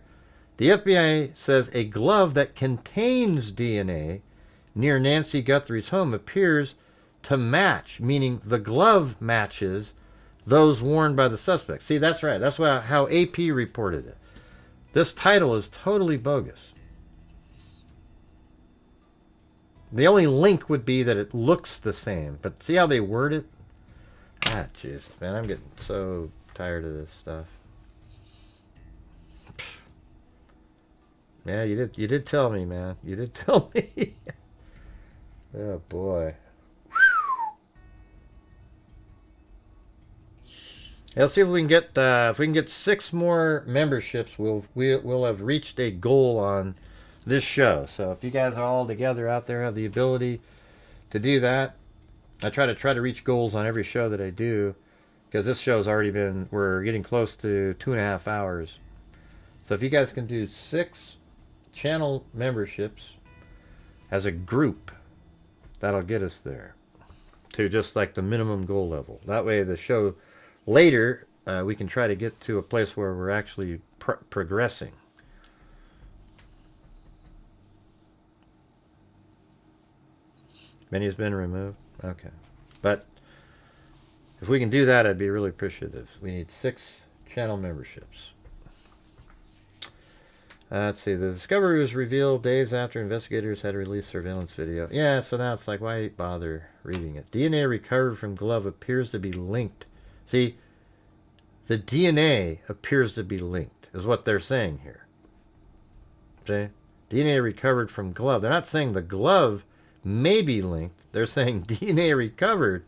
The FBI says a glove that contains DNA near Nancy Guthrie's home appears to match, meaning the glove matches those worn by the suspect. See, that's right. That's how AP reported it. This title is totally bogus. The only link would be that it looks the same. But see how they word it? Ah, jeez, man, I'm getting so tired of this stuff. Yeah, you did tell me, man. You did tell me. Oh boy. Let's see if we can get 6 more memberships. We'll have reached a goal on this show. So if you guys are all together out there, have the ability to do that, I try to reach goals on every show that I do, because this show's we're getting close to 2.5 hours. So if you guys can do 6 channel memberships as a group, that'll get us there to just like the minimum goal level. That way the show later we can try to get to a place where we're actually progressing. Many has been removed. Okay. But if we can do that, I'd be really appreciative. We need 6 channel memberships. Let's see. The discovery was revealed days after investigators had released surveillance video. Yeah, so now it's like, why bother reading it? DNA recovered from glove appears to be linked. See, the DNA appears to be linked, is what they're saying here. See? DNA recovered from glove. They're not saying the glove may be linked. They're saying DNA recovered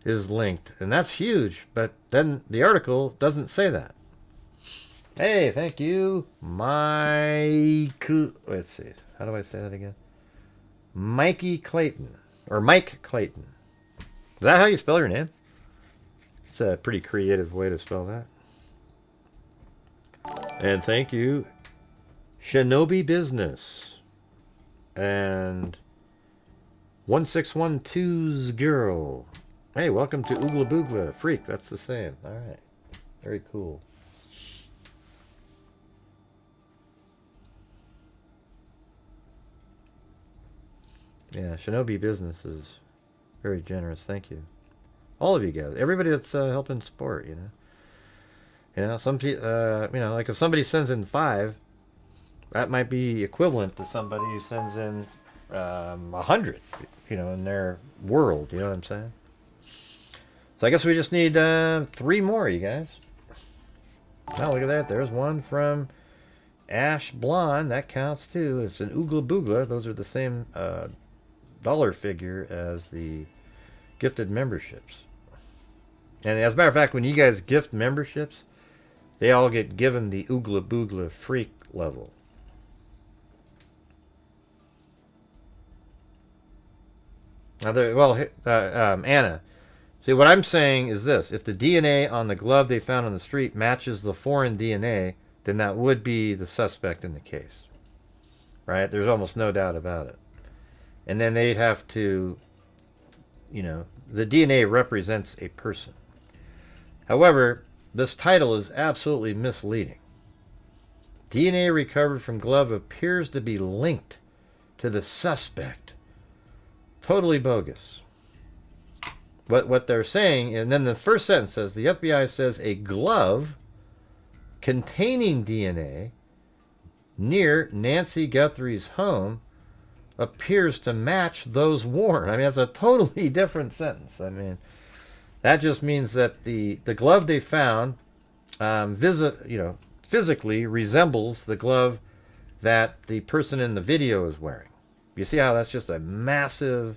is linked. And that's huge, but then the article doesn't say that. Hey, thank you, Mike. Let's see. How do I say that again? Mikey Clayton. Or Mike Clayton. Is that how you spell your name? It's a pretty creative way to spell that. And thank you, Shinobi Business. And 1612's Girl. Hey, welcome to Oogla Boogla. Freak, that's the same. Alright. Very cool. Yeah, Shinobi Business is very generous. Thank you. All of you guys. Everybody that's helping support, you know. You know, some people, you know, like if somebody sends in 5, that might be equivalent to somebody who sends in 100, you know, in their world. You know what I'm saying? So I guess we just need 3 more, you guys. Oh, look at that. There's one from Ash Blonde. That counts too. It's an Oogla Boogla. Those are the same dollar figure as the gifted memberships. And as a matter of fact, when you guys gift memberships, they all get given the Oogla Boogla Freak level. Now, well, Anna, see, what I'm saying is this. If the DNA on the glove they found on the street matches the foreign DNA, then that would be the suspect in the case. Right? There's almost no doubt about it. And then they'd have to, you know, the DNA represents a person. However, this title is absolutely misleading. DNA recovered from glove appears to be linked to the suspect. Totally bogus. What they're saying, and then the first sentence says, the FBI says a glove containing DNA near Nancy Guthrie's home appears to match those worn. I mean, that's a totally different sentence. I mean, that just means that the glove they found, physically resembles the glove that the person in the video is wearing. You see how that's just a massive,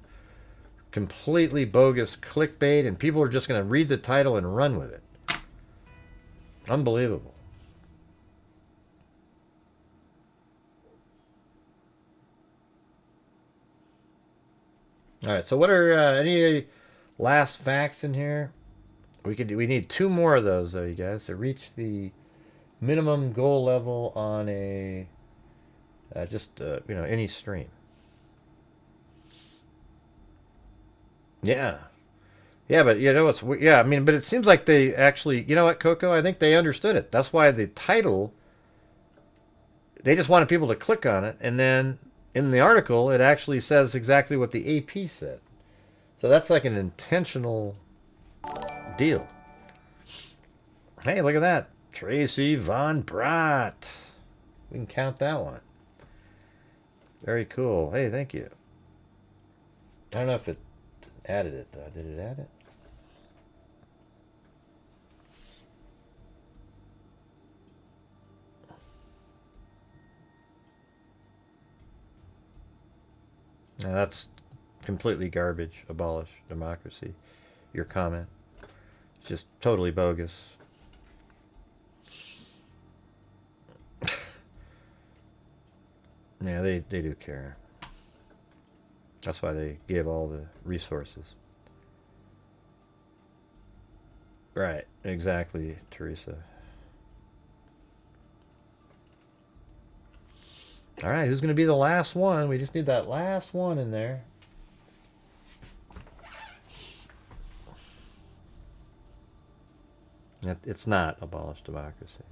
completely bogus clickbait, and people are just going to read the title and run with it. Unbelievable. All right, so what are any last facts in here? We need 2 more of those, though, you guys, to reach the minimum goal level on a any stream. Yeah, but you know I mean, but it seems like they actually, you know what, Coco? I think they understood it. That's why the title. They just wanted people to click on it, and then in the article, it actually says exactly what the AP said. So that's like an intentional deal. Hey, look at that. Tracy Von Bratt. We can count that one. Very cool. Hey, thank you. I don't know if it added it, though. Did it add it? Now that's completely garbage. Abolish democracy. Your comment. It's just totally bogus. Yeah, they do care. That's why they give all the resources. Right, exactly, Teresa. All right, who's going to be the last one? We just need that last one in there. It's not abolish democracy.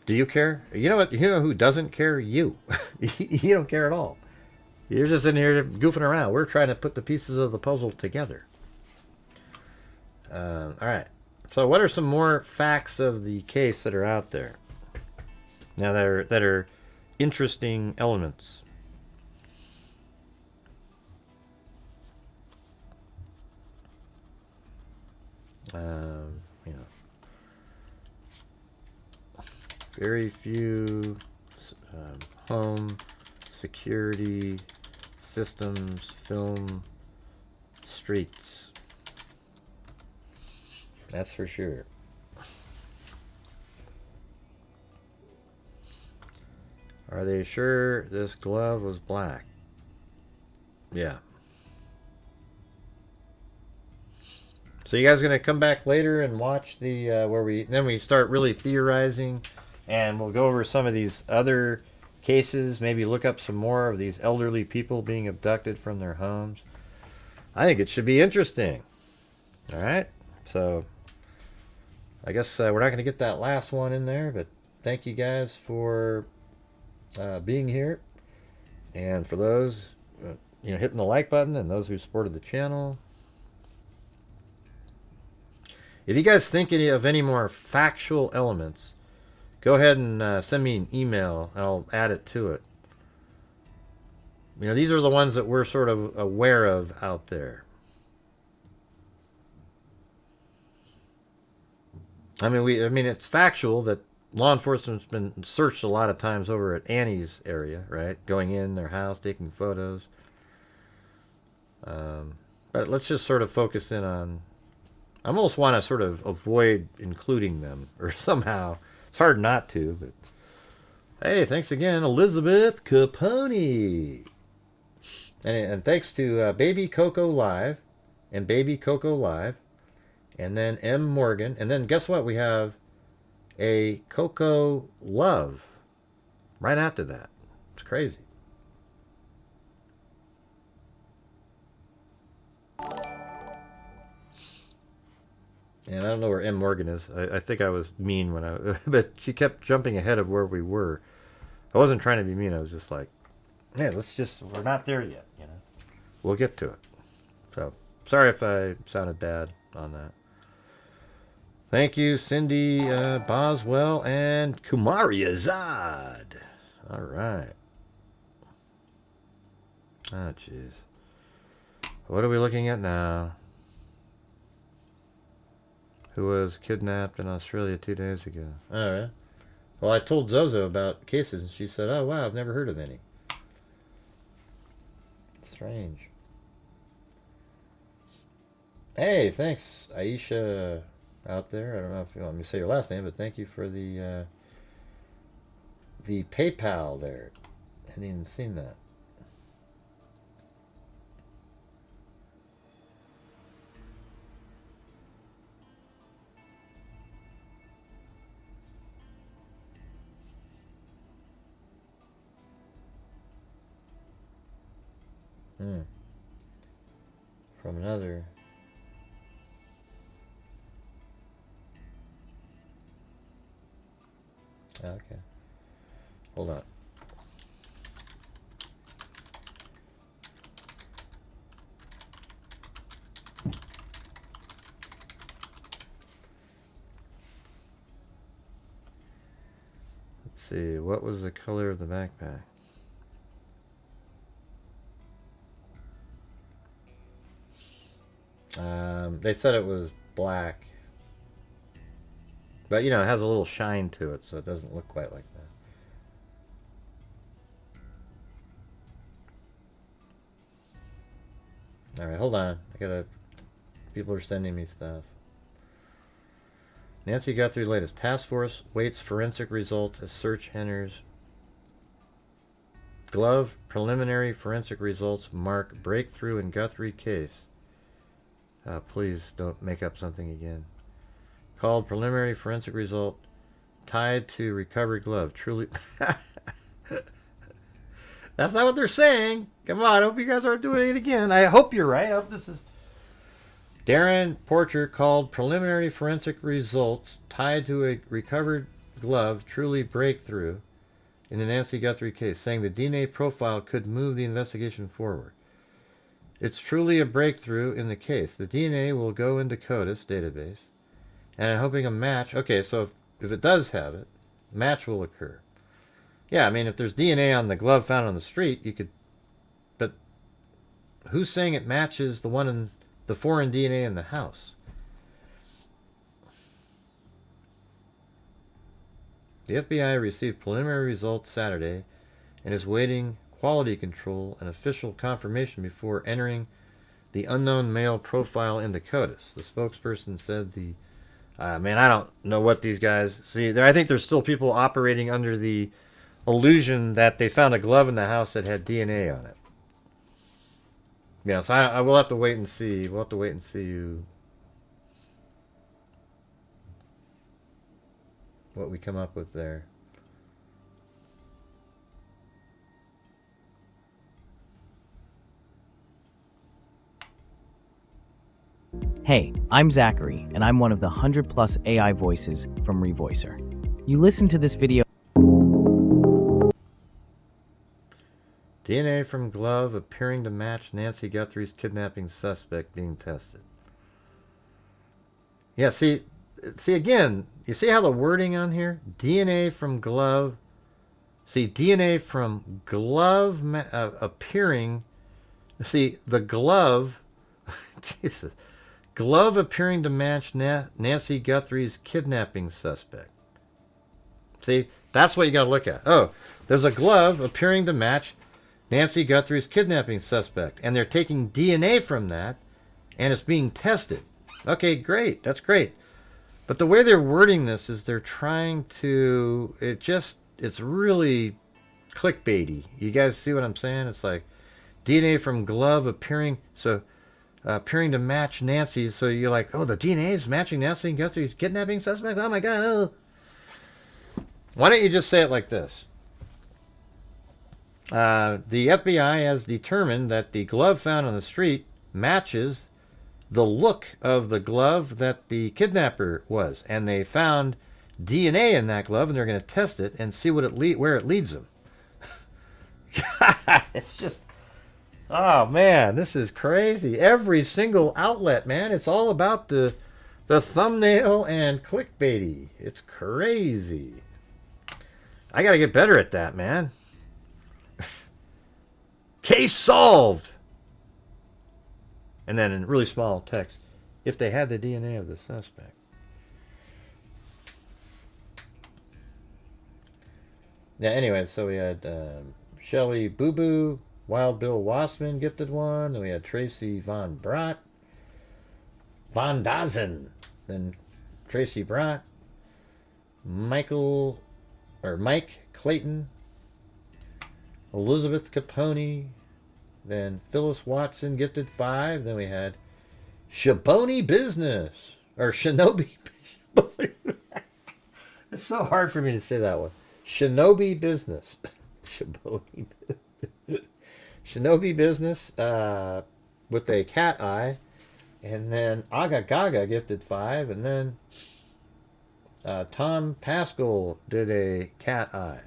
Do you care? You know what? You know who doesn't care? You. You don't care at all. You're just in here goofing around. We're trying to put the pieces of the puzzle together. All right. So, what are some more facts of the case that are out there? Now, that are interesting elements. You know, very few home security systems film streets. That's for sure. Are they sure this glove was black? Yeah. So you guys gonna come back later and watch the where we start really theorizing, and we'll go over some of these other cases, maybe look up some more of these elderly people being abducted from their homes. I think it should be interesting. All right, so I guess we're not going to get that last one in there, but thank you guys for being here, and for those hitting the like button, and those who supported the channel. If you guys think of any more factual elements, go ahead and send me an email, and I'll add it to it. These are the ones that we're sort of aware of out there. I mean, it's factual that law enforcement's been searched a lot of times over at Annie's area, right? Going in their house, taking photos. But let's just sort of focus in on... I almost want to sort of avoid including them, or somehow. It's hard not to, but... Hey, thanks again, Elizabeth Capone! And thanks to Baby Coco Live, and Baby Coco Live, and then M. Morgan, and then guess what? We have a Coco Love right after that. It's crazy. And I don't know where M. Morgan is. I think I was mean when but she kept jumping ahead of where we were. I wasn't trying to be mean. I was just like, man, we're not there yet, We'll get to it. So, sorry if I sounded bad on that. Thank you, Cindy Boswell and Kumari Azad. All right. Oh, jeez. What are we looking at now? Who was kidnapped in Australia 2 days ago. All right. Well, I told Zozo about cases, and she said, oh, wow, I've never heard of any. Strange. Hey, thanks, Aisha out there. I don't know if you want me to say your last name, but thank you for the PayPal there. I hadn't even seen that. From another. Okay. Hold on. Let's see. What was the color of the backpack? They said it was black, but it has a little shine to it, so it doesn't look quite like that. All right, hold on. People are sending me stuff. Nancy Guthrie latest task force waits forensic results as search enters. Glove preliminary forensic results mark breakthrough in Guthrie case. Please don't make up something again. Called preliminary forensic result tied to recovered glove. Truly. That's not what they're saying. Come on, I hope you guys aren't doing it again. I hope you're right. I hope this is Darren Porcher called preliminary forensic results tied to a recovered glove truly breakthrough in the Nancy Guthrie case, saying the DNA profile could move the investigation forward. It's truly a breakthrough in the case. The DNA will go into CODIS database, and I'm hoping a match. Okay, so if it does have it, match will occur. Yeah, I mean, if there's DNA on the glove found on the street, you could. But who's saying it matches the one in the foreign DNA in the house? The FBI received preliminary results Saturday and is waiting quality control and official confirmation before entering the unknown male profile into CODIS. The spokesperson said the... man, I don't know what these guys... See, I think there's still people operating under the illusion that they found a glove in the house that had DNA on it. Yeah, so I will have to wait and see. We'll have to wait and see what we come up with there. Hey, I'm Zachary, and I'm one of the 100+ AI voices from Revoicer. You listen to this video. DNA from glove appearing to match Nancy Guthrie's kidnapping suspect being tested. Yeah, see again, you see how the wording on here? DNA from glove. See, DNA from glove appearing. See, the glove. Jesus. Glove appearing to match Nancy Guthrie's kidnapping suspect. See, that's what you got to look at. Oh, there's a glove appearing to match Nancy Guthrie's kidnapping suspect, and they're taking DNA from that, and it's being tested. Okay, great. That's great. But the way they're wording this is they're trying to... It's really clickbaity. You guys see what I'm saying? It's like DNA from glove appearing... appearing to match Nancy, so you're like, oh, the DNA is matching Nancy Guthrie's kidnapping suspect? Oh my god, oh. Why don't you just say it like this? The FBI has determined that the glove found on the street matches the look of the glove that the kidnapper was, and they found DNA in that glove, and they're going to test it and see what where it leads them. It's just... Oh man, this is crazy. Every single outlet, man, it's all about the thumbnail and clickbaity. It's crazy. I gotta get better at that, man. Case solved! And then in really small text, if they had the DNA of the suspect. Yeah, anyway, so we had Shelley Boo Boo, Wild Bill Wassman gifted one. Then we had Tracy Von Brott. Von Dazen. Then Tracy Brott. Mike Clayton. Elizabeth Capone. Then Phyllis Watson gifted 5. Then we had Shaboni Business. Or Shinobi. It's so hard for me to say that one. Shinobi Business. Shaboni Business. Shinobi Business with a cat eye, and then Aga Gaga gifted 5, and then Tom Pascal did a cat eye.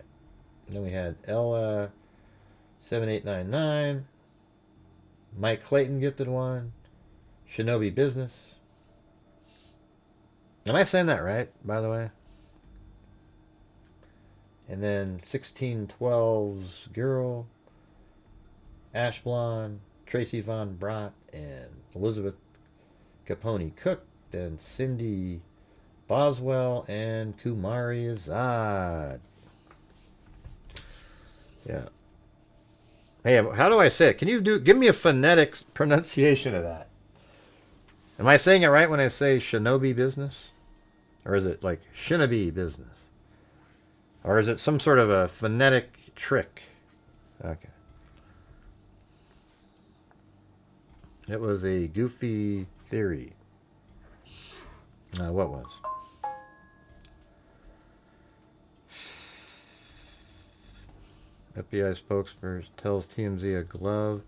And then we had Ella 7899, Mike Clayton gifted 1, Shinobi Business. Am I saying that right, by the way? And then 1612's Girl, Ash Blonde, Tracy Von Brott, and Elizabeth Capone Cook, then Cindy Boswell, and Kumari Azad. Yeah. Hey, how do I say it? Can you give me a phonetic pronunciation of that? Am I saying it right when I say Shinobi Business? Or is it like Shinobi Business? Or is it some sort of a phonetic trick? Okay. It was a goofy theory. What was? FBI spokesperson tells TMZ a glove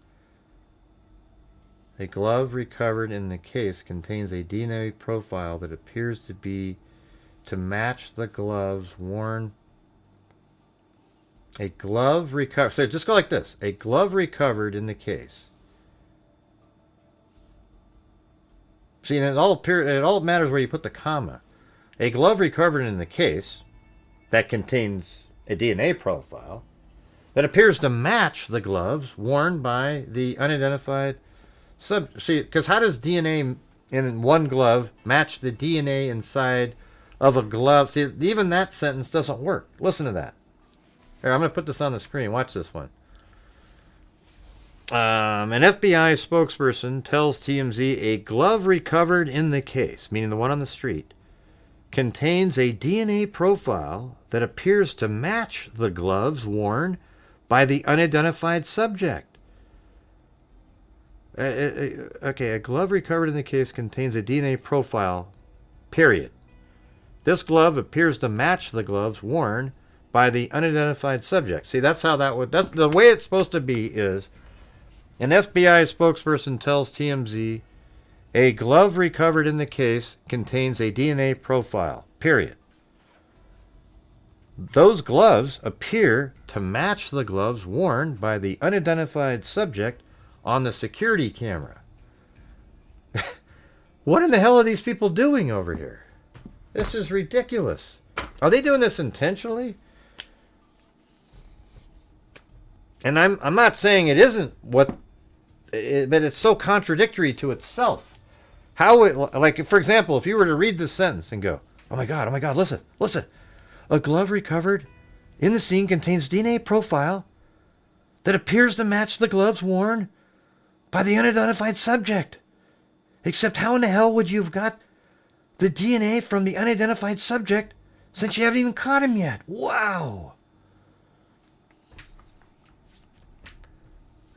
A glove recovered in the case contains a DNA profile that appears to match the gloves worn. A glove recovered. So just go like this. A glove recovered in the case. See, and it all matters where you put the comma. A glove recovered in the case that contains a DNA profile that appears to match the gloves worn by the unidentified See, because how does DNA in one glove match the DNA inside of a glove? See, even that sentence doesn't work. Listen to that. Here, I'm going to put this on the screen. Watch this one. An FBI spokesperson tells TMZ a glove recovered in the case, meaning the one on the street, contains a DNA profile that appears to match the gloves worn by the unidentified subject. Okay, a glove recovered in the case contains a DNA profile, period. This glove appears to match the gloves worn by the unidentified subject. See, that's how that would, that's the way it's supposed to be is, an FBI spokesperson tells TMZ a glove recovered in the case contains a DNA profile, period. Those gloves appear to match the gloves worn by the unidentified subject on the security camera. What in the hell are these people doing over here? This is ridiculous. Are they doing this intentionally? And I'm not saying it isn't what, but it's so contradictory to itself. How it, like, for example, if you were to read this sentence and go, oh my God, listen. A glove recovered in the scene contains DNA profile that appears to match the gloves worn by the unidentified subject. Except how in the hell would you have got the DNA from the unidentified subject since you haven't even caught him yet? Wow.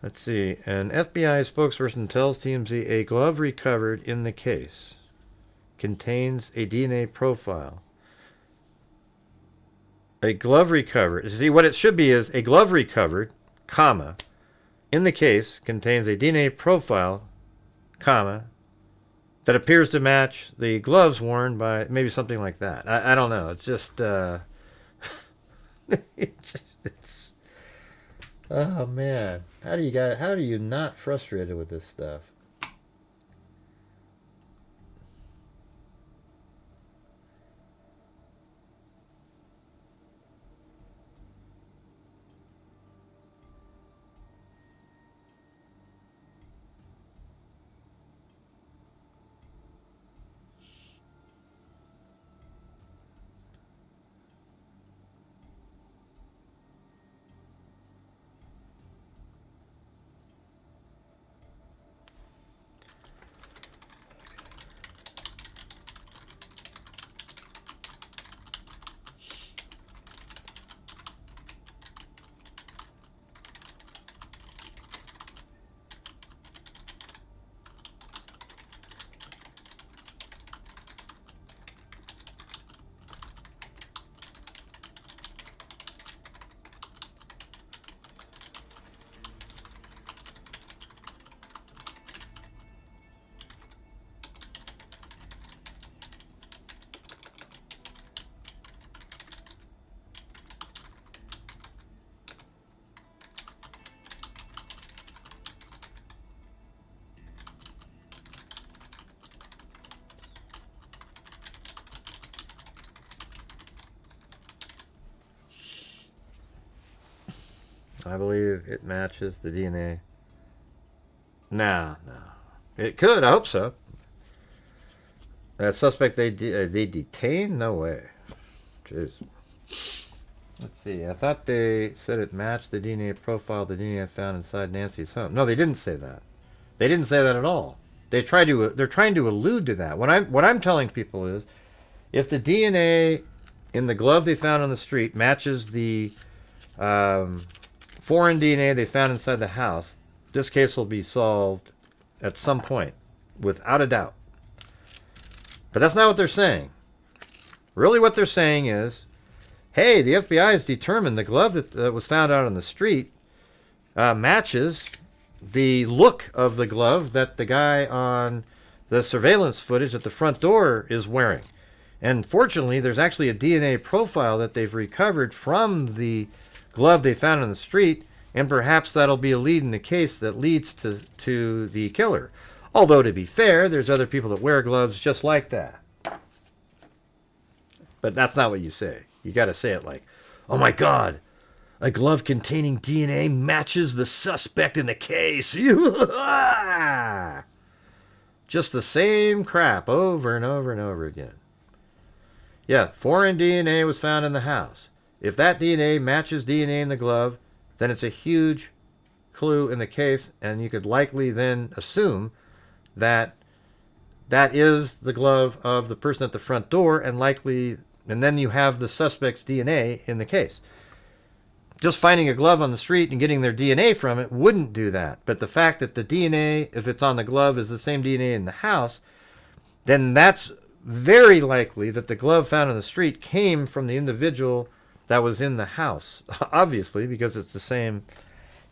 Let's see. An FBI spokesperson tells TMZ a glove recovered in the case contains a DNA profile. A glove recovered. See, what it should be is a glove recovered, comma, in the case contains a DNA profile, comma, that appears to match the gloves worn by, maybe something like that. I don't know. It's just, oh man, how do you not frustrated with this stuff? I believe it matches the DNA. No. It could. I hope so. That suspect they detained? No way. Jeez. Let's see. I thought they said it matched the DNA profile the DNA found inside Nancy's home. No, they didn't say that. They didn't say that at all. They're trying to allude to that. What I'm telling people is, if the DNA in the glove they found on the street matches the foreign DNA they found inside the house, this case will be solved at some point, without a doubt. But that's not what they're saying. Really what they're saying is, hey, the FBI has determined the glove that was found out on the street matches the look of the glove that the guy on the surveillance footage at the front door is wearing. And fortunately, there's actually a DNA profile that they've recovered from the glove they found on the street, and perhaps that'll be a lead in the case that leads to the killer. Although, to be fair, there's other people that wear gloves just like that. But that's not what you say. You got to say it like, oh my God, a glove containing DNA matches the suspect in the case. Just the same crap over and over and over again. Yeah, foreign DNA was found in the house. If that DNA matches DNA in the glove, then it's a huge clue in the case, and you could likely then assume that that is the glove of the person at the front door, and then you have the suspect's DNA in the case. Just finding a glove on the street and getting their DNA from it wouldn't do that. But the fact that the DNA, if it's on the glove, is the same DNA in the house, then that's very likely that the glove found on the street came from the individual that was in the house. Obviously, because it's the same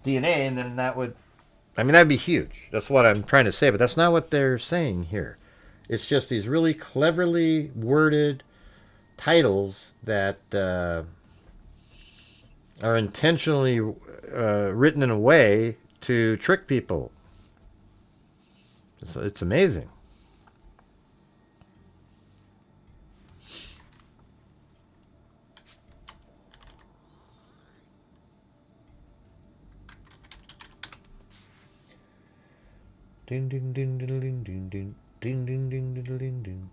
DNA, and then that'd be huge. That's what I'm trying to say, but that's not what they're saying here. It's just these really cleverly worded titles that are intentionally written in a way to trick people. It's amazing. Ding ding ding ding ding ding ding ding ding ding ding ding.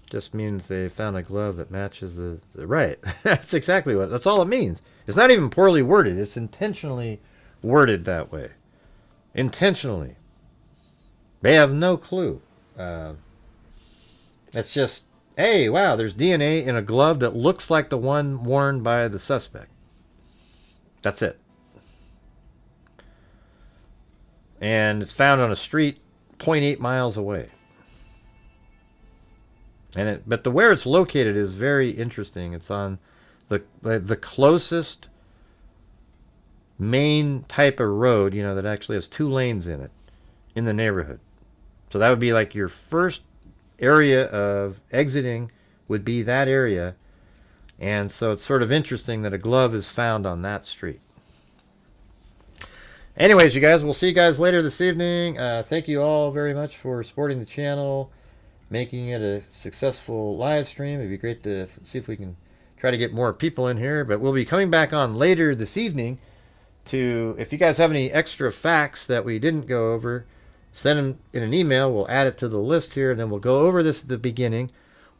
Just means they found a glove that matches the right. That's exactly that's all it means. It's not even poorly worded. It's intentionally worded that way. Intentionally. They have no clue. It's just, hey, wow, there's DNA in a glove that looks like the one worn by the suspect. That's it. And it's found on a street 0.8 miles away. But where it's located is very interesting. It's on the closest main type of road, that actually has 2 lanes in it, in the neighborhood. So that would be like your first area of exiting would be that area. And so it's sort of interesting that a glove is found on that street. Anyways, you guys, we'll see you guys later this evening. Thank you all very much for supporting the channel, making it a successful live stream. It'd be great to see if we can try to get more people in here. But we'll be coming back on later this evening if you guys have any extra facts that we didn't go over, send them in an email. We'll add it to the list here, and then we'll go over this at the beginning.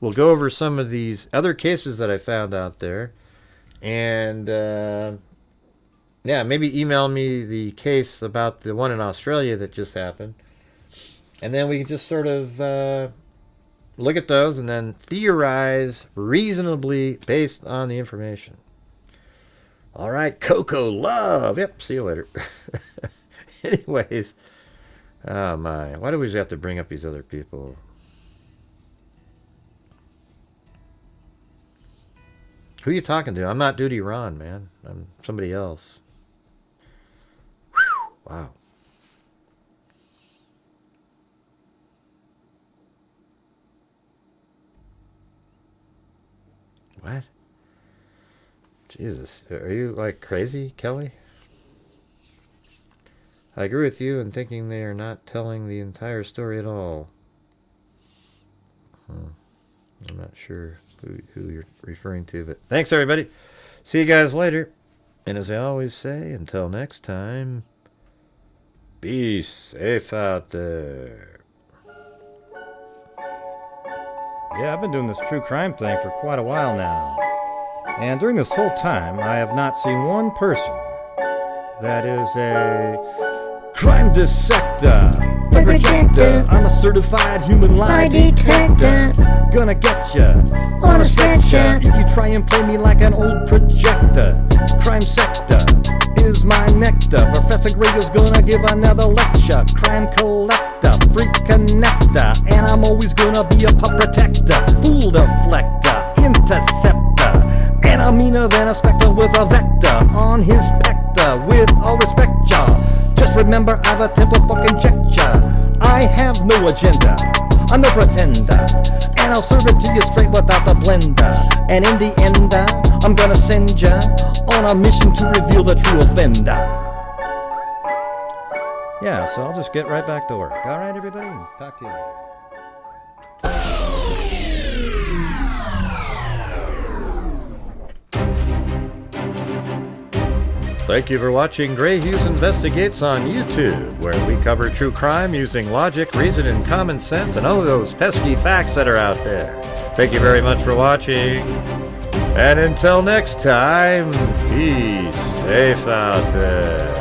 We'll go over some of these other cases that I found out there. And yeah, maybe email me the case about the one in Australia that just happened. And then we can just sort of look at those and then theorize reasonably based on the information. All right, Coco Love. Yep, see you later. Anyways, oh my, why do we just have to bring up these other people? Who are you talking to? I'm not Duty Ron, man. I'm somebody else. Whew, wow. What? Jesus, are you like crazy, Kelly? I agree with you in thinking they are not telling the entire story at all. I'm not sure who you're referring to, but thanks everybody. See you guys later. And as I always say, until next time, be safe out there. Yeah, I've been doing this true crime thing for quite a while now. And during this whole time, I have not seen one person that is a crime dissector, the rejector. I'm a certified human lie detector. Gonna get ya on a stretcher if you try and play me like an old projector. Crime sector is my nectar. Professor Greg is gonna give another lecture. Crime collector, freak connector, and I'm always gonna be a pup protector. Fool deflector, interceptor, and I'm meaner than a spectre with a vector on his Remember, I've a temper fucking check ya. I have no agenda, I'm no pretender, and I'll serve it to you straight without the blender. And in the end, I'm gonna send ya on a mission to reveal the true offender. Yeah, so I'll just get right back to work. All right, everybody? Talk to you later. Thank you for watching Grant Hughes Investigates on YouTube, where we cover true crime using logic, reason, and common sense, and all those pesky facts that are out there. Thank you very much for watching, and until next time, be safe out there.